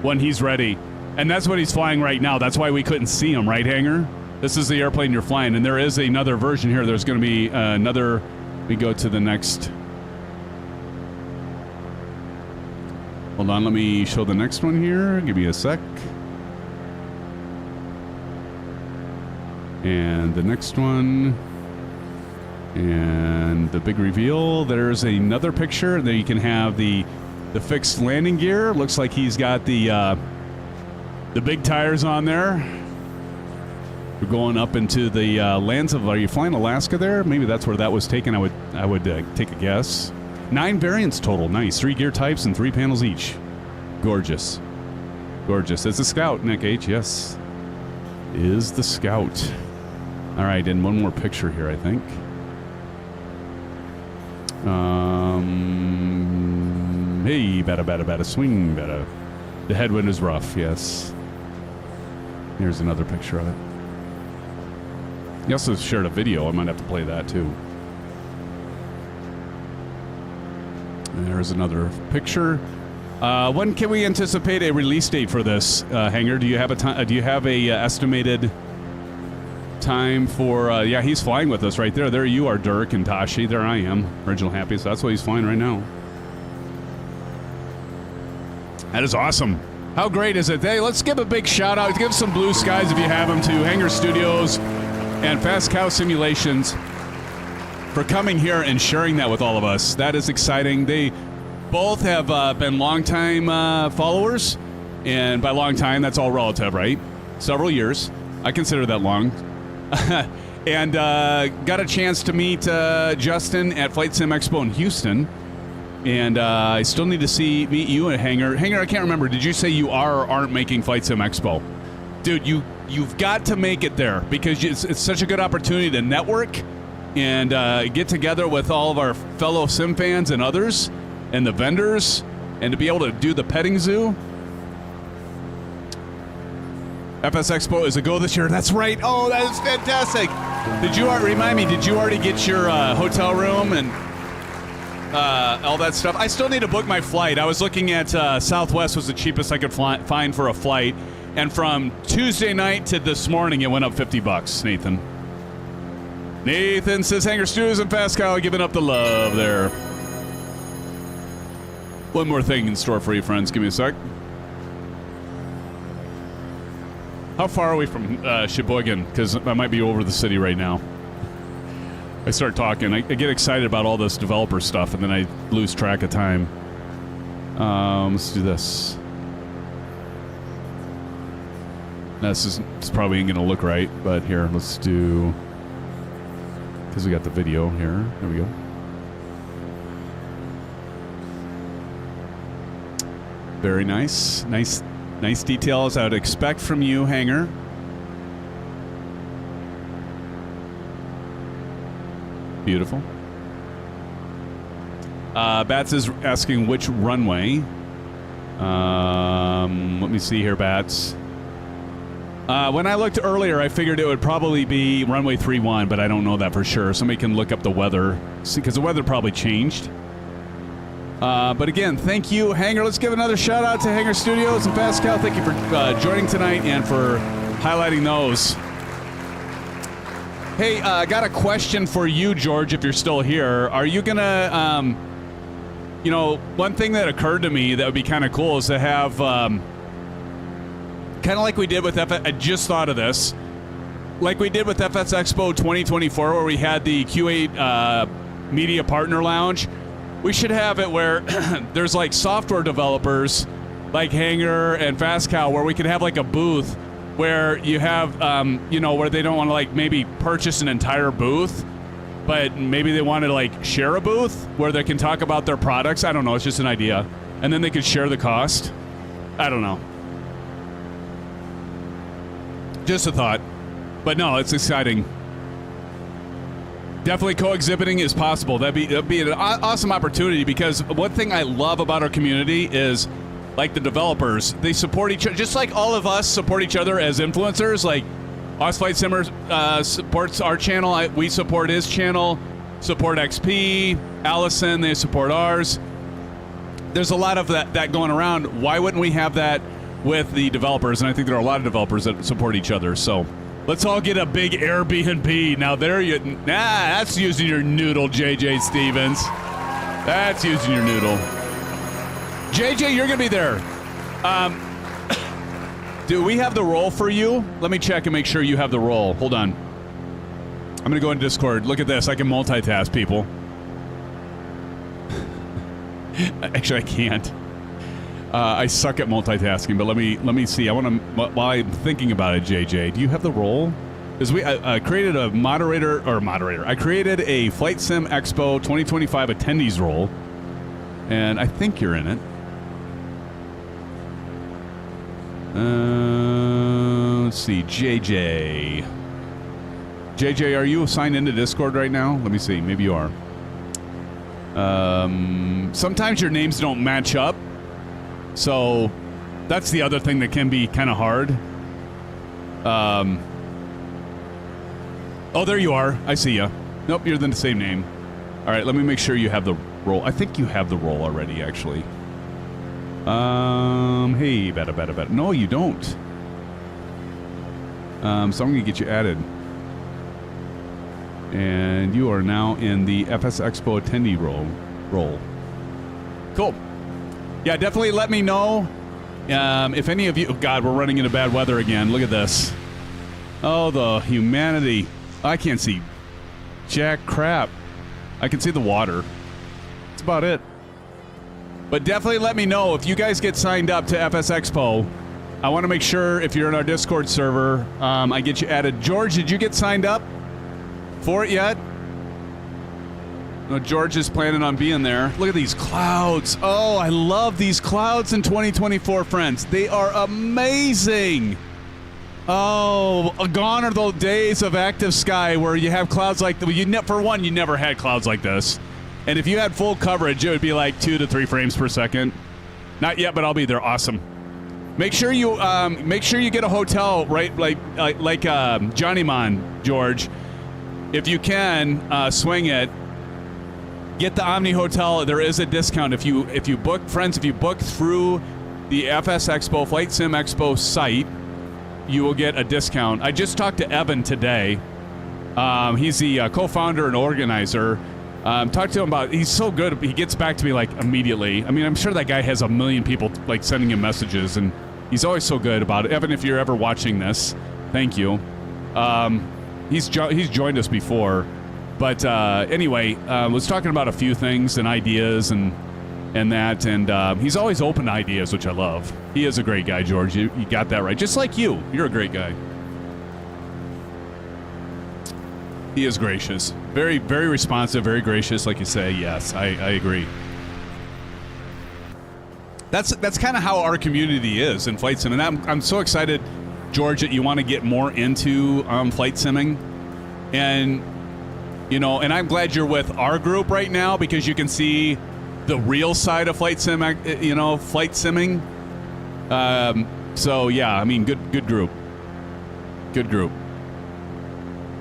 when he's ready. And that's what he's flying right now. That's why we couldn't see him, right, Hangar? This is the airplane you're flying, and there is another version here. There's going to be another. We go to the next. Hold on, let me show the next one here. Give me a sec. And the next one. And the big reveal. There's another picture. There you can have the fixed landing gear. Looks like he's got the big tires on there. We're going up into the lands of. Are you flying Alaska there? Maybe that's where that was taken. I would take a guess. 9 variants total. Nice. 3 gear types and 3 panels each. Gorgeous. Gorgeous. It's the Scout, Nick H. Yes. Is the Scout. All right, and one more picture here, I think. Hey, bada, swing, bada. The headwind is rough, yes. Here's another picture of it. He also shared a video. I might have to play that, too. And there's another picture. When can we anticipate a release date for this, Hanger? Do you have a time? Do you have a estimated time for? Yeah, he's flying with us right there. There you are, Dirk and Tashi. There I am, Original Happy. So that's why he's flying right now. That is awesome. How great is it? Hey, let's give a big shout out. Give some blue skies if you have them to Hanger Studios and Fast Cow Simulations for coming here and sharing that with all of us. That is exciting. They both have been longtime followers, and by long time, that's all relative, right? Several years. I consider that long. And got a chance to meet Justin at Flight Sim Expo in Houston. And I still need to meet you at Hanger. Hanger, I can't remember. Did you say you are or aren't making Flight Sim Expo? Dude, you've got to make it there because it's such a good opportunity to network and get together with all of our fellow sim fans and others and the vendors and to be able to do the petting zoo. FS Expo is a go this year. That's right. Oh, that is fantastic. Remind me, did you already get your hotel room and all that stuff? I still need to book my flight. I was looking at Southwest was the cheapest I could find for a flight. And from Tuesday night to this morning, it went up $50, Nathan. Nathan says, Hanger Studios and Fast Cow giving up the love there. One more thing in store for you, friends. Give me a sec. How far are we from Sheboygan? Because I might be over the city right now. I start talking. I get excited about all this developer stuff, and then I lose track of time. Let's do this. It's probably ain't going to look right, but here, let's do... Because we got the video here. There we go. Very nice. Nice details I would expect from you, Hanger. Beautiful. Bats is asking which runway. Let me see here, Bats. When I looked earlier, I figured it would probably be runway 31, but I don't know that for sure. Somebody can look up the weather, because the weather probably changed. But again, thank you, Hanger. Let's give another shout out to Hanger Studios and Fast Cow. Thank you for joining tonight and for highlighting those. Hey, I got a question for you, George, if you're still here. Are you going to, one thing that occurred to me that would be kind of cool is to have, kind of like we did with I just thought of this, like we did with FS Expo 2024, where we had the Q8 Media Partner Lounge. We should have it where there's like software developers like Hanger and Fast Cow, where we could have like a booth where you have, where they don't want to like maybe purchase an entire booth, but maybe they want to like share a booth where they can talk about their products. I don't know. It's just an idea. And then they could share the cost. I don't know. Just a thought. But no, it's exciting. Definitely co-exhibiting is possible. That'd be an awesome opportunity, because one thing I love about our community is, like the developers, they support each other, just like all of us support each other as influencers. Like Flight Simmer supports our channel, we support his channel, Support XP, Allison, they support ours. There's a lot of that going around. Why wouldn't we have that with the developers? And I think there are a lot of developers that support each other. So let's all get a big Airbnb. Now that's using your noodle, JJ Stevens. That's using your noodle. JJ, you're going to be there. Do we have the role for you? Let me check and make sure you have the role. Hold on. I'm going to go into Discord. Look at this. I can multitask, people. Actually, I can't. I suck at multitasking, but let me see. I want to, while I'm thinking about it, JJ, do you have the role? Because I created a moderator. I created a Flight Sim Expo 2025 attendees role, and I think you're in it. Let's see, JJ. JJ, are you signed into Discord right now? Let me see. Maybe you are. Sometimes your names don't match up. So that's the other thing that can be kind of hard. Oh, there you are. I see you. Nope, you're the same name. All right, let me make sure you have the role. I think you have the role already, actually. Hey, better. No, you don't. So I'm going to get you added. And you are now in the FS Expo attendee role. Cool. Yeah, definitely let me know if any of you... Oh, God, we're running into bad weather again. Look at this. Oh, the humanity. I can't see jack crap. I can see the water. That's about it. But definitely let me know if you guys get signed up to FS Expo. I want to make sure if you're in our Discord server, I get you added. George, did you get signed up for it yet? No, George is planning on being there. Look at these clouds. Oh, I love these clouds in 2024, friends. They are amazing. Oh, gone are the days of active sky where you have clouds like for one, you never had clouds like this. And if you had full coverage, it would be like 2 to 3 frames per second. Not yet, but I'll be there. Awesome. Make sure you get a hotel, right? Like Johnny Mon, George. If you can, swing it. Get the Omni Hotel. There is a discount if you book, friends. If you book through the FS Expo Flight Sim Expo site, you will get a discount. I just talked to Evan today. He's the co-founder and organizer. Talked to him about. He's so good. He gets back to me like immediately. I mean, I'm sure that guy has a million people like sending him messages, and he's always so good about it. Evan, if you're ever watching this, thank you. He's joined us before. But anyway, was talking about a few things and ideas and that, and he's always open to ideas, which I love. He is a great guy, George. You got that right. Just like you. You're a great guy. He is gracious. Very, very responsive, very gracious, like you say. Yes, I agree. That's kind of how our community is in flight sim, and I'm so excited, George, that you want to get more into flight simming. And you know, and I'm glad you're with our group right now because you can see the real side of flight sim, flight simming. So yeah, I mean, good group. Good group.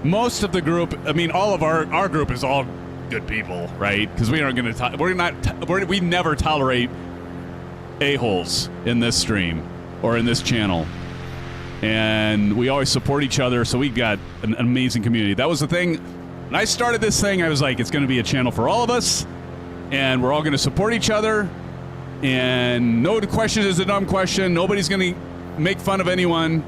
Most of the group, I mean, all of our group is all good people, right? Because we aren't going to, we never tolerate a-holes in this stream or in this channel. And we always support each other, so we've got an amazing community. That was the thing. When I started this thing, I was like, it's going to be a channel for all of us, and we're all going to support each other, and no question is a dumb question. Nobody's going to make fun of anyone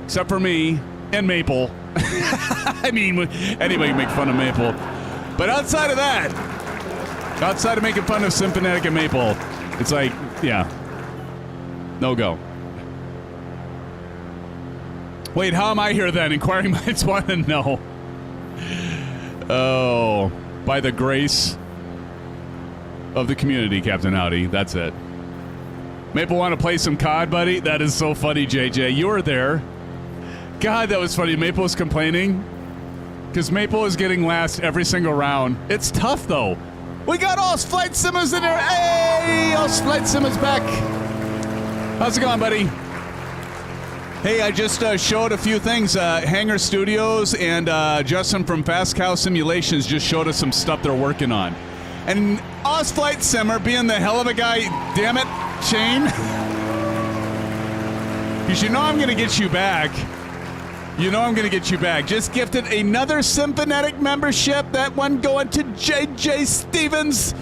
except for me and Maple. I mean, anybody can make fun of Maple. But outside of that, outside of making fun of Symphonic and Maple, it's like, yeah, no go. Wait, how am I here then? Inquiring minds want to know. Oh, by the grace of the community, Captain Howdy. That's it. Maple want to play some COD, buddy? That is so funny, JJ. You were there. God, that was funny. Maple was complaining because Maple is getting last every single round. It's tough, though. We got all flight simmers in there. Hey, all flight simmers back. How's it going, buddy? Hey, I just showed a few things. Hangar Studios and Justin from Fast Cow Simulations just showed us some stuff they're working on. And Oz Flight Simmer, being the hell of a guy, damn it, Shane. Because you know I'm going to get you back. You know I'm going to get you back. Just gifted another Symphonetic membership. That one going to JJ Stevens.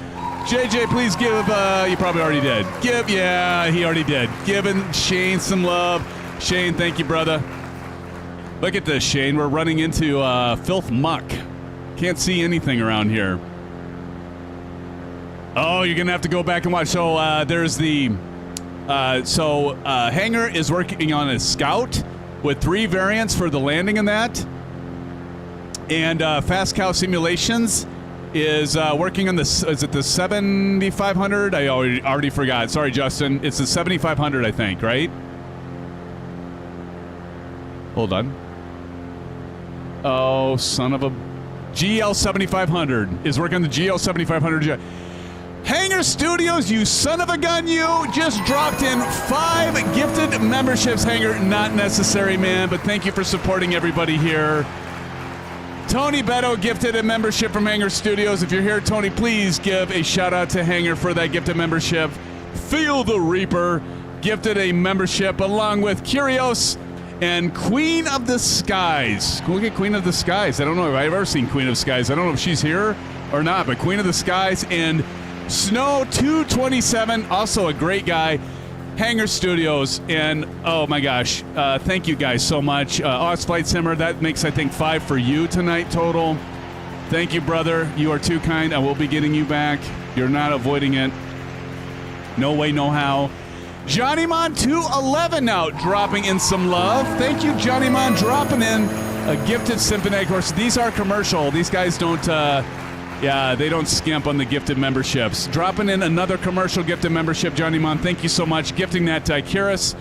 JJ, please give, you probably already did. Yeah, he already did. Giving Shane some love. Shane, thank you, brother. Look at this, Shane. We're running into filth muck. Can't see anything around here. Oh, you're going to have to go back and watch. So there's the... Hangar is working on a Scout with 3 variants for the landing in that. And Fast Cow Simulations is working on the... Is it the 7500? I already forgot. Sorry, Justin. It's the 7500, I think, right? Hold on. Oh, son of a... GL 7500 is working on the GL 7500. Hangar Studios, you son of a gun, you just dropped in 5 gifted memberships. Hangar, not necessary, man, but thank you for supporting everybody here. Tony Beto gifted a membership from Hangar Studios. If you're here, Tony, please give a shout out to Hangar for that gifted membership. Feel the Reaper gifted a membership along with Curios and Queen of the Skies. Look at Queen of the Skies. I don't know if I've ever seen Queen of the Skies. I don't know if she's here or not, but Queen of the Skies and Snow 227, also a great guy. Hangar Studios, and oh my gosh, thank you guys so much. Oz Flight Simmer, that makes I think 5 for you tonight total. Thank you, brother. You are too kind. I will be getting you back. You're not avoiding it. No way, no how. Johnny Mon 211 now dropping in some love. Thank you, Johnny Mon, dropping in a gifted Symphony. Of course, these are commercial. These guys don't, they don't skimp on the gifted memberships. Dropping in another commercial gifted membership, Johnny Mon. Thank you so much. Gifting that Kiris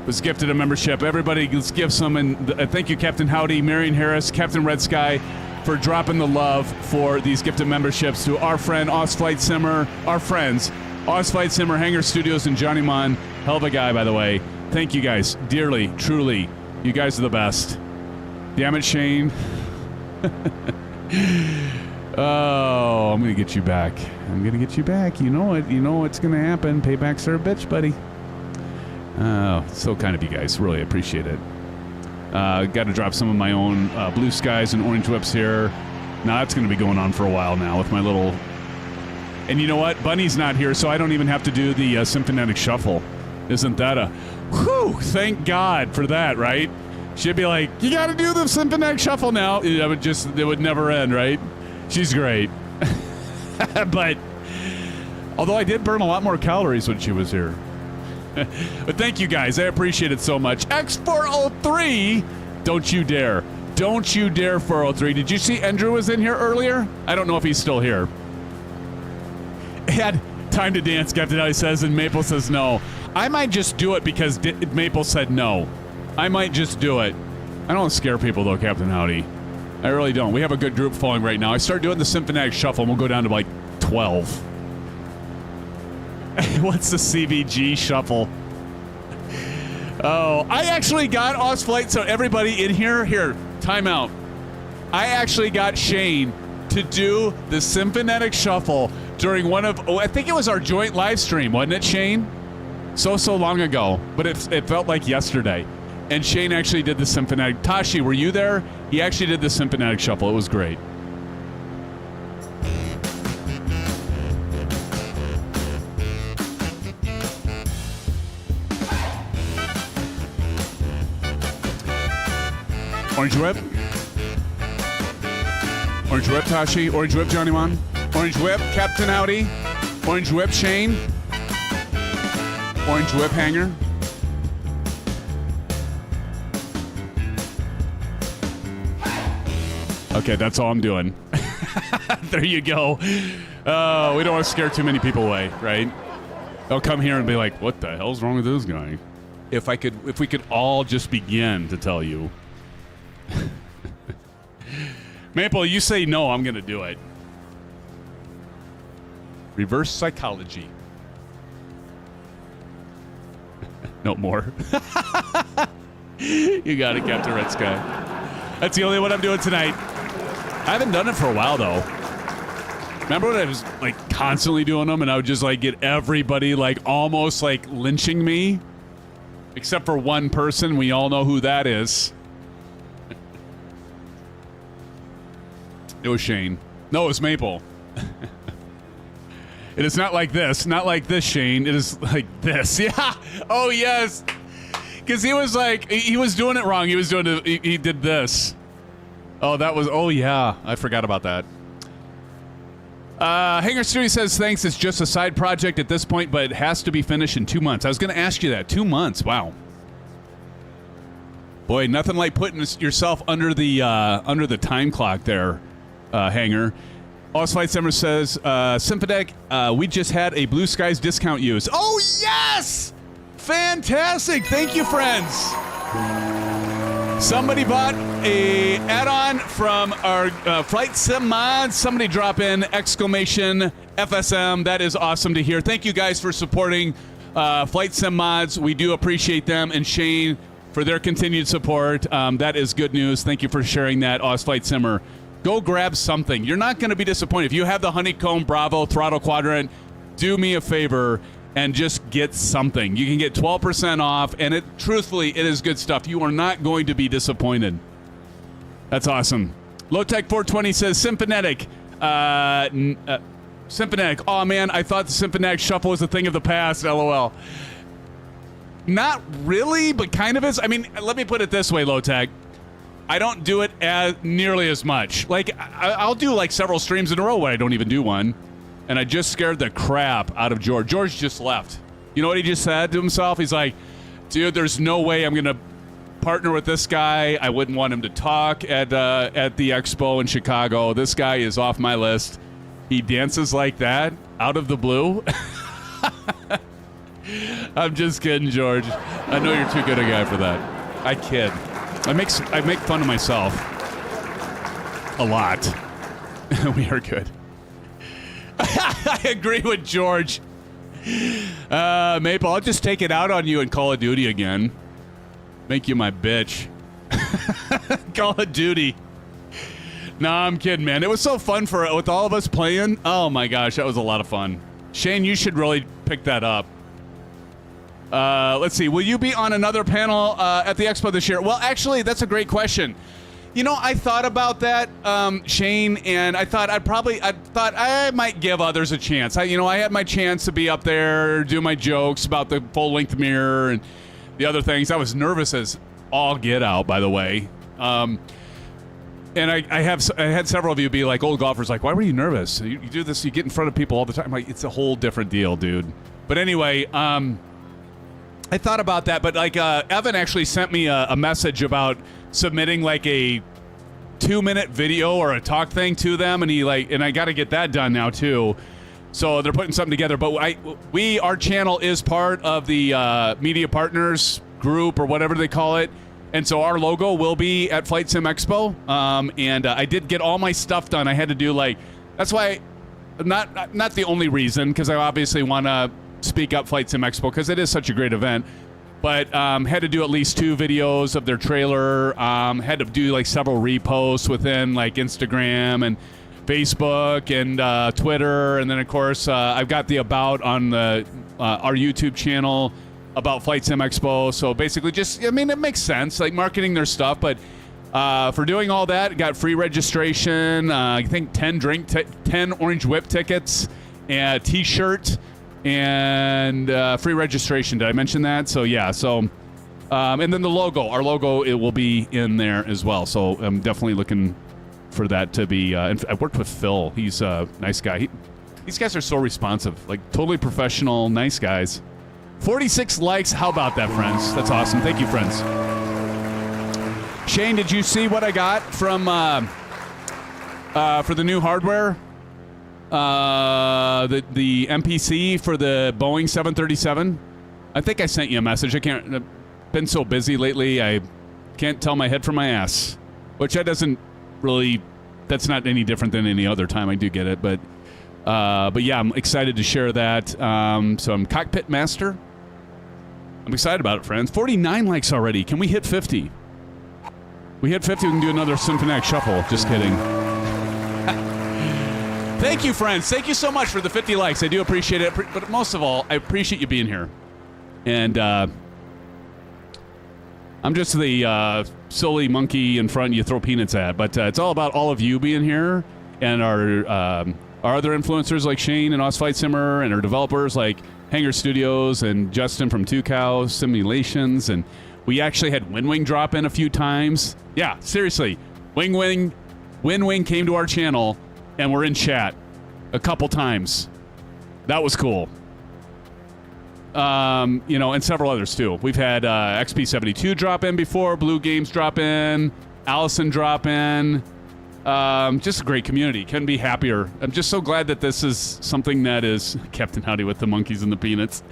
was gifted a membership. Everybody, let's give some. And thank you, Captain Howdy, Marion Harris, Captain Red Sky, for dropping the love for these gifted memberships to our friend Oz Flight Simmer, our friends Oz Flight Simmer, Hangar Studios, and Johnny Mon. Hell of a guy, by the way. Thank you guys, dearly, truly. You guys are the best. Damn it, Shane. Oh, I'm going to get you back. I'm going to get you back. You know it. You know what's going to happen. Payback's our bitch, buddy. Oh, so kind of you guys. Really appreciate it. Got to drop some of my own blue skies and orange whips here. Now, that's going to be going on for a while now with my little... And you know what? Bunny's not here, so I don't even have to do the symphonetic shuffle. Isn't that a... Whew! Thank God for that, right? She'd be like, you got to do the symphonetic shuffle now. It would never end, right? She's great. But, although I did burn a lot more calories when she was here. But thank you guys. I appreciate it so much. X403, don't you dare. Don't you dare, 403. Did you see Andrew was in here earlier? I don't know if he's still here. Had time to dance, Captain Howdy says, and Maple says no. I might just do it because Maple said no. I might just do it. I don't scare people, though, Captain Howdy. I really don't. We have a good group following right now. I start doing the symphonetic shuffle, and we'll go down to like 12. What's the CBG shuffle? Oh, I actually got Oz Flight, so everybody in here, time out. I actually got Shane to do the symphonetic shuffle during one of, I think it was our joint live stream, wasn't it, Shane? So long ago, but it felt like yesterday. And Shane actually did the symphonetic. Tashi, were you there? He actually did the symphonetic shuffle. It was great. Orange whip. Orange whip, Tashi. Orange whip, Johnny Mon. Orange whip, Captain Howdy. Orange whip, Shane. Orange whip, Hanger. Okay, that's all I'm doing. There you go. Oh, we don't want to scare too many people away, right? They'll come here and be like, what the hell's wrong with this guy? If we could all just begin to tell you. Maple, you say no, I'm going to do it. Reverse psychology. No more. You got it, Captain Red Sky. That's the only one I'm doing tonight. I haven't done it for a while, though. Remember when I was, like, constantly doing them, and I would just, like, get everybody, like, almost, like, lynching me? Except for one person. We all know who that is. It was Shane. No, it was Maple. It is not like this. Not like this, Shane. It is like this. Yeah. Oh, yes. Because he was like, he was doing it wrong. He was doing it, he did this. Oh, that was, oh, yeah. I forgot about that. Hangar Stewie says, thanks. It's just a side project at this point, but it has to be finished in 2 months. I was going to ask you that. 2 months. Wow. Boy, nothing like putting yourself under the time clock there, Hangar. Oz Flight Simmer says, Symphonic, we just had a Blue Skies discount use. Oh, yes! Fantastic. Thank you, friends. Somebody bought a add-on from our Flight Sim Mods. Somebody drop in exclamation FSM. That is awesome to hear. Thank you guys for supporting Flight Sim Mods. We do appreciate them, and Shane for their continued support. That is good news. Thank you for sharing that, Oz Flight Simmer. Go grab something. You're not going to be disappointed. If you have the Honeycomb, Bravo, Throttle, Quadrant, do me a favor and just get something. You can get 12% off, and truthfully, it is good stuff. You are not going to be disappointed. That's awesome. Lowtech 420 says Symphonetic. Symphonetic. Oh, man, I thought the Symphonetic shuffle was a thing of the past, LOL. Not really, but kind of is. I mean, let me put it this way, Lowtech. I don't do it as nearly as much. Like, I'll do like several streams in a row where I don't even do one. And I just scared the crap out of George. George just left. You know what he just said to himself? He's like, dude, there's no way I'm going to partner with this guy. I wouldn't want him to talk at the expo in Chicago. This guy is off my list. He dances like that out of the blue. I'm just kidding, George. I know you're too good a guy for that. I kid. I make fun of myself a lot. We are good. I agree with George. Maple, I'll just take it out on you in Call of Duty again. Make you my bitch. Call of Duty. No, I'm kidding, man. It was so fun with all of us playing. Oh my gosh, that was a lot of fun. Shane, you should really pick that up. Let's see. Will you be on another panel at the expo this year? Well, actually, that's a great question. You know, I thought about that, Shane, and I thought I might give others a chance. I had my chance to be up there, do my jokes about the full-length mirror and the other things. I was nervous as all get out, by the way. And I had several of you be like, old golfers, like, why were you nervous? You do this, you get in front of people all the time. Like, it's a whole different deal, dude. But anyway, I thought about that, but like Evan actually sent me a message about submitting like a 2-minute video or a talk thing to them, and I got to get that done now too. So they're putting something together. But our channel is part of the media partners group or whatever they call it, and so our logo will be at Flight Sim Expo. And I did get all my stuff done. I had to do that's why not the only reason, because I obviously want to speak up Flight Sim Expo because it is such a great event, but had to do at least 2 videos of their trailer, had to do like several reposts within like Instagram and Facebook and Twitter, and then of course I've got the about on our YouTube channel about Flight Sim Expo. So basically it makes sense, like marketing their stuff, but for doing all that, got free registration, I think 10 Orange Whip tickets, and a t-shirt, and free registration. Did I mention that? So yeah. So and then the logo, our logo, it will be in there as well. So I'm definitely looking for that to be. And I worked with Phil. He's a nice guy. These guys are so responsive, like totally professional, nice guys. 46 likes. How about that, friends? That's awesome. Thank you, friends. Shane, did you see what I got from for the new hardware? The MPC for the Boeing 737. I think I sent you a message. I've been so busy lately, I can't tell my head from my ass, which that's not any different than any other time. I do get it, but yeah, I'm excited to share that. So I'm Cockpit Master. I'm excited about it, friends. 49 likes already. Can we hit 50? We hit 50, we can do another Symphonic Shuffle. Just kidding. Thank you, friends. Thank you so much for the 50 likes. I do appreciate it. But most of all, I appreciate you being here. And I'm just the silly monkey in front you throw peanuts at. But it's all about all of you being here, and our other influencers like Shane and Flight Simmer, and our developers like Hangar Studios and Justin from 2 Cow Simulations. And we actually had WinWing drop in a few times. Yeah, seriously. WinWing came to our channel, and we're in chat a couple times. That was cool. And several others too. We've had XP72 drop in before, Blue Games drop in, Allison drop in. Just a great community. Couldn't be happier. I'm just so glad that this is something that is Captain Howdy with the monkeys and the peanuts.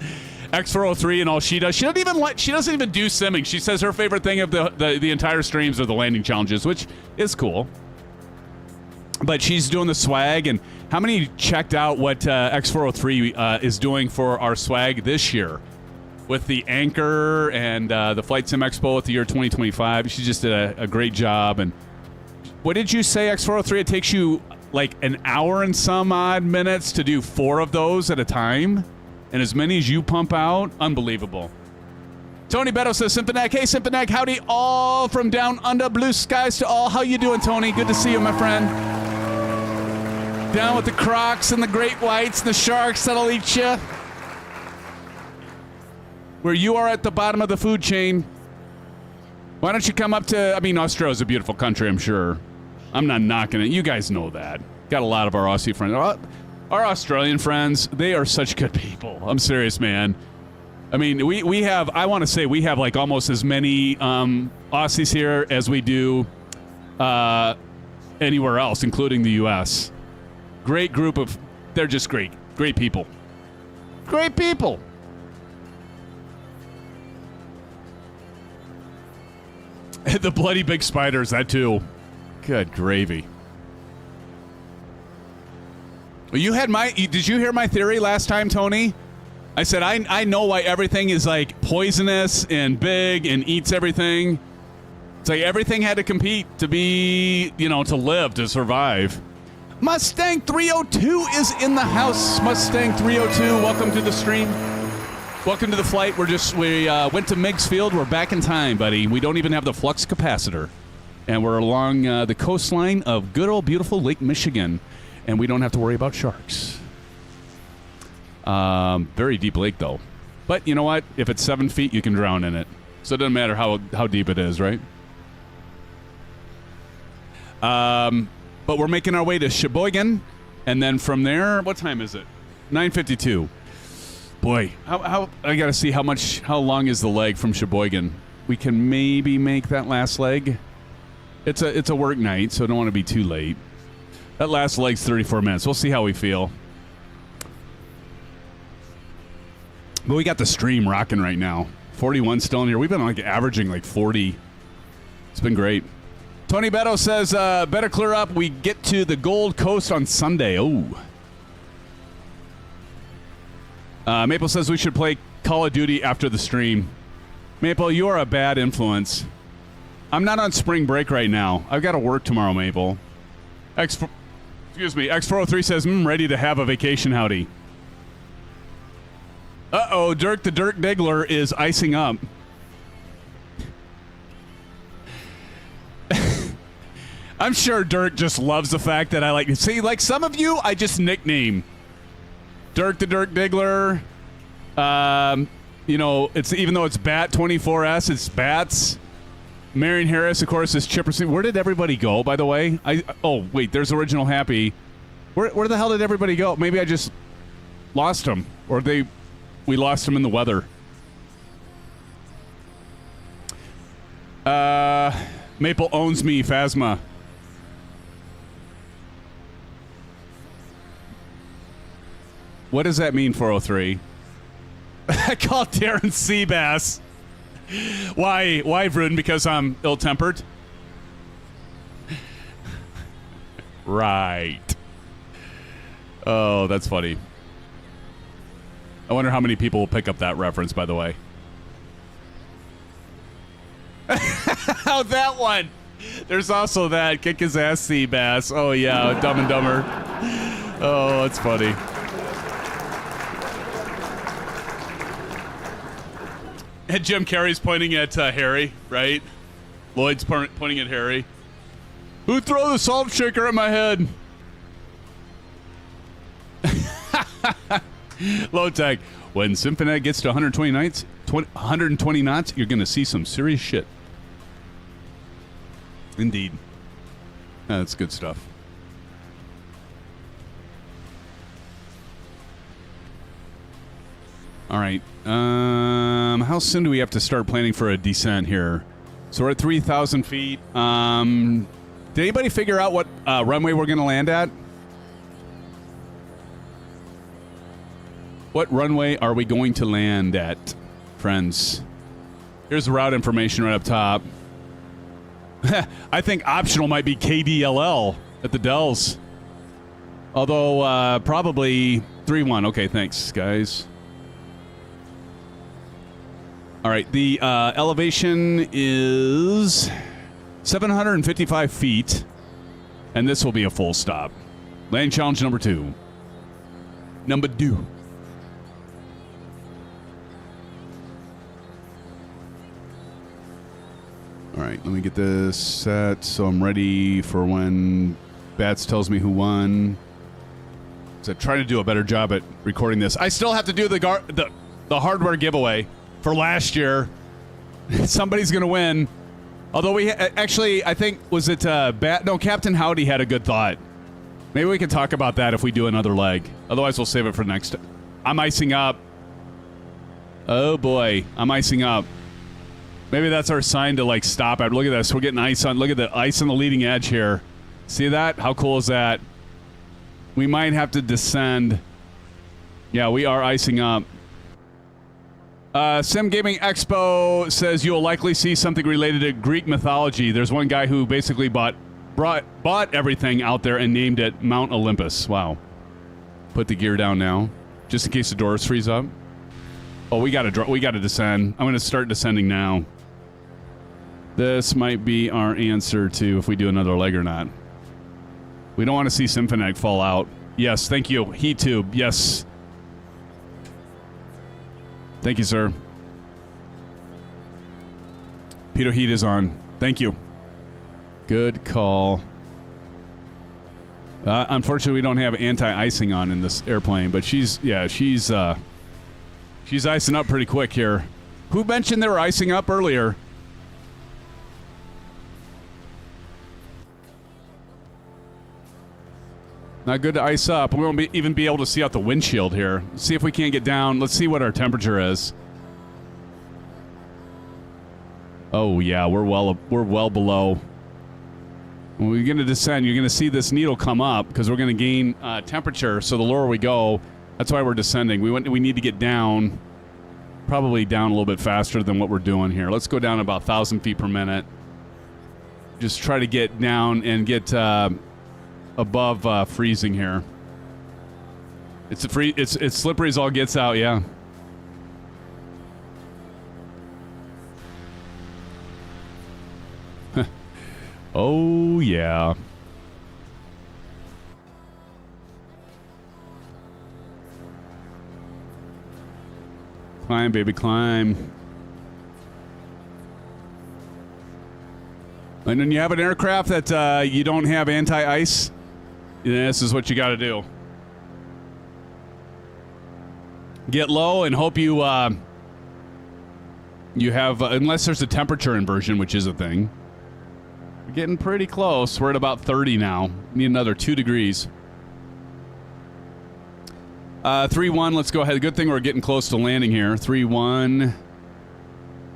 X403 and all she does. She doesn't even do simming. She says her favorite thing of the entire streams are the landing challenges, which is cool. But she's doing the swag, and how many checked out what X403 is doing for our swag this year with the anchor and the Flight Sim Expo at the year 2025? She just did a great job. And what did you say, X403? It takes you like an hour and some odd minutes to do 4 of those at a time? And as many as you pump out, unbelievable. Tony Beto says, Symphonag. Hey, Symphonag, howdy all from down under, blue skies to all. How you doing, Tony? Good to see you, my friend. Down with the crocs and the great whites and the sharks that'll eat you. Where you are at the bottom of the food chain. Why don't you come up to, I mean, Australia's a beautiful country, I'm sure. I'm not knocking it. You guys know that. Got a lot of our Aussie friends. Our Australian friends, they are such good people. I'm serious, man. I mean, we have, I want to say we have like almost as many Aussies here as we do anywhere else, including the U.S. Great group of, they're just great people. Great people. The bloody big spiders, that too. Good gravy. Well, did you hear my theory last time, Tony? I said, I know why everything is like poisonous and big and eats everything. It's like everything had to compete to be, to live, to survive. Mustang 302 is in the house. Mustang 302, welcome to the stream. Welcome to the flight. We went to Meigs Field. We're back in time, buddy. We don't even have the flux capacitor. And we're along the coastline of good old beautiful Lake Michigan. And we don't have to worry about sharks. Very deep lake, though. But you know what? If it's 7 feet, you can drown in it. So it doesn't matter how deep it is, right? But we're making our way to Sheboygan. And then from there, what time is it? 9:52. Boy, how I got to see how long is the leg from Sheboygan. We can maybe make that last leg. It's a work night, so I don't want to be too late. That last leg's 34 minutes. We'll see how we feel. But we got the stream rocking right now. 41 still in here. We've been like averaging like 40. It's been great. Tony Beto says, better clear up. We get to the Gold Coast on Sunday. Oh. Maple says we should play Call of Duty after the stream. Maple, you are a bad influence. I'm not on spring break right now. I've got to work tomorrow, Maple. X403 says, ready to have a vacation, howdy. Uh-oh, Dirk the Dirk Diggler is icing up. I'm sure Dirk just loves the fact that I like to see, like some of you, I just nickname. Dirk the Dirk Diggler. It's even though it's Bat 24S, it's Bats. Marion Harris, of course, is Chipper. Where did everybody go, by the way? Wait, there's Original Happy. Where the hell did everybody go? Maybe I just lost them, or we lost them in the weather. Maple owns me, Phasma. What does that mean, 403? I called Darren Seabass. Why, Vruden? Because I'm ill-tempered? Right. Oh, that's funny. I wonder how many people will pick up that reference, by the way. Oh, that one. There's also that kick his ass Seabass. Oh, yeah, Dumb and Dumber. Oh, that's funny. And Jim Carrey's pointing at Harry, right? Lloyd's pointing at Harry. Who throw the salt shaker at my head? Low tag. When Symphonag gets to 120 knots, you're going to see some serious shit. Indeed. That's good stuff. All right. How soon do we have to start planning for a descent here? So we're at 3,000 feet. Did anybody figure out what runway we're going to land at? What runway are we going to land at, friends? Here's the route information right up top. I think optional might be KDLL at the Dells. Although, probably 3-1. Okay, thanks, guys. All right, the elevation is 755 feet, and this will be a full stop. Land challenge number 2. Number 2. right, let me get this set so I'm ready for when Bats tells me who won. So try to do a better job at recording this. I still have to do the hardware giveaway for last year. Somebody's going to win. Although we actually, I think, was it No, Captain Howdy had a good thought. Maybe we can talk about that if we do another leg. Otherwise, we'll save it for next. I'm icing up. Oh boy, I'm icing up. Maybe that's our sign to like stop it. Look at this. We're getting ice on. Look at the ice on the leading edge here. See that? How cool is that? We might have to descend. Yeah, we are icing up. Sim Gaming Expo says you'll likely see something related to Greek mythology. There's one guy who basically bought everything out there and named it Mount Olympus. Wow. Put the gear down now, just in case the doors freeze up. Oh, we gotta descend. I'm gonna start descending now. This might be our answer to if we do another leg or not. We don't want to see Symphonic fall out. Yes, thank you. HeatTube, yes. Thank you, sir. Peter Heat is on. Thank you. Good call. Unfortunately, we don't have anti-icing on in this airplane, but she's icing up pretty quick here. Who mentioned they were icing up earlier? Not good to ice up. We won't even be able to see out the windshield here. See if we can't get down. Let's see what our temperature is. Oh yeah, we're well below. When we're going to descend, you're going to see this needle come up because we're going to gain temperature. So the lower we go, that's why we're descending. We need to get down, probably down a little bit faster than what we're doing here. Let's go down about 1,000 feet per minute. Just try to get down and get above freezing here. It's slippery as all gets out, yeah. Oh yeah. Climb, baby, climb. And then you have an aircraft that you don't have anti-ice. This is what you got to do. Get low and hope you have, unless there's a temperature inversion, which is a thing. We're getting pretty close. We're at about 30 now. Need another 2 degrees. 3-1, let's go ahead. Good thing we're getting close to landing here. 3-1.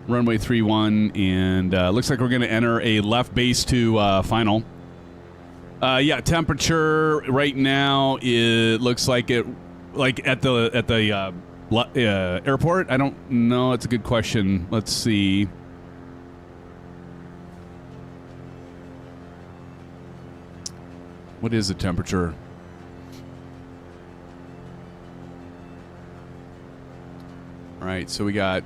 Runway 31, and looks like we're going to enter a left base to final. Yeah, temperature right now it looks like it, like at the airport. I don't know. It's a good question. Let's see. What is the temperature? All right, so we got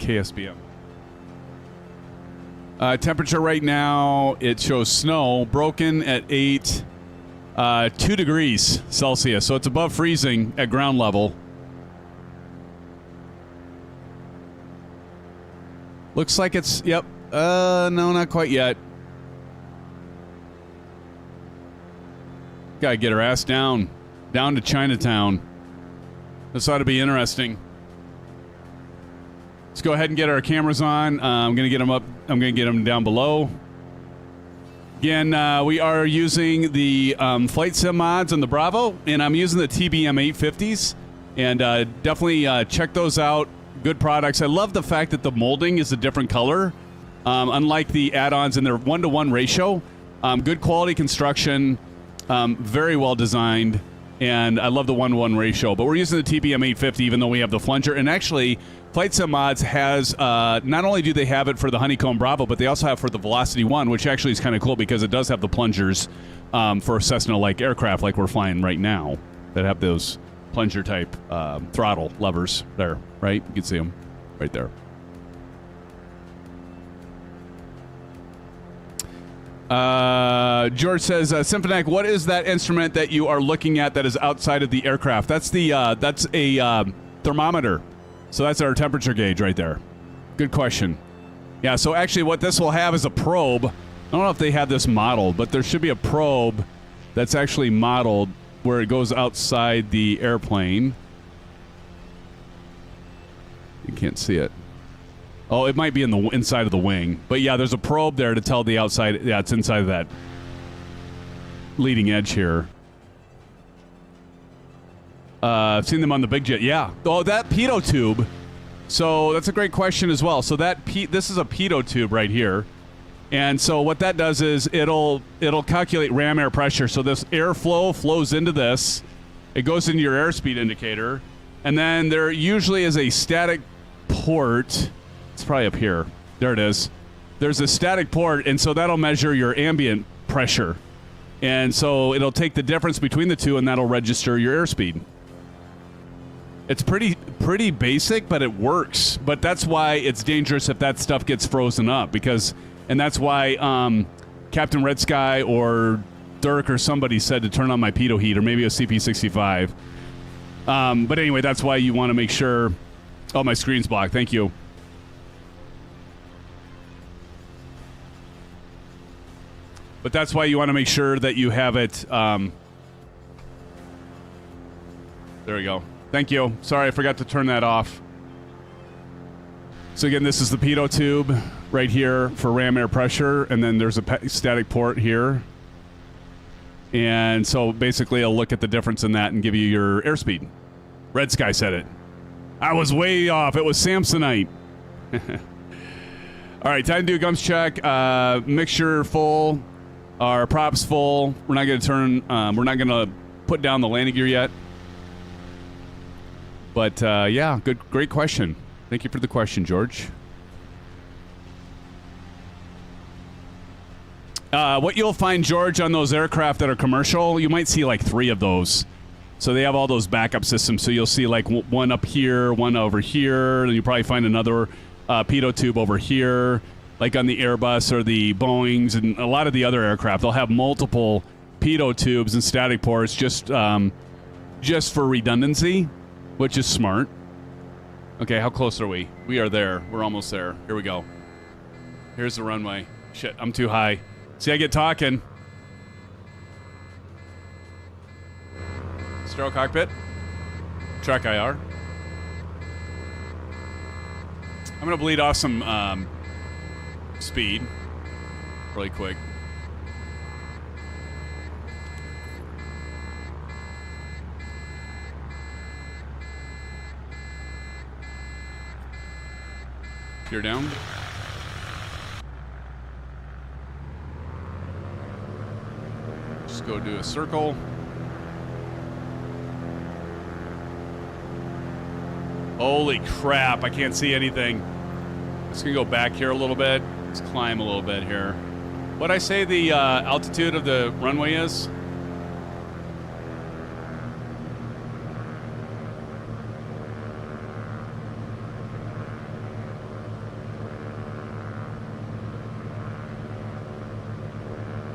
KSBM. Temperature right now, it shows snow, broken at 2 degrees Celsius. So it's above freezing at ground level. Looks like it's, yep. No, not quite yet. Gotta get her ass down to Chinatown. This ought to be interesting. Let's go ahead and get our cameras on. I'm going to get them up. I'm going to get them down below. Again, we are using the flight sim mods on the Bravo, and I'm using the TBM 850s. And definitely check those out. Good products. I love the fact that the molding is a different color, unlike the add-ons in their 1-to-1 ratio. Good quality construction, very well designed. And I love the 1-to-1 ratio. But we're using the TBM 850 even though we have the flunger. And actually, flightsimmods has, not only do they have it for the Honeycomb Bravo, but they also have for the Velocity 1, which actually is kind of cool because it does have the plungers for Cessna-like aircraft like we're flying right now that have those plunger-type throttle levers there, right? You can see them right there. George says, Symphonic, what is that instrument that you are looking at that is outside of the aircraft? That's a thermometer. So that's our temperature gauge right there. Good question. Yeah, so actually what this will have is a probe. I don't know if they have this modeled, but there should be a probe that's actually modeled where it goes outside the airplane. You can't see it. Oh, it might be in the inside of the wing. But yeah, there's a probe there to tell the outside. Yeah, it's inside of that leading edge here. I've seen them on the big jet. Yeah. Oh, that pitot tube. So that's a great question as well. So this is a pitot tube right here. And so what that does is it'll calculate ram air pressure. So this airflow flows into this. It goes into your airspeed indicator. And then there usually is a static port. It's probably up here. There it is. There's a static port, and so that'll measure your ambient pressure. And so it'll take the difference between the two, and that'll register your airspeed. It's pretty basic, but it works. But that's why it's dangerous if that stuff gets frozen up, and that's why Captain Red Sky or Dirk or somebody said to turn on my pitot heat, or maybe a CP65. But anyway, that's why you want to make sure. Oh, my screen's blocked. Thank you. But that's why you want to make sure that you have it. There we go. Thank you. Sorry, I forgot to turn that off. So again, this is the pitot tube right here for ram air pressure, and then there's a static port here. And so basically, I'll look at the difference in that and give you your airspeed. Red Sky said it. I was way off. It was Samsonite. All right, time to do a gums check. Mixture full. Our props full. We're not going to turn. We're not going to put down the landing gear yet. But yeah, great question. Thank you for the question, George. What you'll find, George, on those aircraft that are commercial, you might see like 3 of those. So they have all those backup systems. So you'll see like one up here, one over here, and you'll probably find another pitot tube over here. Like on the Airbus or the Boeings and a lot of the other aircraft, they'll have multiple pitot tubes and static ports just for redundancy, which is smart. Okay, how close are we? We are there. We're almost there. Here we go. Here's the runway. Shit, I'm too high. See, I get talking. Stereo cockpit. Track IR. I'm going to bleed off some speed really quick. Gear down. Just go do a circle. Holy crap, I can't see anything. Just gonna go back here a little bit. Let's climb a little bit here. What'd I say the altitude of the runway is?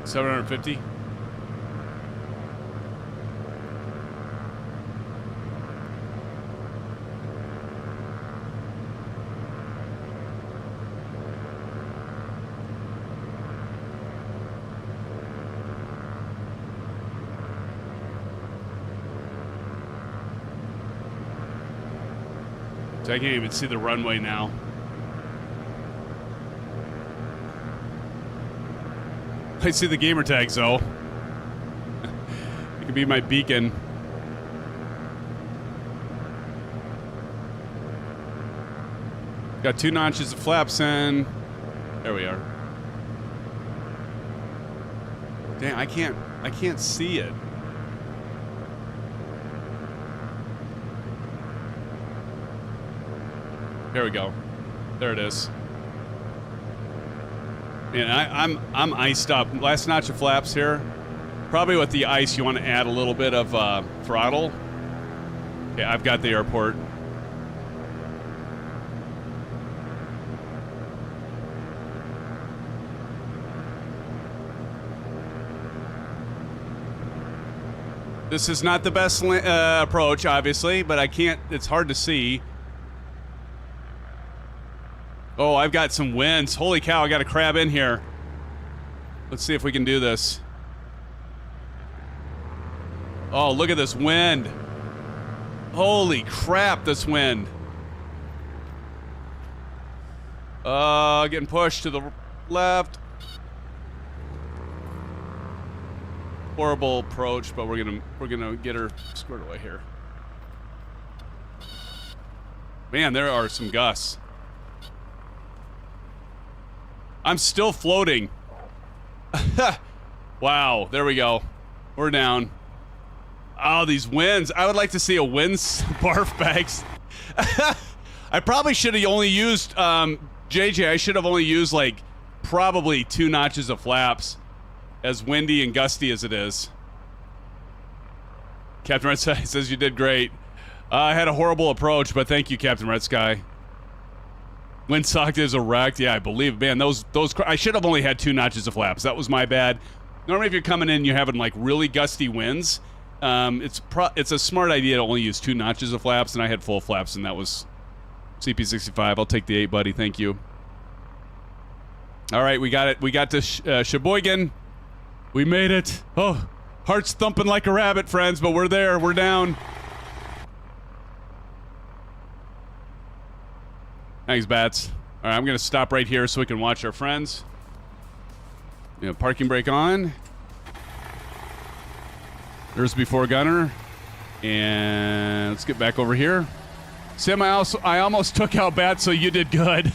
$750. So I can't even see the runway now. I see the gamer tags though. It could be my beacon. Got 2 notches of flaps in. There we are. Damn, I can't see it. There we go. There it is. And I'm iced up. Last notch of flaps here. Probably with the ice, you want to add a little bit of throttle. Okay, I've got the airport. This is not the best approach, obviously, but I can't. It's hard to see. Oh, I've got some winds. Holy cow, I got a crab in here. Let's see if we can do this. Oh, look at this wind. Holy crap, this wind. Getting pushed to the left. Horrible approach, but we're gonna get her squared away here. Man, there are some gusts. I'm still floating. Wow, there we go. We're down. Oh, these winds. I would like to see a wind barf bags. I probably should have only used, JJ, I should have only used like probably 2 notches of flaps, as windy and gusty as it is. Captain Red Sky says you did great. I had a horrible approach, but thank you, Captain Red Sky. Windsock is erect. Yeah, I believe. Man, those I should have only had 2 notches of flaps. That was my bad. Normally, if you're coming in, you're having like really gusty winds. It's a smart idea to only use 2 notches of flaps, and I had full flaps, and that was CP65. I'll take the 8, buddy. Thank you. All right, we got it. We got to Sheboygan. We made it. Oh, heart's thumping like a rabbit, friends, but we're there. We're down. Thanks, Bats. All right, I'm going to stop right here so we can watch our friends. Parking brake on. There's before gunner. And let's get back over here. Sim, I almost took out Bats, so you did good.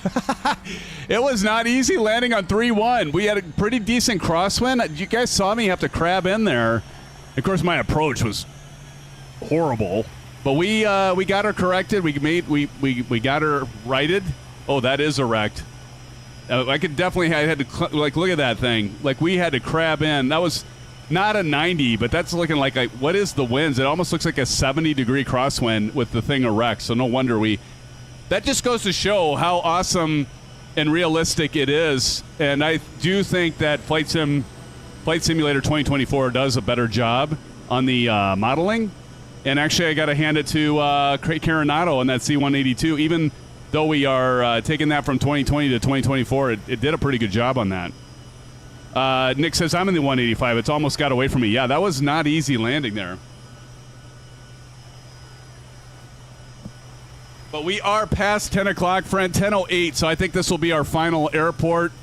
It was not easy landing on 3-1. We had a pretty decent crosswind. You guys saw me have to crab in there. Of course, my approach was horrible. But we got her corrected. We got her righted. Oh, that is erect. I had to like look at that thing. Like we had to crab in. That was not a 90, but that's looking like what is the winds? It almost looks like a 70-degree crosswind with the thing erect. So no wonder that just goes to show how awesome and realistic it is. And I do think that Flight Simulator 2024 does a better job on the modeling. And actually, I got to hand it to Carenado on that C182. Even though we are taking that from 2020 to 2024, it did a pretty good job on that. Nick says, I'm in the 185. It's almost got away from me. Yeah, that was not easy landing there. But we are past 10 o'clock, friend, 10:08. So I think this will be our final airport.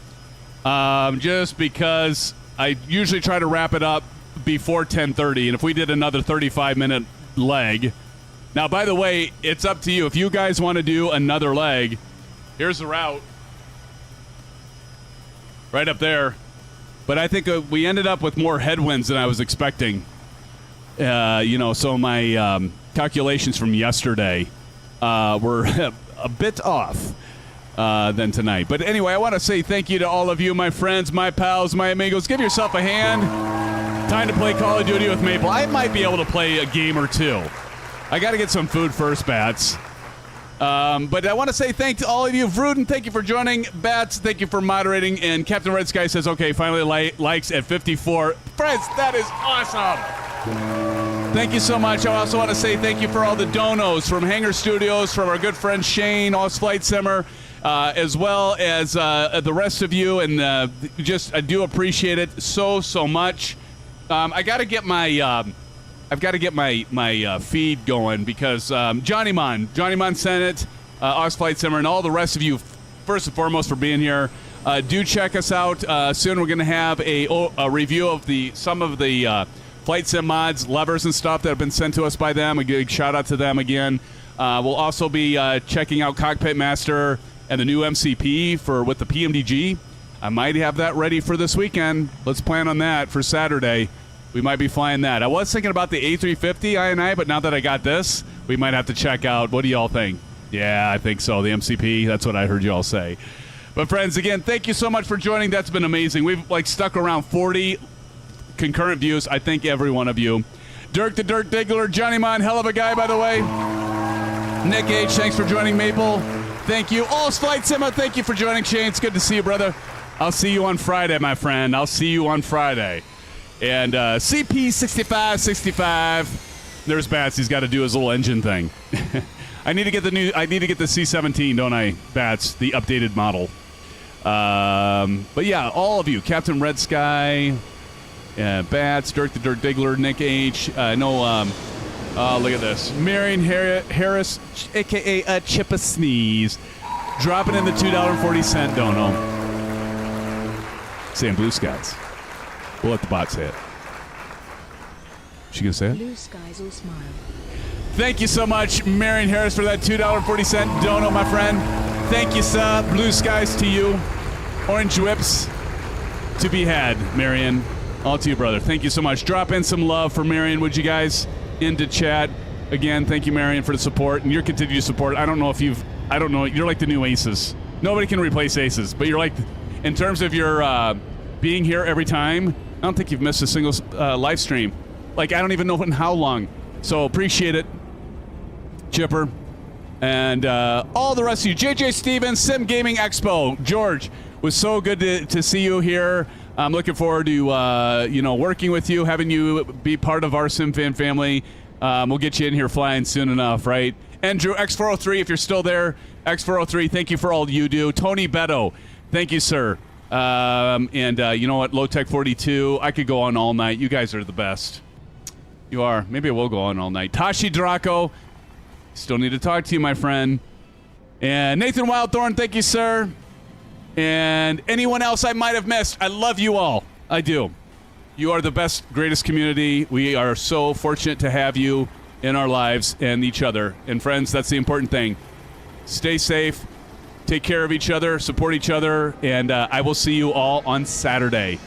Just because I usually try to wrap it up before 10:30. And if we did another 35-minute leg. Now, by the way, it's up to you. If you guys want to do another leg, here's the route. Right up there. But I think we ended up with more headwinds than I was expecting. So my calculations from yesterday were a bit off than tonight. But anyway, I want to say thank you to all of you, my friends, my pals, my amigos. Give yourself a hand. Time to play Call of Duty with Maple. I might be able to play a game or two. I got to get some food first, Bats. But I want to say thank to all of you. Vruden, thank you for joining. Bats, thank you for moderating. And Captain Red Sky says, okay, finally likes at 54. Friends, that is awesome. Thank you so much. I also want to say thank you for all the donos from Hangar Studios, from our good friend Shane, Oz Flight Simmer, as well as the rest of you. And I do appreciate it so much. I got to get my feed going because Johnny Mon sent it, Ox Flight Simmer, and all the rest of you, first and foremost, for being here. Do check us out. Soon we're going to have a review of some of the flight sim mods, levers, and stuff that have been sent to us by them. A big shout out to them again. We'll also be checking out Cockpit Master and the new MCP with the PMDG. I might have that ready for this weekend. Let's plan on that for Saturday. We might be flying that. I was thinking about the A350 I, but now that I got this, we might have to check out. What do y'all think? Yeah, I think so. The MCP, that's what I heard y'all say. But friends, again, thank you so much for joining. That's been amazing. We've stuck around 40 concurrent views. I thank every one of you. Dirk the Dirk Diggler, Johnny Mon, hell of a guy, by the way. Nick H, thanks for joining. Maple, thank you. All's Flight Simmer, thank you for joining. Shane, it's good to see you, brother. I'll see you on Friday, my friend. I'll see you on Friday. And CP6565. There's Bats. He's got to do his little engine thing. I need to get the C17, don't I, Bats? The updated model. But yeah, all of you, Captain Red Sky, Bats, Dirk the Dirt Diggler, Nick H. Look at this. Marion Harris, a.k.a. Chip a Sneeze, dropping in the $2.40 dono. Saying blue skies. We'll let the bot say it. She gonna say it? Blue skies will smile. Thank you so much, Marion Harris, for that $2.40 dono, my friend. Thank you, sir. Blue skies to you. Orange whips to be had, Marion. All to you, brother. Thank you so much. Drop in some love for Marion, would you guys? Into chat. Again, thank you, Marion, for the support and your continued support. I don't know, you're like the new Aces. Nobody can replace Aces, but you're like, in terms of your being here every time, I don't think you've missed a single live stream. Like, I don't even know in how long. So appreciate it, Chipper. And all the rest of you. JJ Stevens, Sim Gaming Expo. George, was so good to see you here. I'm looking forward to, working with you, having you be part of our SimFan family. We'll get you in here flying soon enough, right? Andrew, X403, if you're still there, X403, thank you for all you do. Tony Beto, thank you, sir. You know what, Low Tech 42, I could go on all night. You guys are the best. You are. Maybe I will go on all night. Tashi Draco, still need to talk to you, my friend. And Nathan Wildthorn, thank you, sir. And anyone else I might have missed, I love you all. I do. You are the best, greatest community. We are so fortunate to have you in our lives and each other. And friends, that's the important thing. Stay safe, take care of each other, support each other, and I will see you all on Saturday.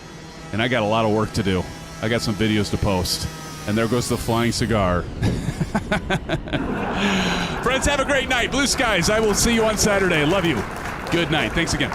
And I got a lot of work to do. I got some videos to post. And there goes the flying cigar. Friends, have a great night. Blue skies. I will see you on Saturday. Love you. Good night. Thanks again.